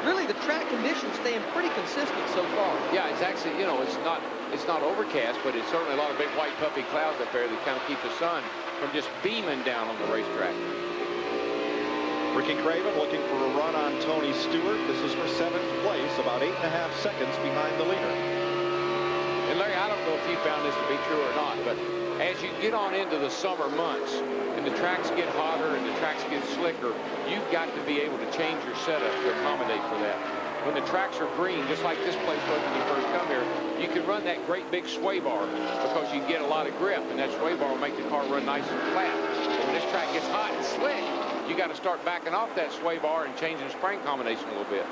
really the track conditions staying pretty consistent so far. Yeah, it's actually, you know, it's not overcast, but it's certainly a lot of big white puffy clouds up there that kind of keep the sun from just beaming down on the racetrack. Ricky Craven looking for a run on Tony Stewart. This is for 7th place, about 8.5 seconds behind the leader. And Larry, I don't know if you found this to be true or not, but as you get on into the summer months and the tracks get hotter and the tracks get slicker, you've got to be able to change your setup to accommodate for that. When the tracks are green, just like this place was when you first come here, you can run that great big sway bar because you get a lot of grip, and that sway bar will make the car run nice and flat. But when this track gets hot and slick, you got to start backing off that sway bar and changing the spring combination a little bit.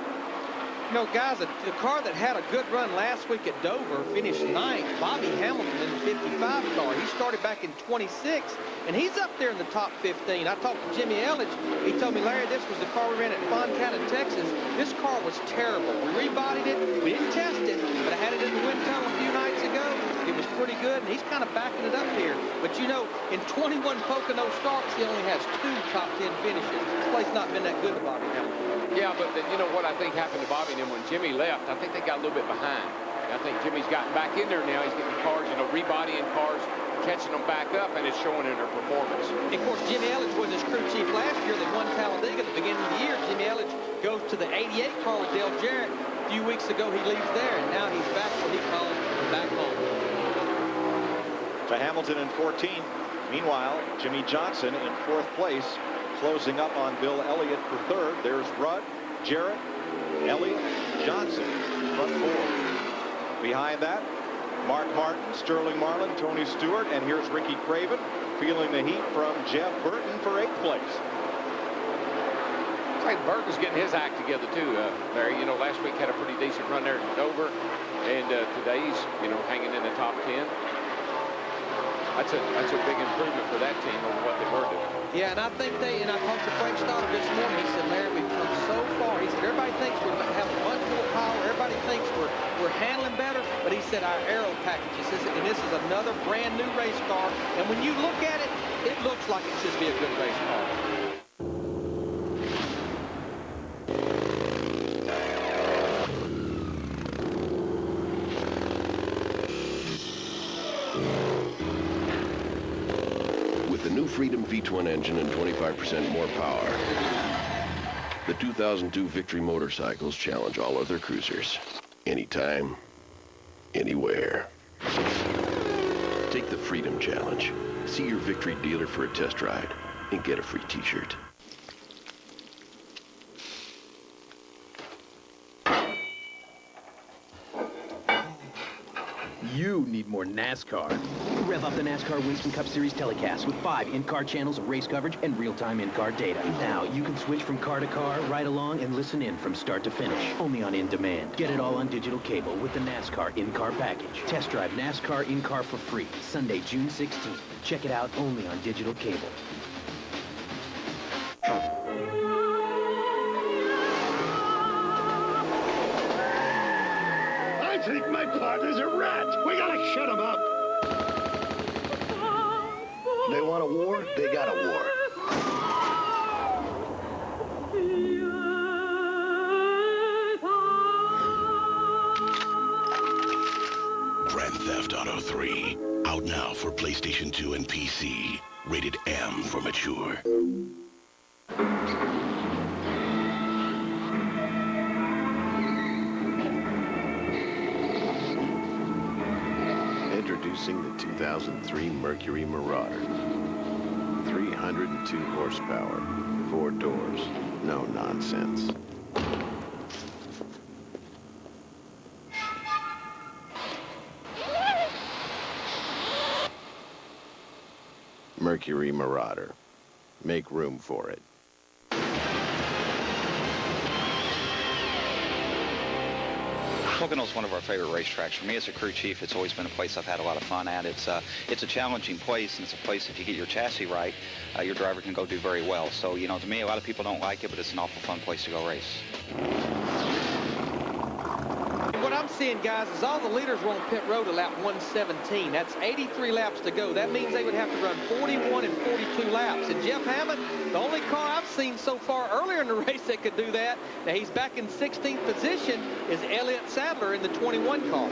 You know, guys, the car that had a good run last week at Dover finished 9th, Bobby Hamilton in the 55 car. He started back in 26, and he's up there in the top 15. I talked to Jimmy Elledge. He told me, Larry, this was the car we ran at Fontana, Texas. This car was terrible. We rebodied it. We didn't test it, but I had it in the wind tunnel a few nights ago. It was pretty good, and he's kind of backing it up here. But, you know, in 21 Pocono starts, he only has 2 top 10 finishes. This place not been that good to Bobby Hamilton. Yeah, but you know what I think happened to Bobby and him when Jimmy left, I think they got a little bit behind. I think Jimmy's gotten back in there now. He's getting cars, you know, rebodying cars, catching them back up, and it's showing in their performance. Of course, Jimmy Elledge was his crew chief last year. They won Talladega at the beginning of the year. Jimmy Elledge goes to the 88 car with Dale Jarrett. A few weeks ago, he leaves there, and now he's back what he calls back home. To Hamilton in 14. Meanwhile, Jimmy Johnson in 4th place, closing up on Bill Elliott for 3rd. There's Rudd, Jarrett, Elliott, Johnson, front 4. Behind that, Mark Martin, Sterling Marlin, Tony Stewart, and here's Ricky Craven feeling the heat from Jeff Burton for 8th place. It's like Burton's getting his act together too, Larry. You know, last week had a pretty decent run there at Dover, and today he's, you know, hanging in the top 10. That's a big improvement for that team over what they were doing. Yeah, and I think and I talked to Frank Stoddard this morning. He said, Larry, we've come so far. He said, everybody thinks we have a bunch more power. Everybody thinks we're handling better. But he said, our aero packages, and this is another brand new race car. And when you look at it, it looks like it should be a good race car. With the new Freedom V-twin engine and 25% more power, the 2002 Victory motorcycles challenge all other cruisers. Anytime, anywhere. Take the Freedom Challenge. See your Victory dealer for a test ride and get a free t-shirt. You need more NASCAR. Rev up the NASCAR Winston Cup Series telecast with 5 in-car channels of race coverage and real-time in-car data. Now you can switch from car to car, ride along, and listen in from start to finish. Only on In Demand. Get it all on digital cable with the NASCAR in-car package. Test drive NASCAR in-car for free Sunday, June 16th. Check it out only on digital cable. I think my partner's a rat. We gotta shut him up. They want a war, they got a war. Grand Theft Auto 3. Out now for PlayStation 2 and PC. Rated M for mature. Introducing the 2003 Mercury Marauder. 302 horsepower, 4 doors, no nonsense. Mercury Marauder. Make room for it. Pocono's one of our favorite racetracks. For me as a crew chief, it's always been a place I've had a lot of fun at. It's a challenging place, and it's a place if you get your chassis right, your driver can go do very well. So, you know, to me, a lot of people don't like it, but it's an awful fun place to go race. What I'm seeing, guys, is all the leaders were on pit road at lap 117. That's 83 laps to go. That means they would have to run 41 and 42 laps. And Jeff Hammond, the only car I've seen so far earlier in the race that could do that, now he's back in 16th position, is Elliott Sadler in the 21 car.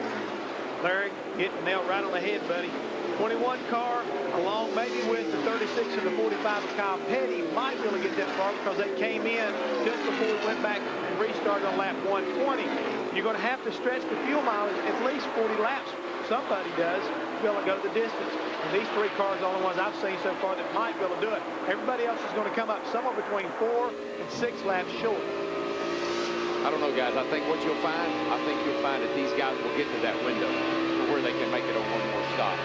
Larry, getting nailed right on the head, buddy. 21 car, along maybe with the 36 and the 45 of Kyle Petty, might be able to get that far because they came in just before we went back and restarted on lap 120. You're going to have to stretch the fuel mileage at least 40 laps. Somebody does to be able to go the distance. And these three cars are the only ones I've seen so far that might be able to do it. Everybody else is going to come up somewhere between 4 and 6 laps short. I don't know, guys. I think what you'll find, that these guys will get to that window where they can make it on one more stop.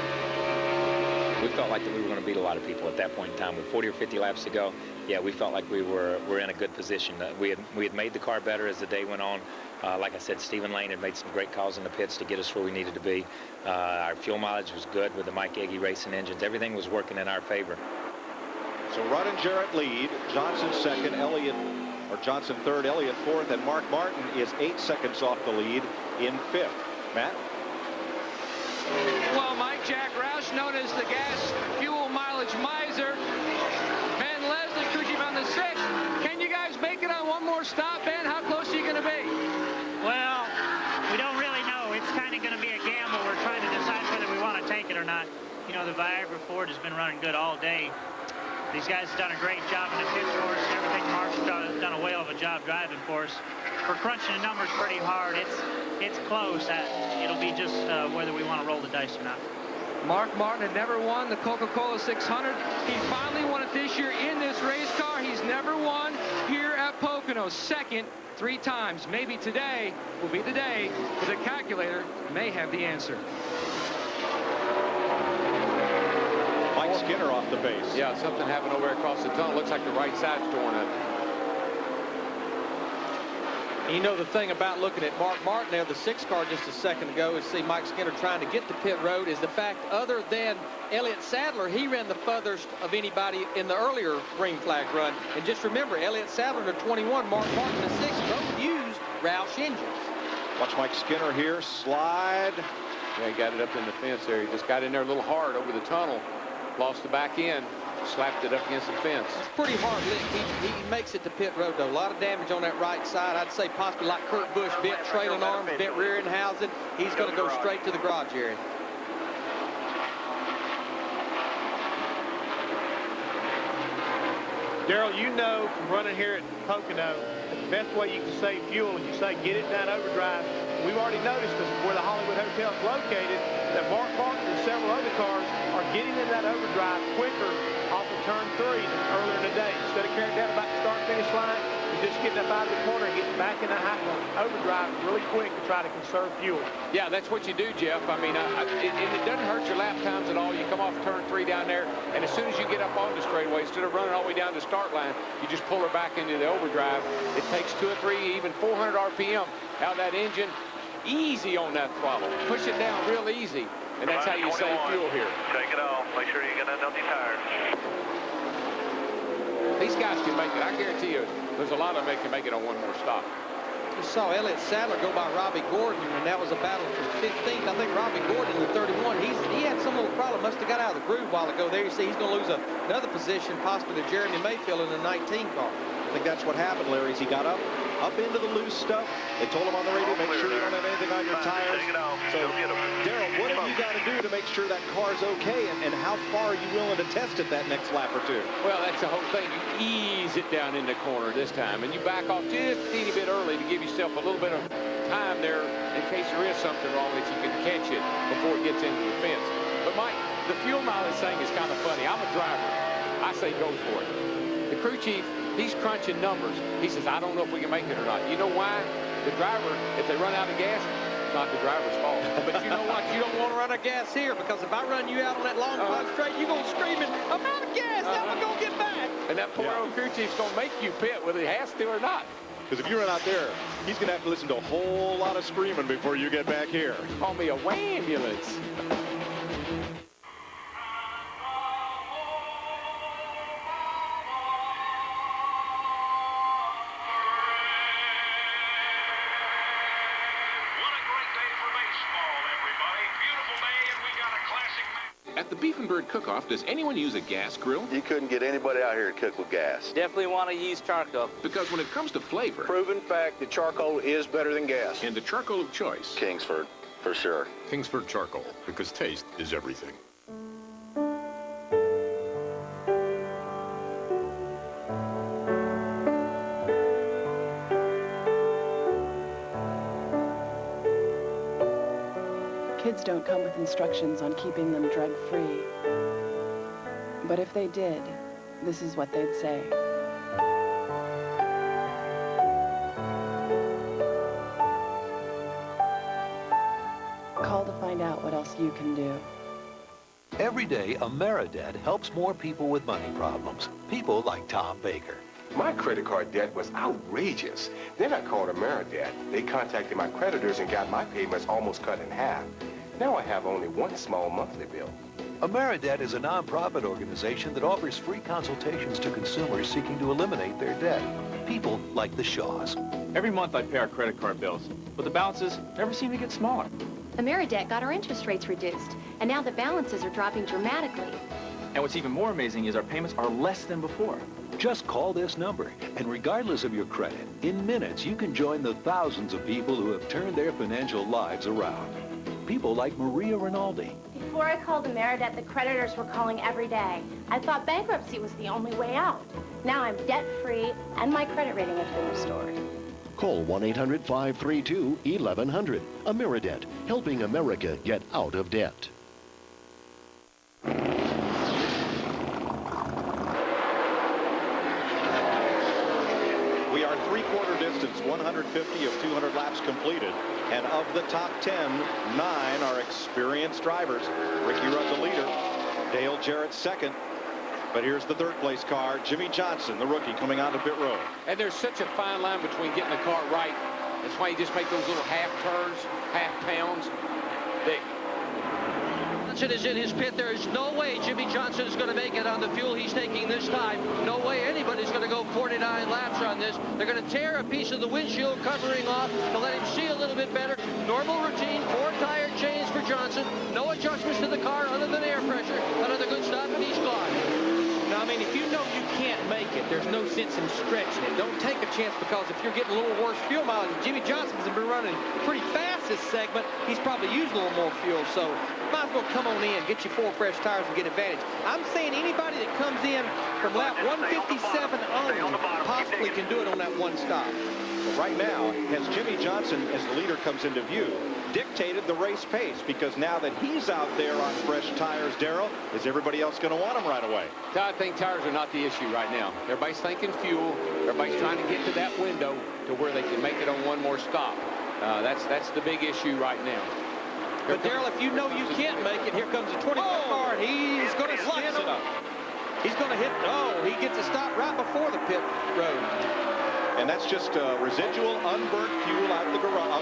We felt like that we were going to beat a lot of people at that point in time. With 40 or 50 laps to go, yeah, we felt like we were in a good position. We had made the car better as the day went on. Like I said, Stephen Lane had made some great calls in the pits to get us where we needed to be. Our fuel mileage was good with the Mike Egge racing engines. Everything was working in our favor. So Rudd and Jarrett lead. Johnson second, Johnson third, Elliott fourth, and Mark Martin is 8 seconds off the lead in fifth. Matt? Well, Mike, Jack Roush, known as the gas fuel mileage miser. Ben Leslie, crew chief on the 6th. Can you guys make it on one more stop, Ben? How close are you going to be? Well, we don't really know. It's kind of going to be a gamble. We're trying to decide whether we want to take it or not. You know, the Viagra Ford has been running good all day. These guys have done a great job in the pits for us. Everything Mark's done a whale of a job driving for us. We're crunching the numbers pretty hard. It's close. It'll be just whether we want to roll the dice or not. Mark Martin had never won the Coca-Cola 600. He finally won it this year in this race car. He's never won here at Pocono. Second 3 times. Maybe today will be the day, but the calculator may have the answer. Mike Skinner off the base. Yeah, something happened over across the tunnel. Looks like the right side's torn up. You know, the thing about looking at Mark Martin there, the 6 car just a second ago, is see Mike Skinner trying to get to pit road, is the fact other than Elliott Sadler, he ran the furthest of anybody in the earlier green flag run. And just remember, Elliott Sadler, the 21, Mark Martin, the 6, both used Roush engines. Watch Mike Skinner here slide. Yeah, he got it up in the fence there. He just got in there a little hard over the tunnel. Lost the back end. Slapped it up against the fence. It's pretty hard lick. He makes it to pit road, though. A lot of damage on that right side. I'd say possibly like Kurt Busch, bent trailing arms, bent rear end housing. He's going to go straight to the garage area. Darrell, you know from running here at Pocono, the best way you can save fuel is you say get it in that overdrive. We've already noticed this where the Hollywood Hotel is located, that Mark Martin and several other cars are getting in that overdrive quicker off of turn 3 than earlier in the day. Instead of carrying down about the start-finish line, you're just getting up out of the corner and getting back in the overdrive really quick to try to conserve fuel. Yeah, that's what you do, Jeff. I mean, it doesn't hurt your lap times at all. You come off turn 3 down there, and as soon as you get up on the straightaway, instead of running all the way down the start line, you just pull her back into the overdrive. It takes 2 or 3, even 400 RPM out of that engine. Easy on that throttle. Push it down real easy, and that's how you save fuel here. Take it off. Make sure you get that empty tires. These guys can make it. I guarantee you, there's a lot of them that can make it on one more stop. You saw Elliott Sadler go by Robbie Gordon, and that was a battle for 15th. I think Robbie Gordon in the 31. He had some little problem. Must have got out of the groove a while ago. There you see he's going to lose another position, possibly to Jeremy Mayfield in the 19 car. I think that's what happened, Larry, is he got up into the loose stuff. They told him on the radio, make sure you don't have anything on your tires. So, Darrell, what have you got to do to make sure that car's okay, and how far are you willing to test it that next lap or 2? Well, that's the whole thing. You ease it down in the corner this time, and you back off just a teeny bit early to give yourself a little bit of time there in case there is something wrong that you can catch it before it gets into the fence. But, Mike, the fuel mileage thing is kind of funny. I'm a driver. I say go for it. The crew chief, he's crunching numbers. He says, I don't know if we can make it or not. You know why? The driver, if they run out of gas, it's not the driver's fault. But you know what? You don't want to run out of gas here, because if I run you out on that long straight, you're going to screaming, I'm out of gas. How am I going to get back? And that poor old crew chief's going to make you pit whether he has to or not. Because if you run out there, he's going to have to listen to a whole lot of screaming before you get back here. Call me a ambulance. the Beef and Bird Cook-Off, does anyone use a gas grill? You couldn't get anybody out here to cook with gas. Definitely want to use charcoal. Because when it comes to flavor... Proven fact that charcoal is better than gas. And the charcoal of choice. Kingsford, for sure. Kingsford Charcoal, because taste is everything. Kids don't come with instructions on keeping them drug-free. But if they did, this is what they'd say. Call to find out what else you can do. Every day, AmeriDebt helps more people with money problems. People like Tom Baker. My credit card debt was outrageous. Then I called AmeriDebt. They contacted my creditors and got my payments almost cut in half. Now I have only one small monthly bill. AmeriDebt is a nonprofit organization that offers free consultations to consumers seeking to eliminate their debt. People like the Shaws. Every month I pay our credit card bills, but the balances never seem to get smaller. AmeriDebt got our interest rates reduced, and now the balances are dropping dramatically. And what's even more amazing is our payments are less than before. Just call this number, and regardless of your credit, in minutes you can join the thousands of people who have turned their financial lives around. People like Maria Rinaldi. Before I called AmeriDebt, the creditors were calling every day. I thought bankruptcy was the only way out. Now I'm debt-free, and my credit rating has been restored. Call 1-800-532-1100. AmeriDebt, helping America get out of debt. We are three-quarter distance, 150 of 200 laps completed. And of the top 10, 9 are experienced drivers. Ricky Rudd, the leader. Dale Jarrett, second. But here's the third-place car, Jimmy Johnson, the rookie, coming onto pit road. And there's such a fine line between getting the car right. That's why you just make those little half turns, half pounds. Johnson is in his pit. There is no way Jimmy Johnson is going to make it on the fuel he's taking this time. No way anybody's going to go 49 laps on this. They're going to tear a piece of the windshield covering off to let him see a little bit better. Normal routine, 4 tire change for Johnson. No adjustments to the car other than air pressure. Another good stop, and he's gone. Now, I mean, if you know you can't make it, there's no sense in stretching it. Don't take a chance, because if you're getting a little worse fuel mileage, Jimmy Johnson's been running pretty fast this segment. He's probably using a little more fuel, so might as well come on in, get you 4 fresh tires and get advantage. I'm saying anybody that comes in from lap 157 on possibly can do it on that one stop. But right now, as Jimmy Johnson, as the leader, comes into view, dictated the race pace, because now that he's out there on fresh tires, Darrell, is everybody else going to want him right away? I think tires are not the issue right now. Everybody's thinking fuel. Everybody's trying to get to that window to where they can make it on one more stop. That's the big issue right now. But Darrell, if you know you can't make it, here comes a 24 car, and he's going to spin it up. He's going to hit. Oh, he gets a stop right before the pit road. And that's just residual unburnt fuel out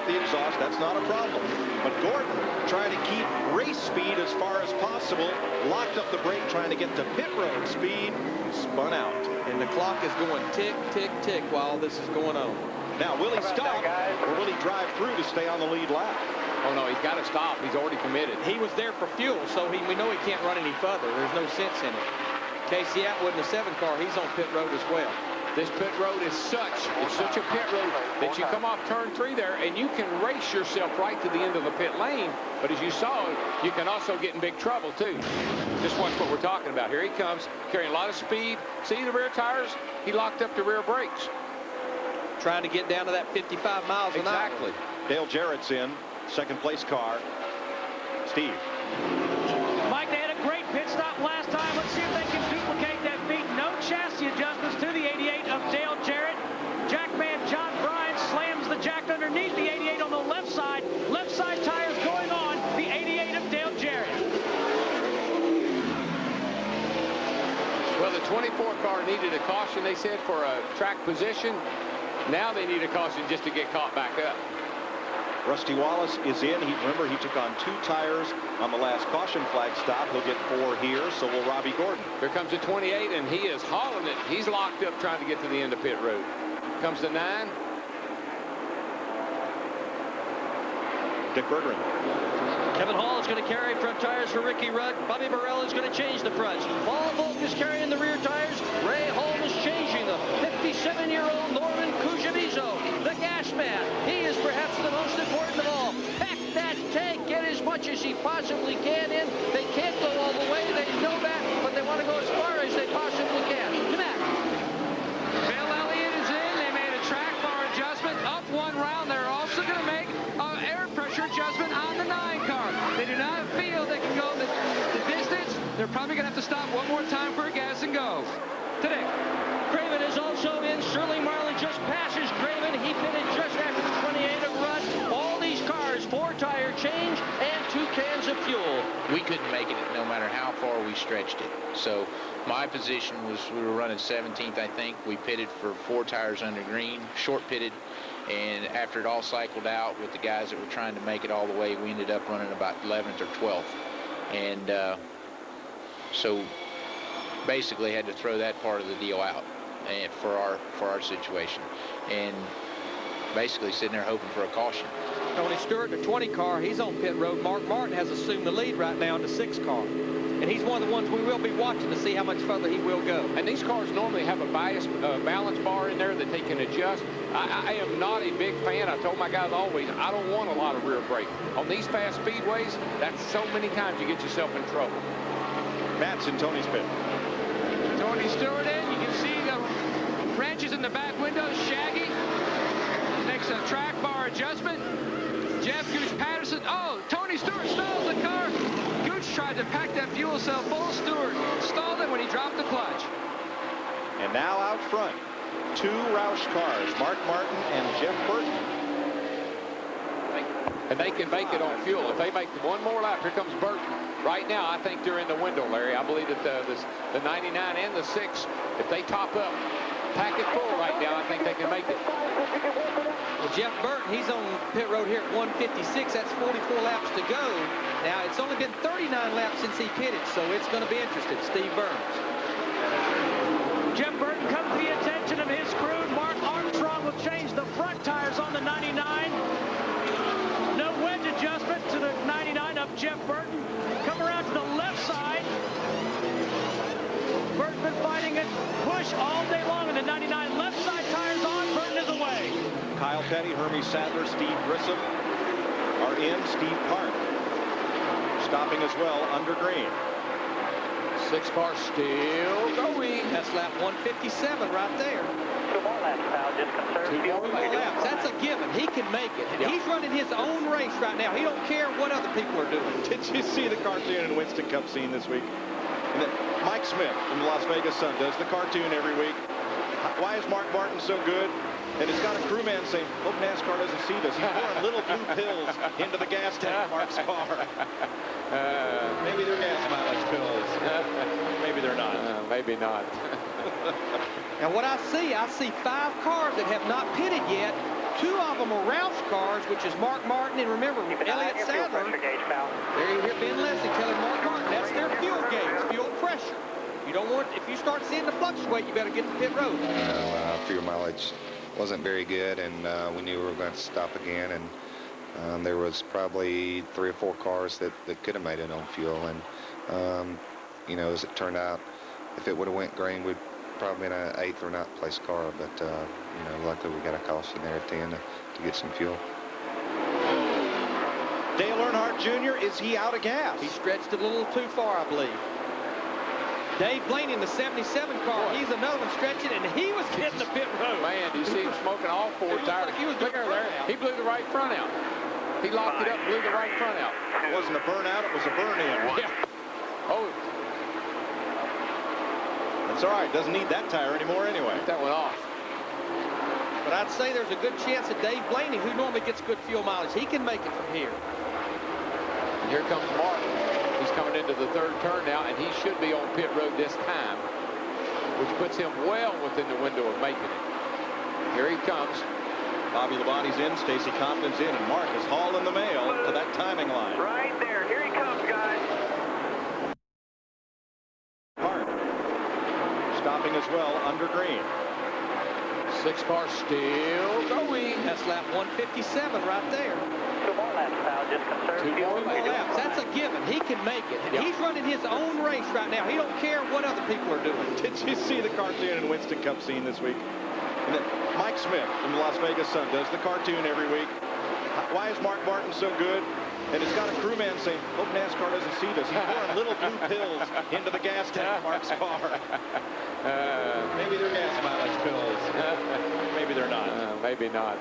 the exhaust. That's not a problem. But Gordon, trying to keep race speed as far as possible, locked up the brake, trying to get to pit road speed, spun out. And the clock is going tick, tick, tick while this is going on. Now, will he stop, or will he drive through to stay on the lead lap? Oh, no, he's got to stop. He's already committed. He was there for fuel, so we know he can't run any further. There's no sense in it. Casey Atwood in the 7 car, he's on pit road as well. This pit road is such a pit road that you come off turn 3 there, and you can race yourself right to the end of the pit lane. But as you saw, you can also get in big trouble, too. Just watch what we're talking about. Here he comes, carrying a lot of speed. See the rear tires? He locked up the rear brakes. Trying to get down to that 55 miles an hour. Exactly. Dale Jarrett's in, second place car. Steve. Mike, they had a great pit stop last time. Let's see if they can duplicate that feat. No chassis adjustments to the 88 of Dale Jarrett. Jackman John Bryan slams the jack underneath the 88 on the left side. Left side tires going on the 88 of Dale Jarrett. Well, the 24 car needed a caution, they said, for a track position. Now they need a caution just to get caught back up. Rusty Wallace is in. Remember, he took on 2 tires on the last caution flag stop. He'll get 4 here, so will Robbie Gordon. Here comes the 28, and he is hauling it. He's locked up trying to get to the end of pit road. Comes the 9. Dick Bergeron. Kevin Hall is going to carry front tires for Ricky Rudd. Bobby Burrell is going to change the fronts. Paul Volk is carrying the rear tires. Ray Holm is changing them. 57-year-old Norman Cujoviso, the gas man. He is perhaps the most important of all. Pack that tank, get as much as he possibly can in. They can't go all the way, they know that, but they want to go as far as they possibly can. Come back. Bill Elliott is in. They made a track bar adjustment up one round. They're also going to make an air pressure adjustment on the 9 car. They do not feel they can go the distance. They're probably going to have to stop one more time for a gas and go. Today. Craven is also in. Sterling Marlin just passes Craven. He pitted just after the 28 of Rudd. All these cars, 4-tire change and 2 cans of fuel. We couldn't make it no matter how far we stretched it. So my position was we were running 17th, I think. We pitted for 4 tires under green, short pitted. And after it all cycled out with the guys that were trying to make it all the way, we ended up running about 11th or 12th. And so basically had to throw that part of the deal out for our situation. And basically sitting there hoping for a caution. Tony Stewart, the 20 car, he's on pit road. Mark Martin has assumed the lead right now in the 6 car. And he's one of the ones we will be watching to see how much further he will go. And these cars normally have a balance bar in there that they can adjust. I am not a big fan. I told my guys always, I don't want a lot of rear brake. On these fast speedways, that's so many times you get yourself in trouble. Matt's in Tony's pit. Tony Stewart in. You can see the wrenches in the back windows. Shaggy makes a track bar adjustment. Jeff Gooch Patterson. Oh, Tony Stewart stalls the car. Gooch tried to pack that fuel cell full. Stewart stalled it when he dropped the clutch. And now out front, 2 Roush cars, Mark Martin and Jeff Burton. And they can make it on fuel. If they make one more lap, here comes Burton. Right now, I think they're in the window, Larry. I believe that the 99 and the 6, if they top up, pack it full right now, I think they can make it. Well, Jeff Burton, he's on pit road here at 156. That's 44 laps to go. Now, it's only been 39 laps since he pitted, so it's going to be interesting. Steve Burns. Jeff Burton comes to the attention of his crew. Mark Armstrong will change the front tires on the 99. No wedge adjustment to the 99 of Jeff Burton. Come around to the left side. Burton's been fighting it, push all day long in the 99. Left side tires on, Burton is away. Kyle Petty, Hermie Sadler, Steve Grissom are in. Steve Park stopping as well under green. 6 car still going. That's lap 157 right there. 2 more laps, pal. Just conserve fuel. 2 more laps. That's a given. He can make it. And he's running his own race right now. He don't care what other people are doing. Did you see the cartoon in Winston Cup scene this week? And Mike Smith from the Las Vegas Sun does the cartoon every week. Why is Mark Martin so good? And it's got a crewman saying, hope NASCAR doesn't see this. He's pouring little blue pills into the gas tank of Mark's car. Maybe they're gas mileage pills. Maybe they're not. Maybe not. Now what I see 5 cars that have not pitted yet. 2 of them are Roush cars, which is Mark Martin, and remember, Elliott Sadler. There you hear Ben Leslie telling Mark Martin, that's their fuel gauge, fuel pressure. You don't want, if you start seeing the fluctuate, you better get to pit road. Fuel mileage wasn't very good, and we knew we were going to stop again, and there was probably 3 or 4 cars that could have made it on fuel, and you know, as it turned out, if it would have went green, we'd probably been an 8th or 9th place car, but you know, luckily we got a caution there at the end to get some fuel. Dale Earnhardt Jr., is he out of gas? He stretched it a little too far, I believe. Dave Blaney in the 77 car, he's another one stretching, and he was getting the pit road. Man, you see him smoking all 4 tires. Like he was doing there. He blew the right front out. He locked it up, blew the right front out. It wasn't a burnout, it was a burn-in. Yeah. Oh. That's all right. Doesn't need that tire anymore anyway. That went off. But I'd say there's a good chance that Dave Blaney, who normally gets good fuel mileage, he can make it from here. And here comes Mark. He's coming into the 3rd turn now, and he should be on pit road this time, which puts him well within the window of making it. Here he comes. Bobby Labonte's in, Stacy Compton's in, and Mark is hauling the mail to that timing line. Right there. Here he comes, guys. Park stopping as well under green. 6 cars still going. That's lap 157 right there. 2 more laps, pal. Just conserve Two fuel. more laps. That's a given. He can make it. Yeah. He's running his own race right now. He don't care what other people are doing. Did you see the cartoon in Winston Cup scene this week? And Mike Smith from the Las Vegas Sun does the cartoon every week. Why is Mark Martin so good? And it's got a crewman saying, hope NASCAR doesn't see this. He's pouring little blue pills into the gas tank of Mark's car. Maybe they're gas mileage pills. Maybe they're not. Maybe not.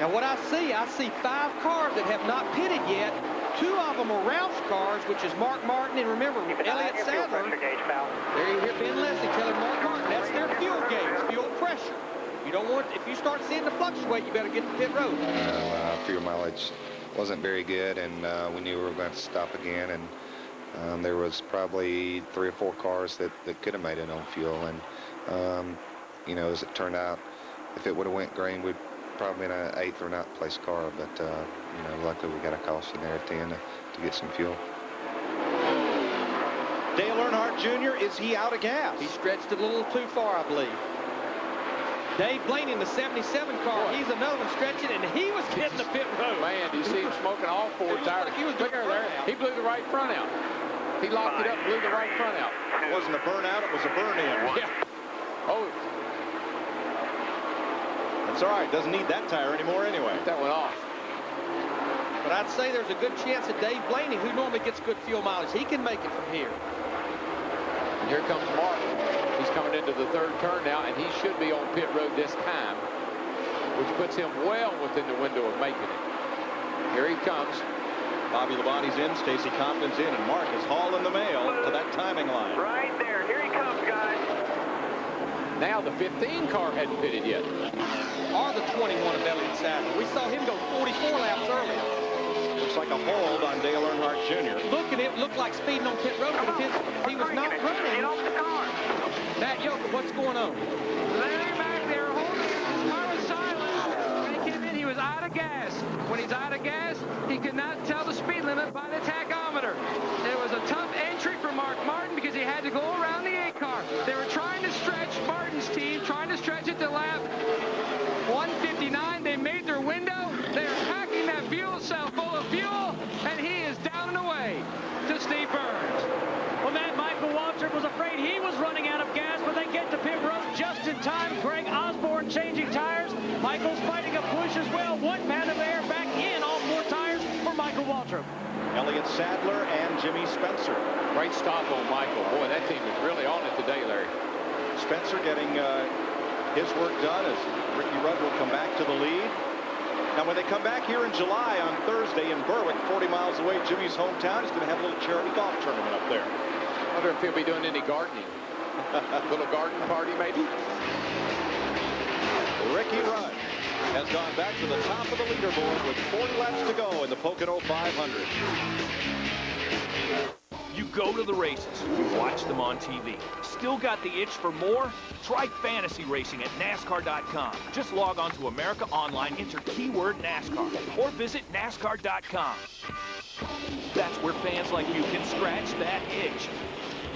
Now what I see 5 cars that have not pitted yet. 2 of them are Ralph's cars, which is Mark Martin, and remember, Elliott Sadler. There you hear Ben Leslie telling Mark Martin, that's their fuel gauge, fuel pressure. You don't want, if you start seeing it fluctuate, you better get to pit road. Fuel mileage wasn't very good, and we knew we were going to stop again, and there was probably 3 or 4 cars that could have made it on fuel, and you know, as it turned out, if it would have went green, we'd probably been an 8th or 9th place car, but you know, luckily we got a caution there at the end to get some fuel. Dale Earnhardt Jr., is he out of gas? He stretched it a little too far, I believe. Dave Blaney in the 77 car, he's another one stretching, and he was hitting the pit road. Man, you see him smoking all 4 tires. He was doing there. He blew the right front out. He locked it up, blew the right front out. It wasn't a burnout, it was a burn-in. Yeah. Oh. That's all right. Doesn't need that tire anymore anyway. That one off. But I'd say there's a good chance that Dave Blaney, who normally gets good fuel mileage, he can make it from here. And here comes Mark. He's coming into the 3rd turn now, and he should be on pit road this time, which puts him well within the window of making it. Here he comes. Bobby Labonte's in, Stacy Compton's in, and Mark is hauling the mail to that timing line. Right there. Here he comes, guys. Now the 15 car hadn't pitted yet. Or the 21 of Elliott Sadler. We saw him go 44 laps earlier. Looks like a hold on Dale Earnhardt Jr. Look at it, looked like speeding on pit road, but if he was not running. Get off the car. Matt Yoker, what's going on? Larry back there holding it. His car was silent. When he came in, he was out of gas. When he's out of gas, he could not tell the speed limit by the tachometer. It was a tough entry for Mark Martin because he had to go around the 8 car. They were trying to stretch Martin's team, trying to stretch it to lap 159. They made their window. They're packing that fuel cell full of fuel, and he is down and away to Steve Burns. Well, Matt, Michael Waltrip was afraid he was running out of gas, but they get to pit road just in time. Greg Osborne changing tires. Michael's fighting a push as well. 1 pound of air back in all 4 tires for Michael Waltrip. Elliott Sadler and Jimmy Spencer. Great stop on Michael. Boy, that team is really on it today, Larry. Spencer getting his work done as Ricky Rudd will come back to the lead. Now, when they come back here in July on Thursday in Berwick, 40 miles away, Jimmy's hometown, he's going to have a little charity golf tournament up there. I wonder if he'll be doing any gardening. Little garden party, maybe? Ricky Rudd has gone back to the top of the leaderboard with 40 laps to go in the Pocono 500. You go to the races, you watch them on TV. Still got the itch for more? Try fantasy racing at NASCAR.com. Just log on to America Online, enter keyword NASCAR, or visit NASCAR.com. That's where fans like you can scratch that itch.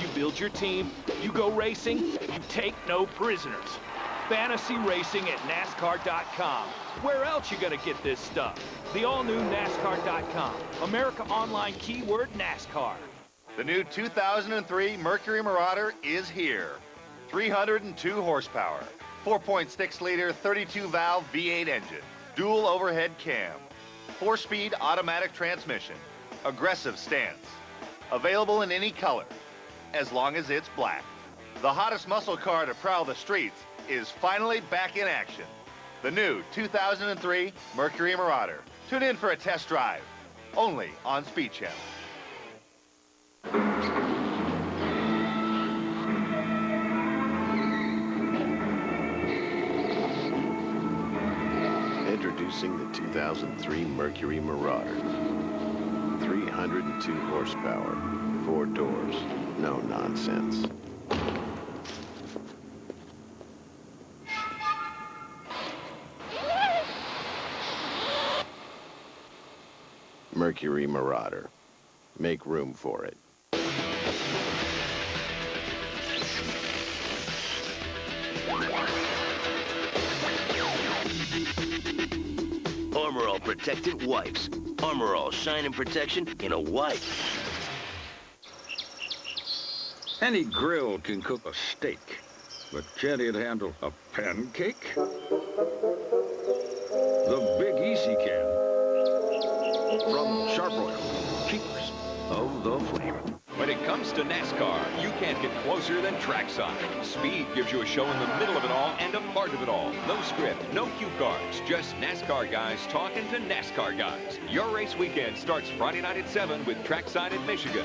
You build your team, you go racing, you take no prisoners. Fantasy racing at NASCAR.com. Where else you gonna get this stuff? The all-new NASCAR.com. America Online, keyword NASCAR. The new 2003 Mercury Marauder is here. 302 horsepower, 4.6-liter 32-valve V8 engine, dual overhead cam, 4-speed automatic transmission, aggressive stance. Available in any color, as long as it's black. The hottest muscle car to prowl the streets is finally back in action. The new 2003 Mercury Marauder. Tune in for a test drive, only on Speed Channel. Introducing the 2003 Mercury Marauder. 302 horsepower, 4 doors, no nonsense. Mercury Marauder. Make room for it. Armor All Protectant Wipes. Armor All Shine and Protection in a wipe. Any grill can cook a steak, but can it handle a pancake? The Big Easy can. From Charbroil, keepers of the flame. When it comes to NASCAR, you can't get closer than trackside. Speed gives you a show in the middle of it all and a part of it all. No script, no cue cards, just NASCAR guys talking to NASCAR guys. Your race weekend starts Friday night at 7 with Trackside in Michigan.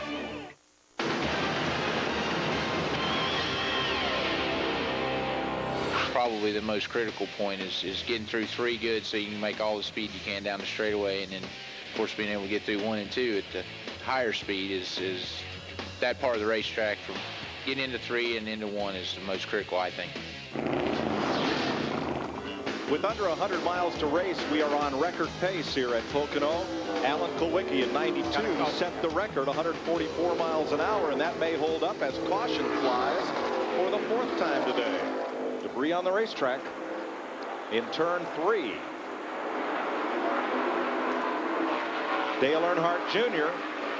Probably the most critical point is getting through 3 good so you can make all the speed you can down the straightaway, and then, of course, being able to get through 1 and 2 at the higher speed is that part of the racetrack. From getting into 3 and into 1 is the most critical, I think. With under 100 miles to race, we are on record pace here at Pocono. Alan Kulwicki in 92 set the record, 144 miles an hour, and that may hold up as caution flies for the 4th time today. Debris on the racetrack in turn 3. Dale Earnhardt Jr.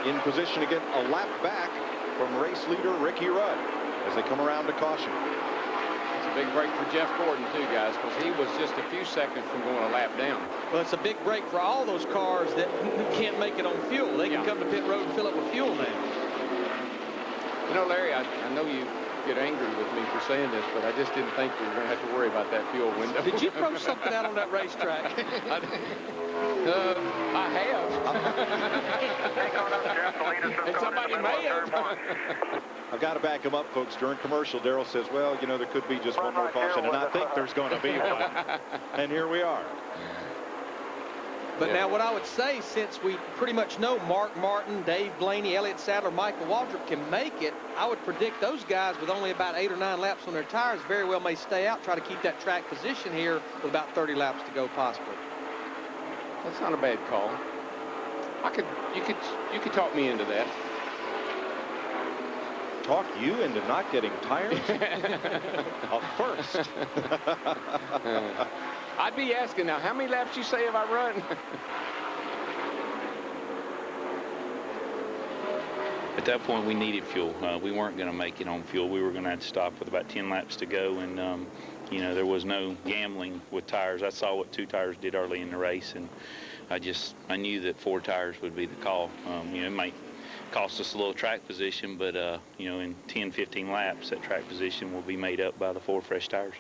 in position to get a lap back from race leader Ricky Rudd as they come around to caution. It's a big break for Jeff Gordon, too, guys, because he was just a few seconds from going a lap down. Well, it's a big break for all those cars that can't make it on fuel. They can come to pit road and fill it with fuel now. You know, Larry, I know you get angry with me for saying this, but I just didn't think we were going to have to worry about that fuel window. Did you throw something out on that racetrack? I have. And somebody may have. I've got to back him up, folks. During commercial, Darrell says, well, you know, there could be just one more caution, and I think there's going to be one. And here we are. But now what I would say, since we pretty much know Mark Martin, Dave Blaney, Elliott Sadler, Michael Waltrip can make it, I would predict those guys with only about 8 or 9 laps on their tires very well may stay out, try to keep that track position here with about 30 laps to go possibly. That's not a bad call. You could talk me into that. Talk you into not getting tires? A first. I'd be asking now, how many laps you say have I run? At that point, we needed fuel. We weren't going to make it on fuel. We were going to have to stop with about 10 laps to go, and you know, there was no gambling with tires. I saw what 2 tires did early in the race, and I knew that 4 tires would be the call. You know, it might cost us a little track position, but you know, in 10, 15 laps, that track position will be made up by the 4 fresh tires.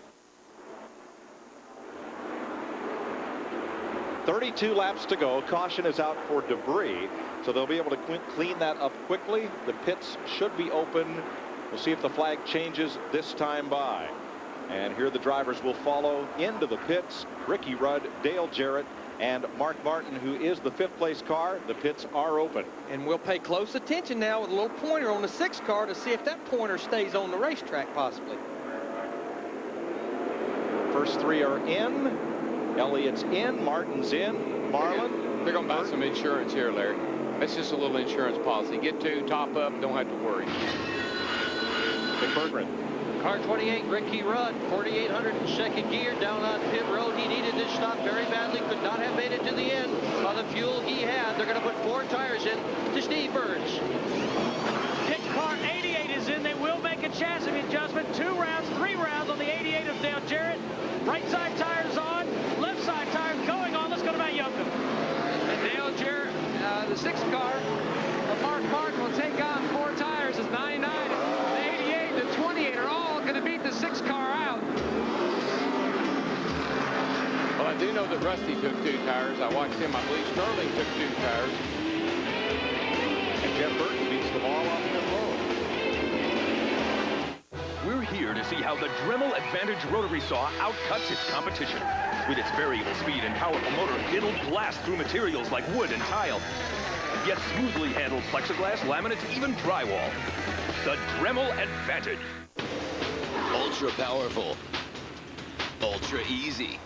32 laps to go. Caution is out for debris, so they'll be able to clean that up quickly. The pits should be open. We'll see if the flag changes this time by. And here the drivers will follow into the pits. Ricky Rudd, Dale Jarrett, and Mark Martin, who is the 5th place car. The pits are open. And we'll pay close attention now with a little pointer on the 6th car to see if that pointer stays on the racetrack possibly. First 3 are in. Elliott's in, Martin's in, Marlin. They're going to buy some insurance here, Larry. That's just a little insurance policy. Get 2, top up, don't have to worry. Dick Berggren. Car 28, Ricky Rudd, 4,800 in 2nd gear, down on pit road. He needed this stop very badly, could not have made it to the end. By the fuel he had, they're going to put 4 tires in to Steve Burns. Pit car 88 is in. They will make a chassis adjustment. 2 rounds, 3 rounds on the 88 of Dale Jarrett. Right side tires on, left side tires going on. Let's go to Matt Yoakum. Dale Jarrett, the 6th car of Mark Martin will take on 4 tires as 99. The 88 and the 28 are all going to beat the 6th car out. Well, I do know that Rusty took 2 tires. I watched him. I believe Sterling took 2 tires. And Jeff Burton beats them all off the road. We're here to see how the Dremel Advantage rotary saw outcuts its competition. With its variable speed and powerful motor, it'll blast through materials like wood and tile, yet smoothly handle plexiglass, laminates, even drywall. The Dremel Advantage. Ultra powerful. Ultra easy.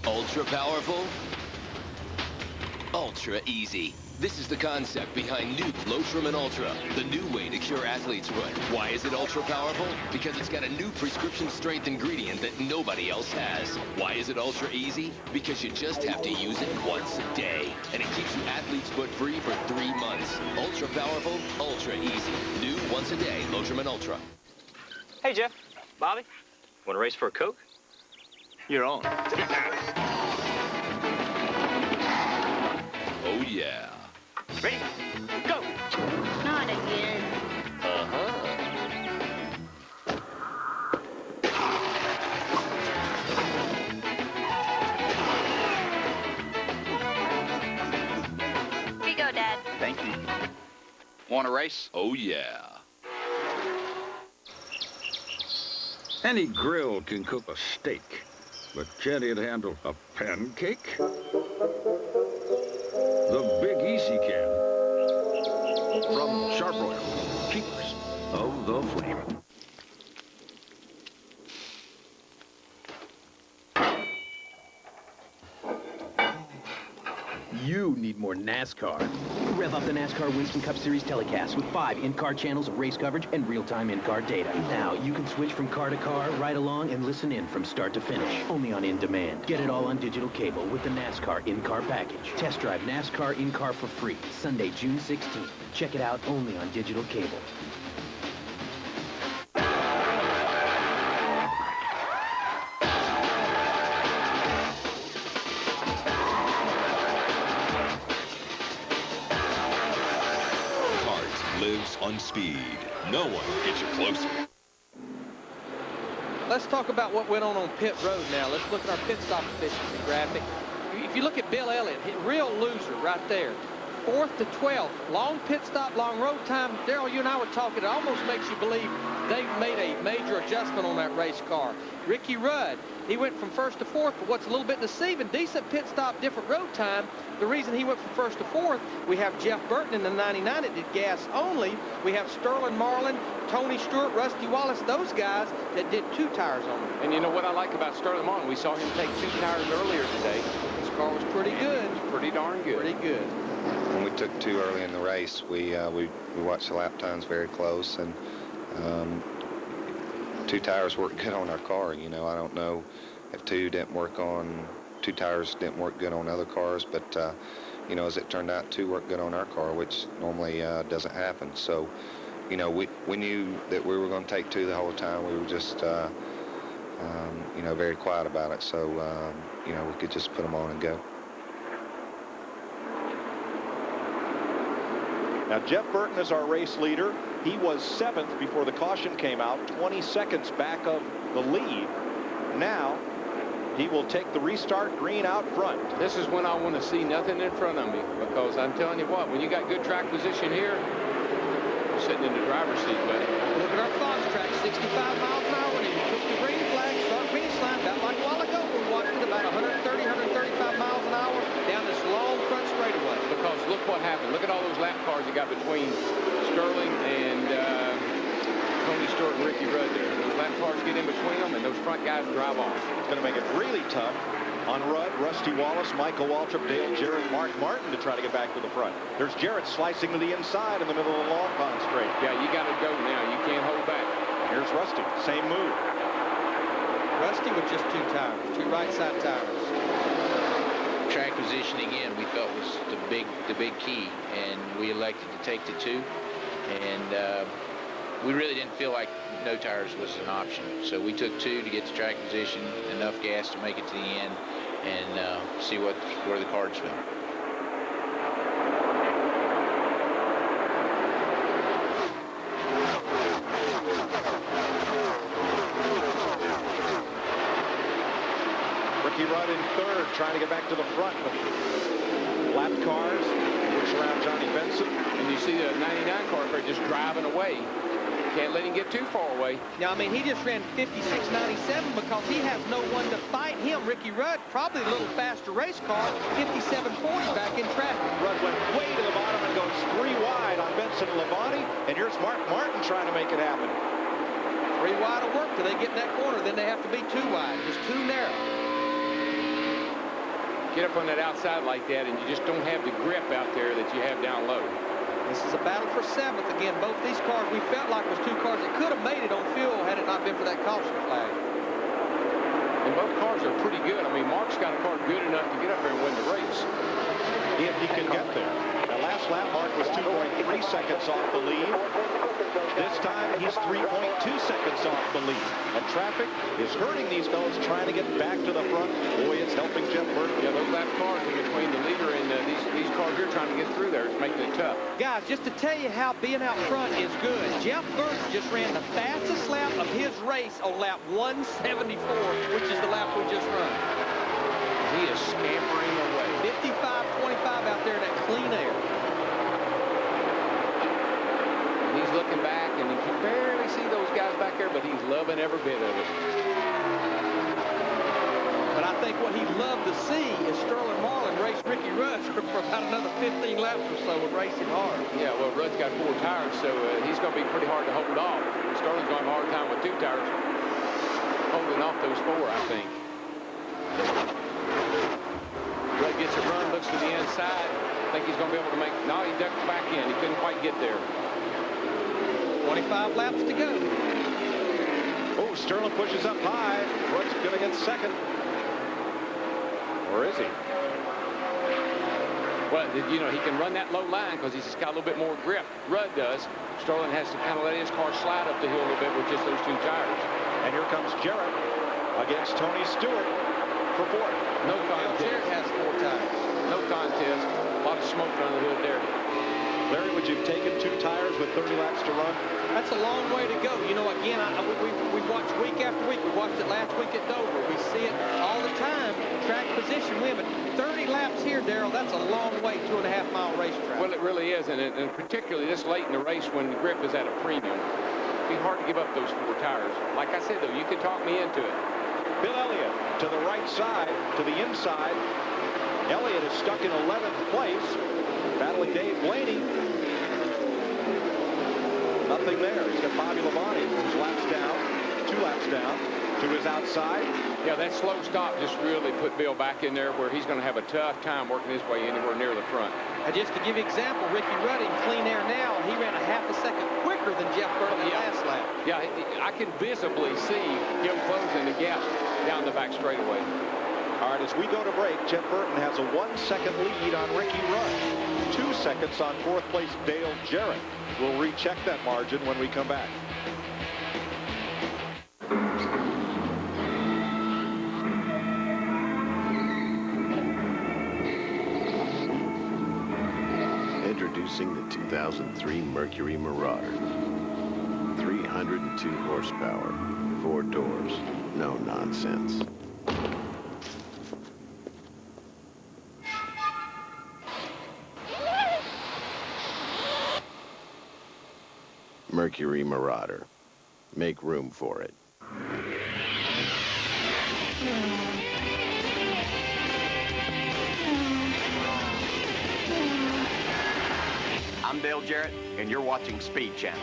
Ultra powerful. Ultra easy. This is the concept behind new Lotramin Ultra, the new way to cure athletes' foot. Why is it ultra powerful? Because it's got a new prescription strength ingredient that nobody else has. Why is it ultra easy? Because you just have to use it once a day. And it keeps your athlete's foot free for 3 months. Ultra powerful, ultra easy. New once a day Lotramin Ultra. Hey, Jeff. Bobby, want to race for a Coke? You're on. Oh, yeah. Ready? Go! Not again. Uh-huh. Here you go, Dad. Thank you. Want to race? Oh, yeah. Any grill can cook a steak, but can it handle a pancake? The Big Easy can. From Charbroil, keepers of the flame. You need more NASCAR. Rev up the NASCAR Winston Cup Series telecast with 5 in-car channels of race coverage and real-time in-car data. Now you can switch from car to car, ride along, and listen in from start to finish. Only on In Demand. Get it all on digital cable with the NASCAR in-car package. Test drive NASCAR in-car for free. Sunday, June 16th. Check it out only on digital cable. Lives on speed. No one gets you closer. Let's talk about what went on pit road now. Let's look at our pit stop efficiency graphic. If you look at Bill Elliott, real loser right there. 4th to 12th, long pit stop, long road time. Darrell, you and I were talking. It almost makes you believe they've made a major adjustment on that race car. Ricky Rudd, he went from 1st to 4th, but what's a little bit deceiving, decent pit stop, different road time. The reason he went from 1st to 4th, we have Jeff Burton in the 99 that did gas only. We have Sterling Marlin, Tony Stewart, Rusty Wallace, those guys that did 2 tires only. And you know what I like about Sterling Marlin? We saw him take 2 tires earlier today. His car was pretty good. It was pretty darn good. Pretty good. When we took 2 early in the race, we watched the lap times very close, and 2 tires worked good on our car. You know, I don't know if 2 tires didn't work good on other cars, but you know, as it turned out, 2 worked good on our car, which normally doesn't happen. So, you know, we knew that we were going to take 2 the whole time. We were just you know, very quiet about it, so you know, we could just put them on and go. Now, Jeff Burton is our race leader. He was 7th before the caution came out, 20 seconds back of the lead. Now, he will take the restart green out front. This is when I want to see nothing in front of me, because I'm telling you what, when you got good track position here, you're sitting in the driver's seat, buddy. Look at our Fox track, 65 miles an hour, and he took the green flag, start finish line, about like a while ago. We watched it about 130, 135 miles an hour down this long front straightaway. Because look what happened. Look at all those lap cars you got between Sterling and Tony Stewart and Ricky Rudd there. Those lap cars get in between them, and those front guys drive off. It's going to make it really tough on Rudd, Rusty Wallace, Michael Waltrip, Dale Jarrett, Mark Martin to try to get back to the front. There's Jarrett slicing to the inside in the middle of the long pond straight. Yeah, you got to go now. You can't hold back. Here's Rusty. Same move. Rusty with just 2 tires, 2 right side tires. Track position again we felt was the big key, and we elected to take the 2, and we really didn't feel like no tires was an option, so we took 2 to get the track position, enough gas to make it to the end, and see where the cards fell. Ricky Rudd in 3rd, trying to get back to the front. Lap cars, push around Johnny Benson. And you see the 99 car just driving away. Can't let him get too far away. Now, I mean, he just ran 56.97 because he has no one to fight him. Ricky Rudd, probably a little faster race car, 57.40 back in traffic. Rudd went way to the bottom and goes 3 wide on Benson and Labonte. And here's Mark Martin trying to make it happen. 3 wide will work till they get in that corner. Then they have to be 2 wide, just too narrow. get up on that outside like that, and you just don't have the grip out there that you have down low. This is a battle for 7th. Again, both these cars we felt like was 2 cars that could have made it on fuel had it not been for that caution flag. And both cars are pretty good. I mean, Mark's got a car good enough to get up there and win the race. If he can get there. The last lap, Mark was 2.3 seconds off the lead. This time, he's 3.2 seconds off the lead. And traffic is hurting these fellas trying to get back to the front. Boy, it's helping Jeff Burton. Yeah, those lap cars in between the leader and these cars here trying to get through there is making it tough. Guys, just to tell you how being out front is good, Jeff Burton just ran the fastest lap of his race on lap 174, which is the lap we just run. He is scampering away. 55-25 out there in that clean air. And he's looking back, and he can barely see those guys back there, but he's loving every bit of it. But I think what he'd love to see is Sterling Marlin race Ricky Rudd for about another 15 laps or so and race him hard. Yeah, well, Rudd's got 4 tires, so he's going to be pretty hard to hold off. Sterling's going to have a hard time with 2 tires holding off those 4, I think. Rudd gets a run, looks to the inside. I think he's going to be able to make... No, he ducked back in. He couldn't quite get there. 25 laps to go. Oh, Sterling pushes up high. Rudd's going to get second. Or is he? Well, you know, he can run that low line because he's just got a little bit more grip. Rudd does. Sterling has to kind of let his car slide up the hill a little bit with just those 2 tires. And here comes Jarrett against Tony Stewart for 4th. No contest. Jarrett has 4 tires. No contest. A lot of smoke under the hood there. Larry, would you have taken 2 tires with 30 laps to run? That's a long way to go. You know, again, we watch week after week. We watched it last week at Dover. We see it all the time. Track position win, but 30 laps here, Darrell, that's a long way, 2.5-mile racetrack. Well, it really is, and particularly this late in the race when the grip is at a premium. It'd be hard to give up those 4 tires. Like I said, though, you could talk me into it. Bill Elliott to the right side, to the inside. Elliott is stuck in 11th place, battling Dave Blaney. Nothing there. He's got Bobby Labonte, who's laps down, 2 laps down, to his outside. Yeah, that slow stop just really put Bill back in there where he's going to have a tough time working his way anywhere near the front. And just to give you an example, Ricky Rudd in clean air now, he ran a half a second quicker than Jeff Burton the last lap. Yeah, I can visibly see him closing the gap down the back straightaway. All right, as we go to break, Jeff Burton has a 1-second lead on Ricky Rudd. 2 seconds on 4th place Dale Jarrett. We'll recheck that margin when we come back. Introducing the 2003 Mercury Marauder. 302 horsepower, 4 doors, no nonsense. Mercury Marauder. Make room for it. I'm Dale Jarrett, and you're watching Speed Channel.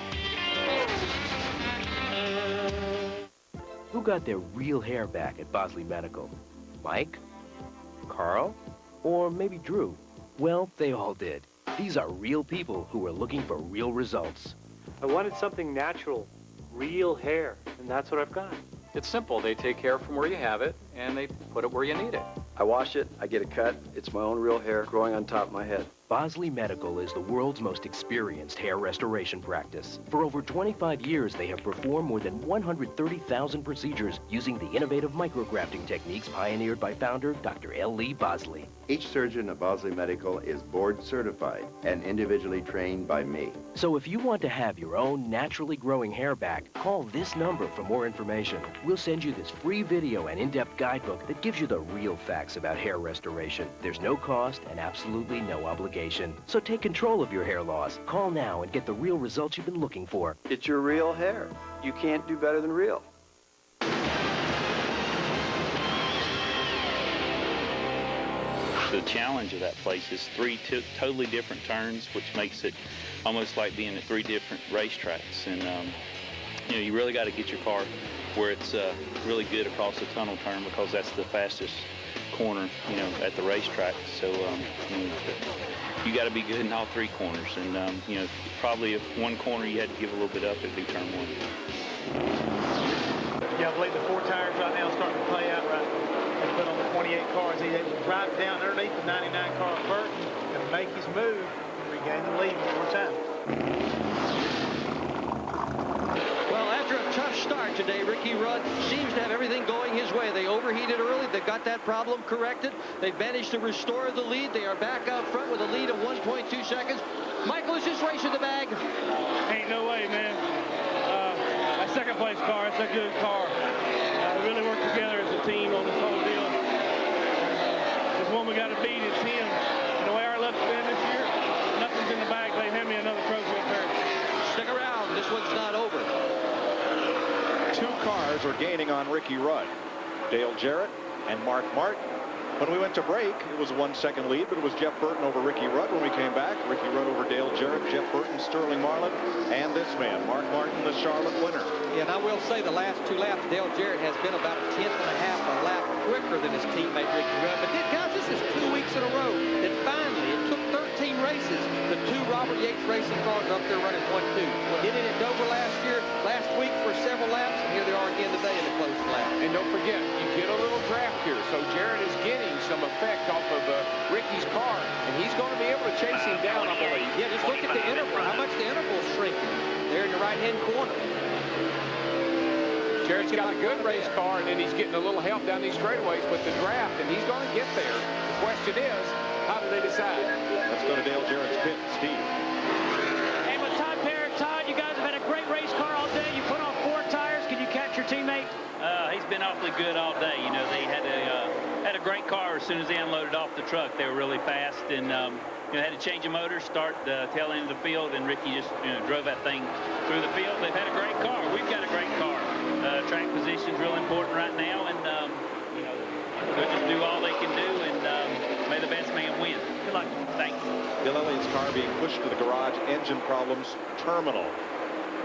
Who got their real hair back at Bosley Medical? Mike? Carl? Or maybe Drew? Well, they all did. These are real people who are looking for real results. I wanted something natural, real hair, and that's what I've got. It's simple. They take hair from where you have it, and they put it where you need it. I wash it, I get a cut. It's my own real hair growing on top of my head. Bosley Medical is the world's most experienced hair restoration practice. For over 25 years, they have performed more than 130,000 procedures using the innovative micrografting techniques pioneered by founder Dr. L. Lee Bosley. Each surgeon at Bosley Medical is board certified and individually trained by me. So if you want to have your own naturally growing hair back, call this number for more information. We'll send you this free video and in-depth guidebook that gives you the real facts about hair restoration. There's no cost and absolutely no obligation. So take control of your hair loss. Call now and get the real results you've been looking for. It's your real hair. You can't do better than real. The challenge of that place is 3 totally different turns, which makes it almost like being at 3 different racetracks. And you know, you really got to get your car where it's really good across the tunnel turn, because that's the fastest corner, you know, at the racetrack. So, you got to be good in all three corners. And, you know, probably if one corner you had to give a little bit up, it'd be turn one. Yeah, I believe the 4 tires right now starting to play out right. They put on the 28 cars. He's able to drive down underneath the 99 car of Burton and make his move and regain the lead one more time. Well, after a tough start today, Ricky Rudd seems to have everything going his way. They overheated early. They got that problem corrected. They've managed to restore the lead. They are back out front with a lead of 1.2 seconds. Michael, is this race in the bag? Ain't no way, man. That second place car, it's a good car. We really work together as a team on this whole deal. This one we got to beat, it's him. And the way our luck's been this year, nothing's in the bag. They hand me another trophy up there. Stick around. This one's not over. 2 cars are gaining on Ricky Rudd. Dale Jarrett and Mark Martin. When we went to break, it was a 1-second lead, but it was Jeff Burton over Ricky Rudd. When we came back, Ricky Rudd over Dale Jarrett, Jeff Burton, Sterling Marlin, and this man, Mark Martin, the Charlotte winner. Yeah, and I will say the last 2 laps, Dale Jarrett has been about a 1/10 a lap quicker than his teammate Ricky Rudd. But guys, this is 2 weeks in a row that finally, it took 13 races, the 2 Robert Yates racing cars are up there running 1-2. Did it at Dover last year, last week for several laps, and here they are again today in the closing lap. And don't forget, you get a little draft here, so Jarrett is getting some effect off of Ricky's car, and he's going to be able to chase him down, I believe. Yeah, just look at the interval, how much the interval's shrinking. There in the right-hand corner. Jarrett's got a good race car, and then he's getting a little help down these straightaways with the draft, and he's going to get there. The question is, how do they decide? Let's go to Dale Jarrett's pit. Steve. Hey, with Todd Parrott, Todd, you guys have had a great race car all day. You put on 4 tires. Can you catch your teammate? He's been awfully good all day. You know, they had a great car as soon as they unloaded off the truck. They were really fast, and you know, had to change a motor, start the tail end of the field, and Ricky just drove that thing through the field. They've had a great car. We've got a great car. Track position's real important right now, and you know, they'll just do all they can do, and may the best man win. Good luck. Thanks. Bill Elliott's car being pushed to the garage. Engine problems. Terminal.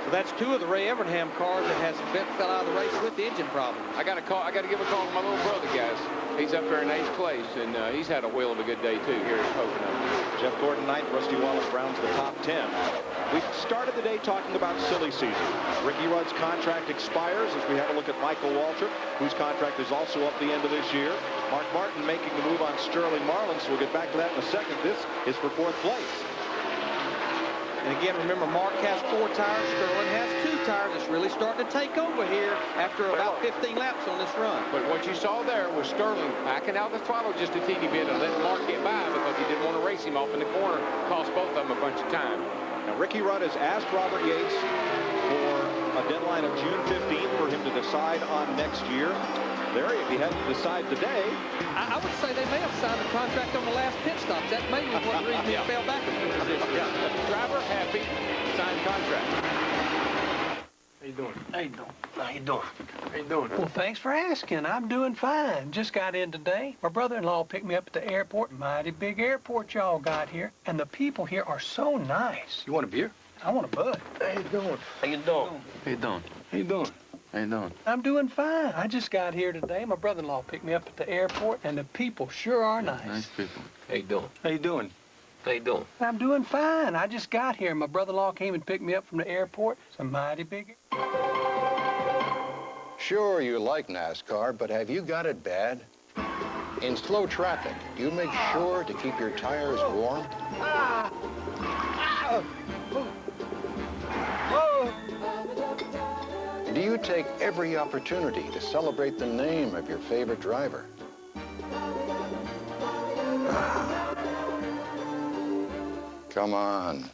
So that's 2 of the Ray Evernham cars that has fell out of the race with the engine problem. I got to give a call to my little brother, guys. He's up there in 8th place, and he's had a whale of a good day, too, here at Pocono. Jeff Gordon 9th, Rusty Wallace rounds the top 10. We started the day talking about silly season. Ricky Rudd's contract expires as we have a look at Michael Waltrip, whose contract is also up the end of this year. Mark Martin making the move on Sterling Marlin, so we'll get back to that in a second. This is for 4th place. And again, remember, Mark has 4 tires. Sterling has 2 tires. It's really starting to take over here after about 15 laps on this run. But what you saw there was Sterling backing out the throttle just a teeny bit and letting Mark get by because he didn't want to race him off in the corner. Cost both of them a bunch of time. Now, Ricky Rudd has asked Robert Yates for a deadline of June 15th for him to decide on next year. There, if he hadn't decided today. I would say they may have signed a contract on the last pit stops. That may be one reason he fell back in this position. Yeah. Driver happy, signed contract. How you doing? How you doing? How you doing? How you doing? Well, thanks for asking. I'm doing fine. Just got in today. My brother-in-law picked me up at the airport. Mighty big airport y'all got here. And the people here are so nice. You want a beer? I want a bud. How you doing? How you doing? How you doing? How you doing? How you doing? I'm doing fine. I just got here today. My brother-in-law picked me up at the airport, and the people sure are nice. Nice people. How you doing? How you doing? How you doing? I'm doing fine. I just got here. My brother-in-law came and picked me up from the airport. It's a mighty big... Sure, you like NASCAR, but have you got it bad? In slow traffic, do you make sure to keep your tires warm? Do you take every opportunity to celebrate the name of your favorite driver? Come on.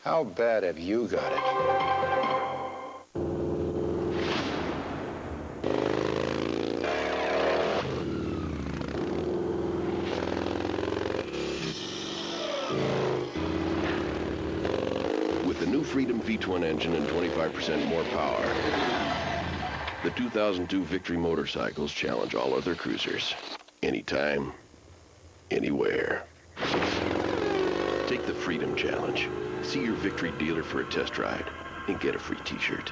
How bad have you got it? With the new Freedom V12 engine and 25% more power, the 2002 Victory motorcycles challenge all other cruisers. Anytime, anywhere. Take the Freedom Challenge. See your Victory dealer for a test ride and get a free t-shirt.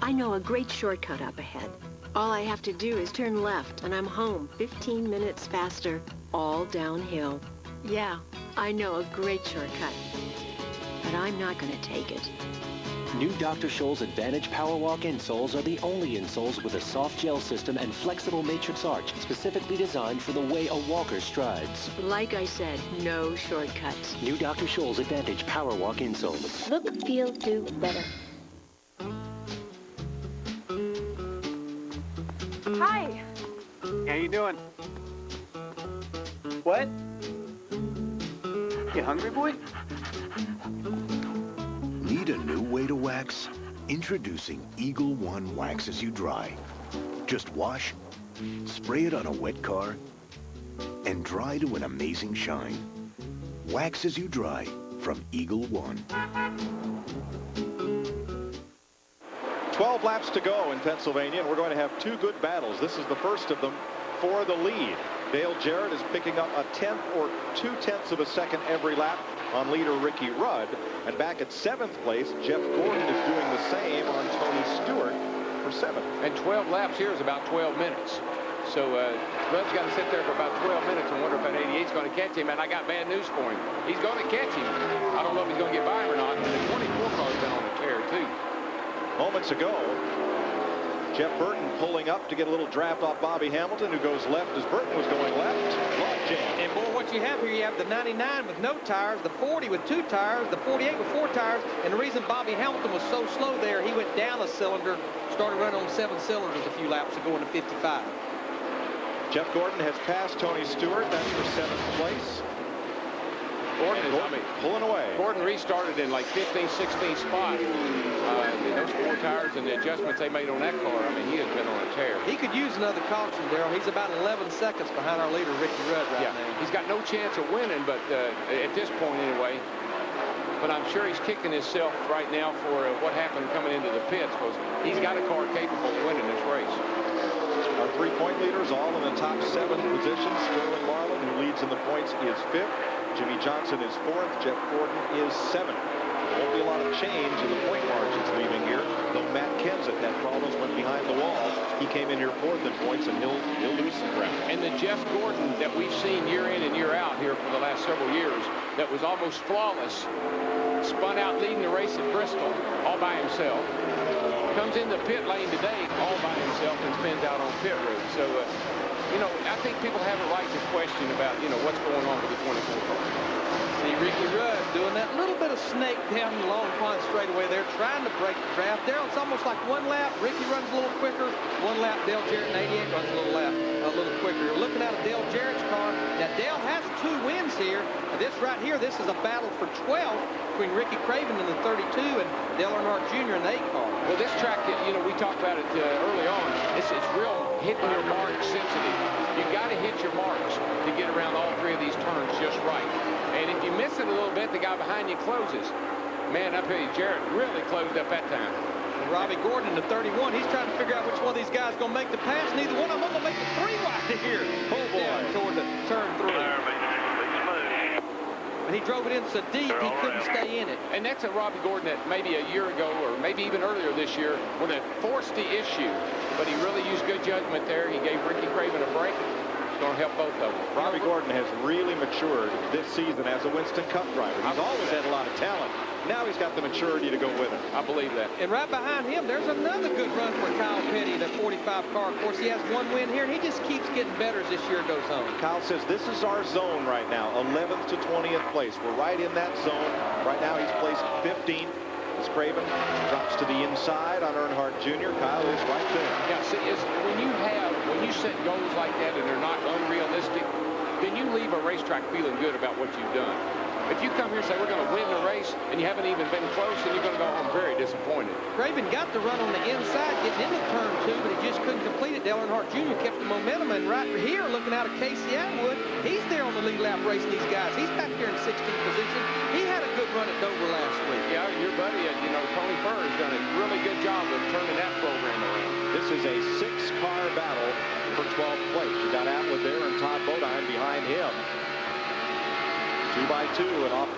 I know a great shortcut up ahead. All I have to do is turn left, and I'm home 15 minutes faster, all downhill. Yeah, I know a great shortcut, but I'm not going to take it. New Dr. Scholl's Advantage Powerwalk insoles are the only insoles with a soft gel system and flexible matrix arch, specifically designed for the way a walker strides. Like I said, no shortcuts. New Dr. Scholl's Advantage Powerwalk insoles. Look, feel, do better. Hi. How you doing? What? You hungry, boy? Need a new way to wax? Introducing Eagle One Wax As You Dry. Just wash, spray it on a wet car, and dry to an amazing shine. Wax As You Dry from Eagle One. 12 laps to go in Pennsylvania, and we're going to have two good battles. This is the first of them for the lead. Dale Jarrett is picking up a 10th or 2/10 of a second every lap on leader Ricky Rudd. And back at 7th place, Jeff Gordon is doing the same on Tony Stewart for 7th. And 12 laps here is about 12 minutes. So Rudd's got to sit there for about 12 minutes and wonder if that 88's going to catch him. And I got bad news for him. He's going to catch him. I don't know if he's going to get by him or not. And the 24 car's been on a tear, too. Moments ago, Jeff Burton pulling up to get a little draft off Bobby Hamilton, who goes left as Burton was going left. Log jam. And boy, what you have here, you have the 99 with no tires, the 40 with 2 tires, the 48 with 4 tires, and the reason Bobby Hamilton was so slow there, he went down a cylinder, started running on 7 cylinders a few laps ago into 55. Jeff Gordon has passed Tony Stewart. That's for 7th place. Gordon is, pulling away. Gordon restarted in like 15, 16 spot. Those 4 tires and the adjustments they made on that car, I mean, he has been on a tear. He could use another caution, Darrell. He's about 11 seconds behind our leader, Ricky Rudd, right now. He's got no chance of winning, but at this point anyway. But I'm sure he's kicking himself right now for what happened coming into the pits, because he's got a car capable of winning this race. Our 3-point leaders all in the top 7 positions. Sterling Marlin, who leads in the points, is 5th. Jimmy Johnson is 4th. Jeff Gordon is 7th. There won't be a lot of change in the point margins leaving here, though Matt Kenseth had problems, went behind the wall. He came in here 4th in points, and he'll lose some ground. And the Jeff Gordon that we've seen year in and year out here for the last several years, that was almost flawless, spun out leading the race at Bristol all by himself. Comes in the pit lane today all by himself and spins out on pit road. So, you know, I think people have a right to question about, you know, what's going on with the 24 car. See Ricky Rudd doing that little bit of snake down the Long Pond straightaway there, trying to break the draft. There, it's almost like 1 lap. Ricky runs a little quicker. 1 lap, Dale Jarrett in 88 runs a little quicker. You're looking at a Dale Jarrett's car. Now, Dale has 2 wins here. And this right here, this is a battle for 12 between Ricky Craven in the 32 and Dale Earnhardt Jr. in the 8 car. Well, this track, you know, we talked about it early on. It's real hitting your mark sensitive. You got to hit your marks to get around all 3 of these turns just right. And if you miss it a little bit, the guy behind you closes. Man, I tell you, Jarrett really closed up that time. And Robbie Gordon, the 31, he's trying to figure out which one of these guys is going to make the pass. Neither one of them going to make the 3 wide here. Oh, boy. Down toward the turn 3. But he drove it in so deep, he couldn't stay in it. And that's a Robbie Gordon that maybe a year ago, or maybe even earlier this year, would have forced the issue. But he really used good judgment there. He gave Ricky Craven a break. It's going to help both of them. Robbie Gordon has really matured this season as a Winston Cup driver. He's always had a lot of talent. Now he's got the maturity to go with it. I believe that. And right behind him, there's another good run for Kyle Petty, the 45 car. Of course, he has 1 win here, and he just keeps getting better as this year goes on. Kyle says this is our zone right now, 11th to 20th place. We're right in that zone. Right now he's placed 15th. As Craven drops to the inside on Earnhardt Jr. Kyle is right there. Yeah, see, when you set goals like that and they're not unrealistic, then you leave a racetrack feeling good about what you've done. If you come here and say we're going to win the race and you haven't even been close, then you're going to go home very disappointed. Craven got the run on the inside, getting into turn 2, but he just couldn't complete it. Dale Earnhardt Jr. kept the momentum, and right here, looking out at Casey Atwood, he's there on the lead lap racing these guys. He's back here in 16th position. He had a good run at Dover last week. Yeah, your buddy, you know, Tony Furr has done a really good job of turning that program around. This is a 6-car battle for 12th place. You got Atwood there and Todd Bodine behind him. 2 by 2 and off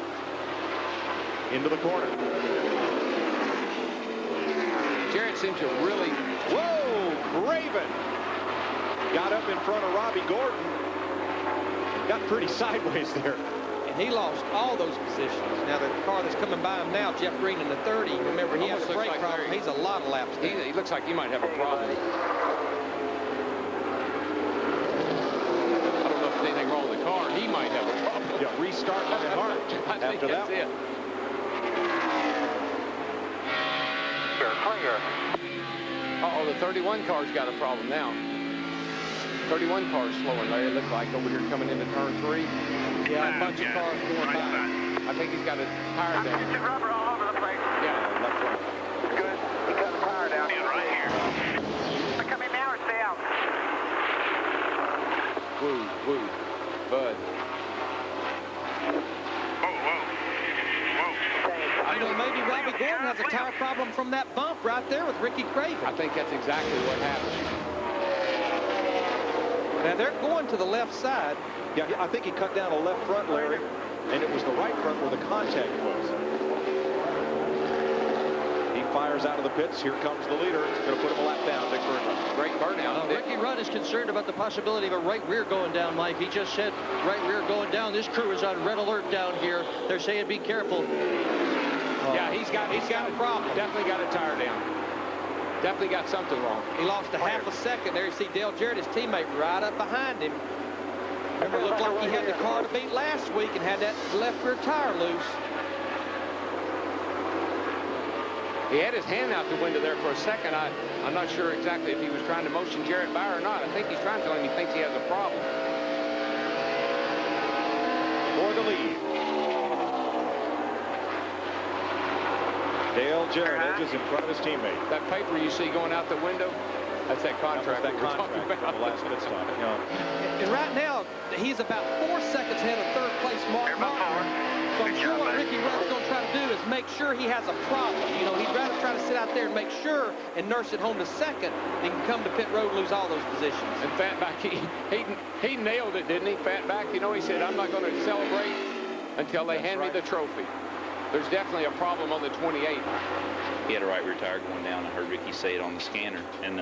into the corner. Jarrett seems to really... Whoa, Craven got up in front of Robbie Gordon. Got pretty sideways there. And he lost all those positions. Now, the car that's coming by him now, Jeff Green in the 30, remember, he has a brake problem. He's a lot of laps. He looks like he might have a problem. I don't know if there's anything wrong with the car. He might have a problem. Yeah, restart it hard after that. It. Uh-oh, the 31 car's got a problem now. 31 car's slowing, Larry. It looks like over here coming into turn 3. Yeah, a bunch of cars going by. I think he's got a tire down. Just rubber all over the place. Yeah, left front. Good. He got a tire down. He's right here. They're coming now or stay out? Woo, woo, Bud. You know, maybe Robbie Gordon has a tire problem from that bump right there with Ricky Craven. I think that's exactly what happened. Now, they're going to the left side. Yeah, I think he cut down a left front, Larry, and it was the right front where the contact was. He fires out of the pits. Here comes the leader. It's going to put him a lap down. Big burnout. Great burnout. Ricky Rudd is concerned about the possibility of a right rear going down, Mike. He just said right rear going down. This crew is on red alert down here. They're saying be careful. Yeah, he's got a problem. Definitely got a tire down. Definitely got something wrong. He lost a half a second there. You see Dale Jarrett, his teammate, right up behind him. Remember, it looked like he had the car to beat last week and had that left rear tire loose. He had his hand out the window there for a second. I'm not sure exactly if he was trying to motion Jarrett by or not. I think he's trying to tell him he thinks he has a problem. For the lead. Dale Jarrett edges in front of his teammate. That paper you see going out the window, that's that contract that we're talking about. The last pit stop. Yeah. And right now, he's about 4 seconds ahead of third place Mark Martin. So I'm sure what Ricky Rudd's going to try to do is make sure he has a problem. You know, he'd rather try to sit out there and make sure and nurse it home to second than can come to pit road and lose all those positions. And Fatback, he nailed it, didn't he? Fatback, you know, he said, I'm not going to celebrate until they hand me the trophy. There's definitely a problem on the 28. He had a right rear tire going down. I heard Ricky say it on the scanner. And,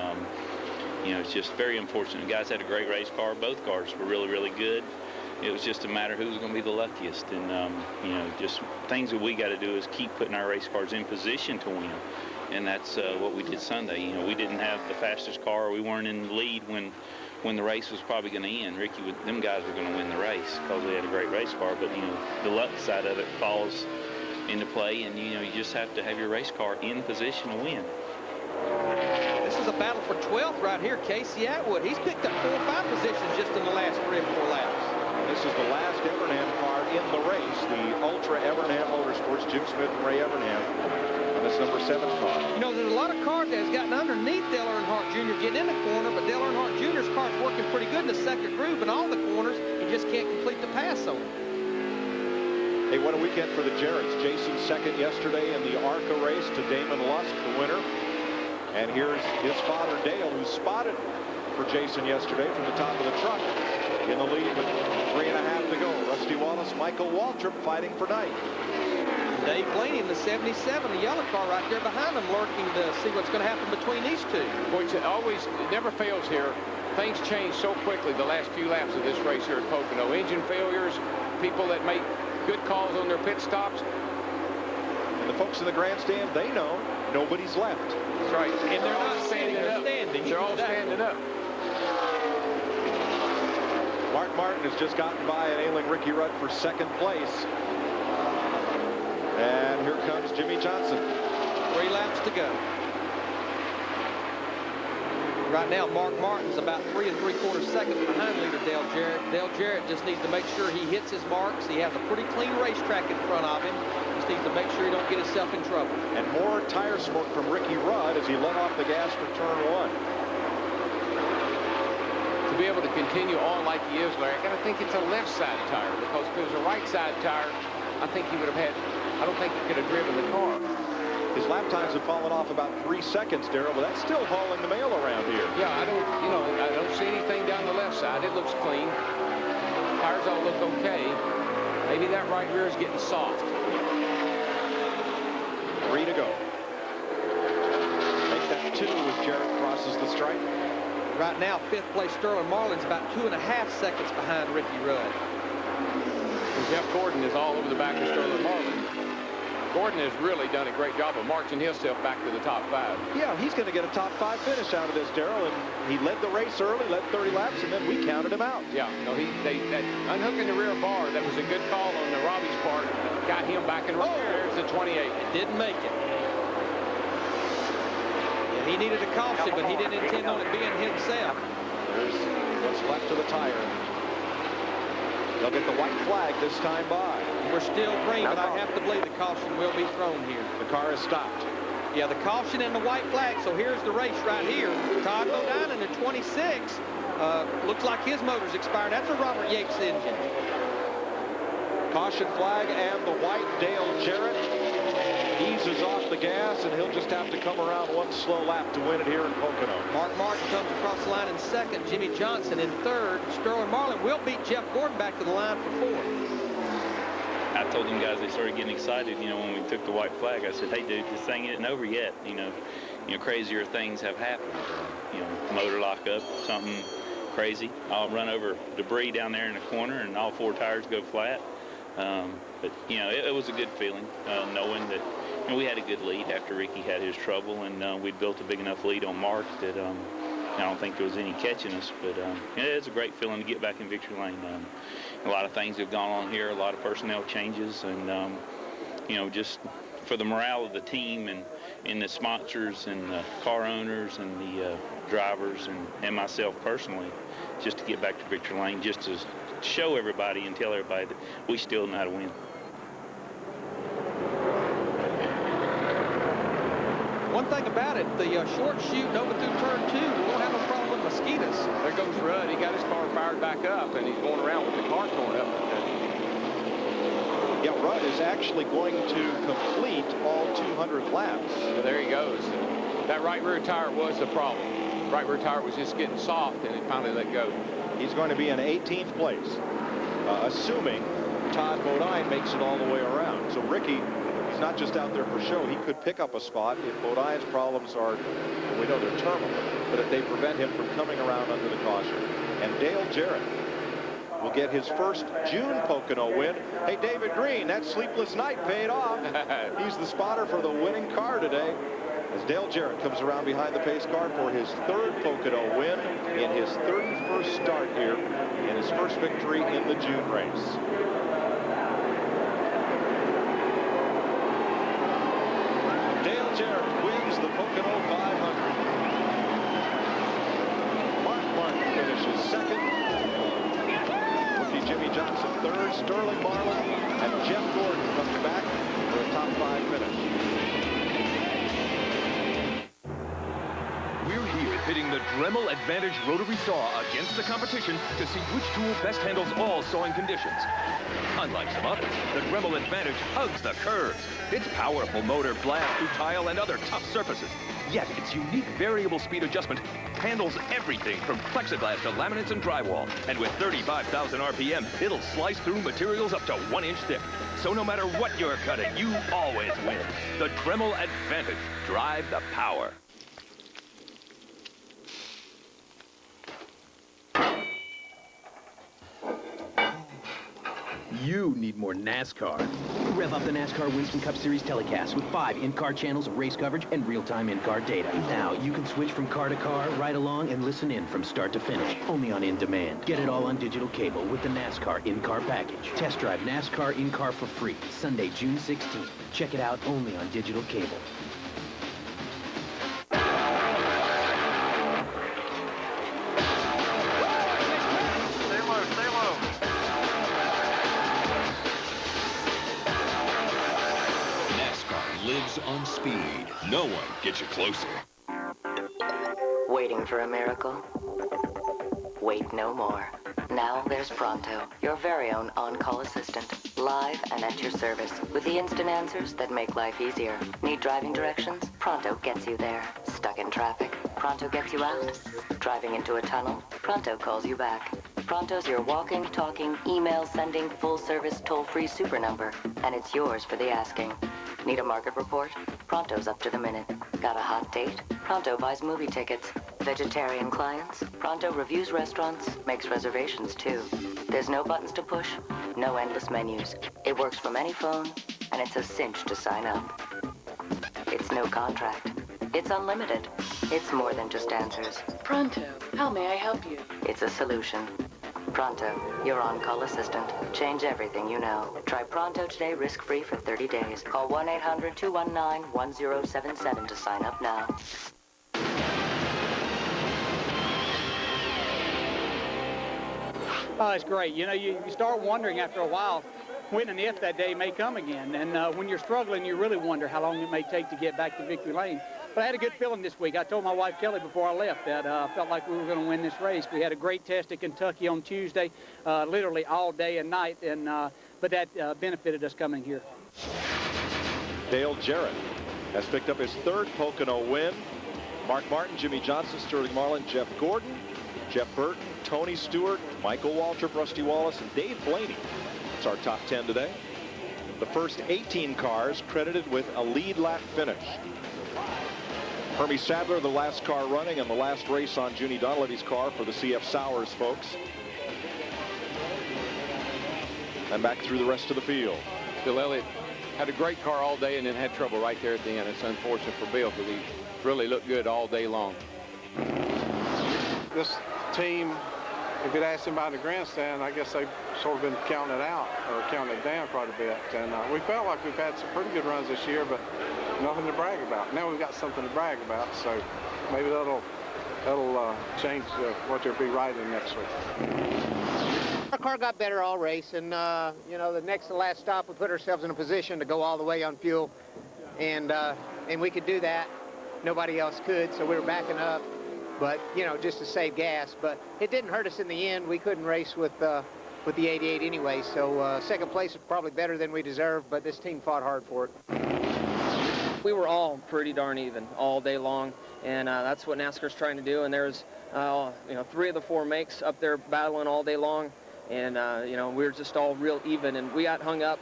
you know, it's just very unfortunate. The guys had a great race car. Both cars were really, really good. It was just a matter of who was going to be the luckiest. And, you know, just things that we got to do is keep putting our race cars in position to win. And that's what we did Sunday. You know, we didn't have the fastest car. We weren't in the lead when the race was probably going to end. Them guys were going to win the race because they had a great race car. But, you know, the luck side of it falls into play, and you know, you just have to have your race car in position to win. This is a battle for 12th right here. Casey Atwood, he's picked up 4 or 5 positions just in the last 3 or 4 laps. This is the last Evernham car in the race, the Ultra Evernham Motorsports, Jim Smith and Ray Evernham, and this number 7 car. You know, there's a lot of cars that has gotten underneath Dale Earnhardt Jr. getting in the corner, but Dale Earnhardt Jr.'s car's working pretty good in the second groove in all the corners. He just can't complete the pass on it. Hey, what a weekend for the Jarretts. Jason second yesterday in the ARCA race to Damon Lusk, the winner. And here's his father, Dale, who spotted for Jason yesterday from the top of the truck in the lead with 3.5 to go. Rusty Wallace, Michael Waltrip fighting for ninth. Dave Blaney in the 77, the yellow car right there behind him, lurking to see what's going to happen between these two. Boy, it never fails here. Things change so quickly the last few laps of this race here at Pocono. Engine failures, people that make good calls on their pit stops. And the folks in the grandstand, they know nobody's left. That's right. And they're not standing up. They're all standing up. Mark Martin has just gotten by and ailing Ricky Rudd for second place. And here comes Jimmy Johnson. 3 laps to go. Right now, Mark Martin's about 3 3/4 seconds behind leader Dale Jarrett. Dale Jarrett just needs to make sure he hits his marks. He has a pretty clean racetrack in front of him. Just needs to make sure he don't get himself in trouble. And more tire smoke from Ricky Rudd as he let off the gas for turn 1. To be able to continue on like he is, Larry, I gotta think it's a left side tire, because if it was a right side tire, I think he would have had, I don't think he could have driven the car. His lap times have fallen off about 3 seconds, Darrell, but that's still hauling the mail around here. Yeah, I don't see anything down the left side. It looks clean. Tires all look okay. Maybe that right rear is getting soft. 3 to go. Make that as Jarrett crosses the stripe. Right now, 5th place Sterling Marlin's about 2.5 seconds behind Ricky Rudd. And Jeff Gordon is all over the back of Sterling Marlin. Gordon has really done a great job of marching himself back to the top 5. Yeah, he's going to get a top 5 finish out of this, Darrell. And he led the race early, led 30 laps, and then we counted him out. Yeah, no, that unhooking the rear bar, that was a good call on the Robbie's part. Got him back in. There's the 28. It didn't make it. Yeah, he needed a caution, but he didn't intend on it being himself. There's what's left of the tire. They'll get the white flag this time by. We're still green, but I have to believe the caution will be thrown here. The car is stopped. Yeah, the caution and the white flag. So here's the race right here. Todd Bodine in the 26. Looks like his motor's expired. That's a Robert Yates engine. Caution flag and the white. Dale Jarrett eases off the gas, and he'll just have to come around one slow lap to win it here in Pocono. Mark Martin comes across the line in 2nd. Jimmy Johnson in 3rd. Sterling Marlin will beat Jeff Gordon back to the line for 4th. I told them guys, they started getting excited, you know, when we took the white flag. I said, hey, dude, this thing isn't over yet. You know, crazier things have happened. You know, motor lockup, something crazy. I'll run over debris down there in the corner, and all 4 tires go flat. But, you know, it was a good feeling, knowing that, you know, we had a good lead after Ricky had his trouble, and we'd built a big enough lead on Mark that I don't think there was any catching us. But it's a great feeling to get back in victory lane. A lot of things have gone on here, a lot of personnel changes, and, you know, just for the morale of the team and the sponsors and the car owners and the drivers and myself personally, just to get back to victory lane, just to show everybody and tell everybody that we still know how to win. One thing about it, the short chute over through turn 2, we won't have no problem with mosquitoes. There goes Rudd. He got his car fired back up, and he's going around with the car going up. Yeah, Rudd is actually going to complete all 200 laps. So there he goes. That right rear tire was the problem. Right rear tire was just getting soft, and it finally let go. He's going to be in 18th place, assuming Todd Bodine makes it all the way around. So Ricky, he's not just out there for show. He could pick up a spot if Bodine's problems are, well, we know they're terminal, but if they prevent him from coming around under the caution. And Dale Jarrett will get his first June Pocono win. Hey, David Green, that sleepless night paid off. He's the spotter for the winning car today, as Dale Jarrett comes around behind the pace car for his 3rd Pocono win in his 31st start here in his first victory in the June race. Dale Jarrett wins the Pocono 500. Mark Martin finishes 2nd. Rookie Jimmy Johnson 3rd. Sterling Marlin and Jeff Gordon comes back for a top 5 finish. We're here pitting the Dremel Advantage rotary saw against the competition to see which tool best handles all sawing conditions. Unlike some others, the Dremel Advantage hugs the curves. Its powerful motor blasts through tile and other tough surfaces. Yet its unique variable speed adjustment handles everything from plexiglass to laminates and drywall. And with 35,000 RPM, it'll slice through materials up to 1 inch thick. So no matter what you're cutting, you always win. The Dremel Advantage. Drive the power. You need more NASCAR. Rev up the NASCAR Winston Cup Series telecast with 5 in-car channels of race coverage and real-time in-car data. Now you can switch from car to car, ride along, and listen in from start to finish. Only on In Demand. Get it all on digital cable with the NASCAR in-car package. Test drive NASCAR in-car for free. Sunday, June 16th. Check it out only on digital cable. On speed. No one gets you closer. Waiting for a miracle? Wait no more. Now there's Pronto, your very own on-call assistant. Live and at your service with the instant answers that make life easier. Need driving directions? Pronto gets you there. Stuck in traffic? Pronto gets you out. Driving into a tunnel? Pronto calls you back. Pronto's your walking, talking, email-sending, full-service, toll-free super number, and it's yours for the asking. Need a market report? Pronto's up to the minute. Got a hot date? Pronto buys movie tickets. Vegetarian clients? Pronto reviews restaurants, makes reservations too. There's no buttons to push, no endless menus. It works from any phone, and it's a cinch to sign up. It's no contract. It's unlimited. It's more than just answers. Pronto, how may I help you? It's a solution. Pronto, your on-call assistant. Change everything you know. Try Pronto today risk-free for 30 days. Call 1-800-219-1077 to sign up now. Oh, it's great. You know, you start wondering after a while when and if that day may come again. And when you're struggling, you really wonder how long it may take to get back to victory lane. But I had a good feeling this week. I told my wife, Kelly, before I left that I felt like we were going to win this race. We had a great test at Kentucky on Tuesday, literally all day and night, and but that benefited us coming here. Dale Jarrett has picked up his third Pocono win. Mark Martin, Jimmy Johnson, Sterling Marlin, Jeff Gordon, Jeff Burton, Tony Stewart, Michael Waltrip, Rusty Wallace, and Dave Blaney. It's our top 10 today. The first 18 cars credited with a lead lap finish. Hermie Sadler, the last car running, and the last race on Junie Donlevy's car for the CF Sowers folks. And back through the rest of the field. Bill Elliott had a great car all day and then had trouble right there at the end. It's unfortunate for Bill because he really looked good all day long. This team, if you'd asked him about the grandstand, I guess they've sort of been counting it out or counting it down quite a bit. And we felt like we've had some pretty good runs this year, but nothing to brag about. Now we've got something to brag about, so maybe that'll change what they'll be riding next week. Our car got better all race, and you know, the next to last stop, we put ourselves in a position to go all the way on fuel, and we could do that. Nobody else could, so we were backing up, but you know, just to save gas. But it didn't hurt us in the end. We couldn't race with the 88 anyway, so second place was probably better than we deserved, but this team fought hard for it. We were all pretty darn even all day long, and that's what NASCAR's trying to do. And there's, you know, 3 of the 4 makes up there battling all day long, and you know, we were just all real even. And we got hung up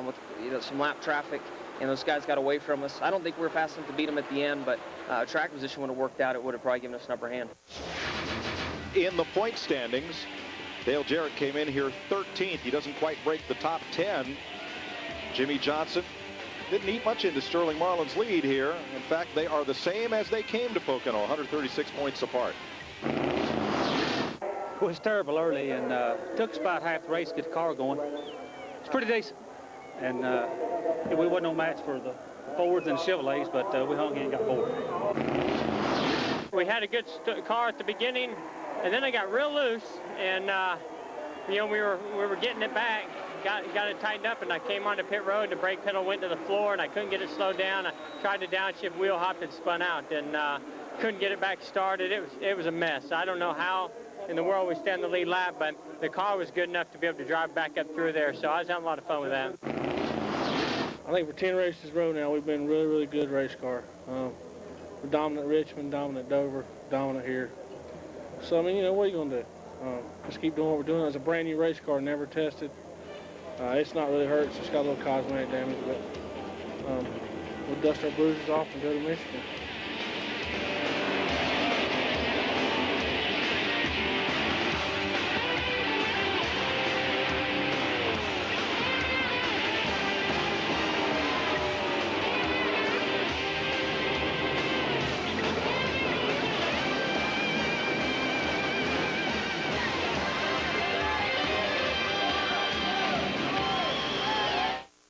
with some lap traffic, and those guys got away from us. I don't think we were fast enough to beat them at the end, but track position would have worked out. It would have probably given us an upper hand. In the point standings, Dale Jarrett came in here 13th. He doesn't quite break the top 10. Jimmy Johnson didn't eat much into Sterling Marlin's lead here. In fact, they are the same as they came to Pocono, 136 points apart. It was terrible early, and took us about half the race to get the car going. It's pretty decent, and we wasn't no match for the Fords and Chevrolets, but we hung in and got 4. We had a good car at the beginning, and then they got real loose, and you know, we were getting it back, got it tightened up, and I came on the pit road, and the brake pedal went to the floor, and I couldn't get it slowed down. I tried to downshift, wheel hopped, and spun out, and couldn't get it back started. It was a mess. I don't know how in the world we stay on the lead lap, but the car was good enough to be able to drive back up through there, so I was having a lot of fun with that. I think for 10 races in a row now, we've been really, really good race car. We're dominant Richmond, dominant Dover, dominant here. So, I mean, you know, what are you going to do? Just keep doing what we're doing. It's a brand new race car, never tested. It's not really hurt. It's just got a little cosmetic damage, but we'll dust our bruises off and go to Michigan.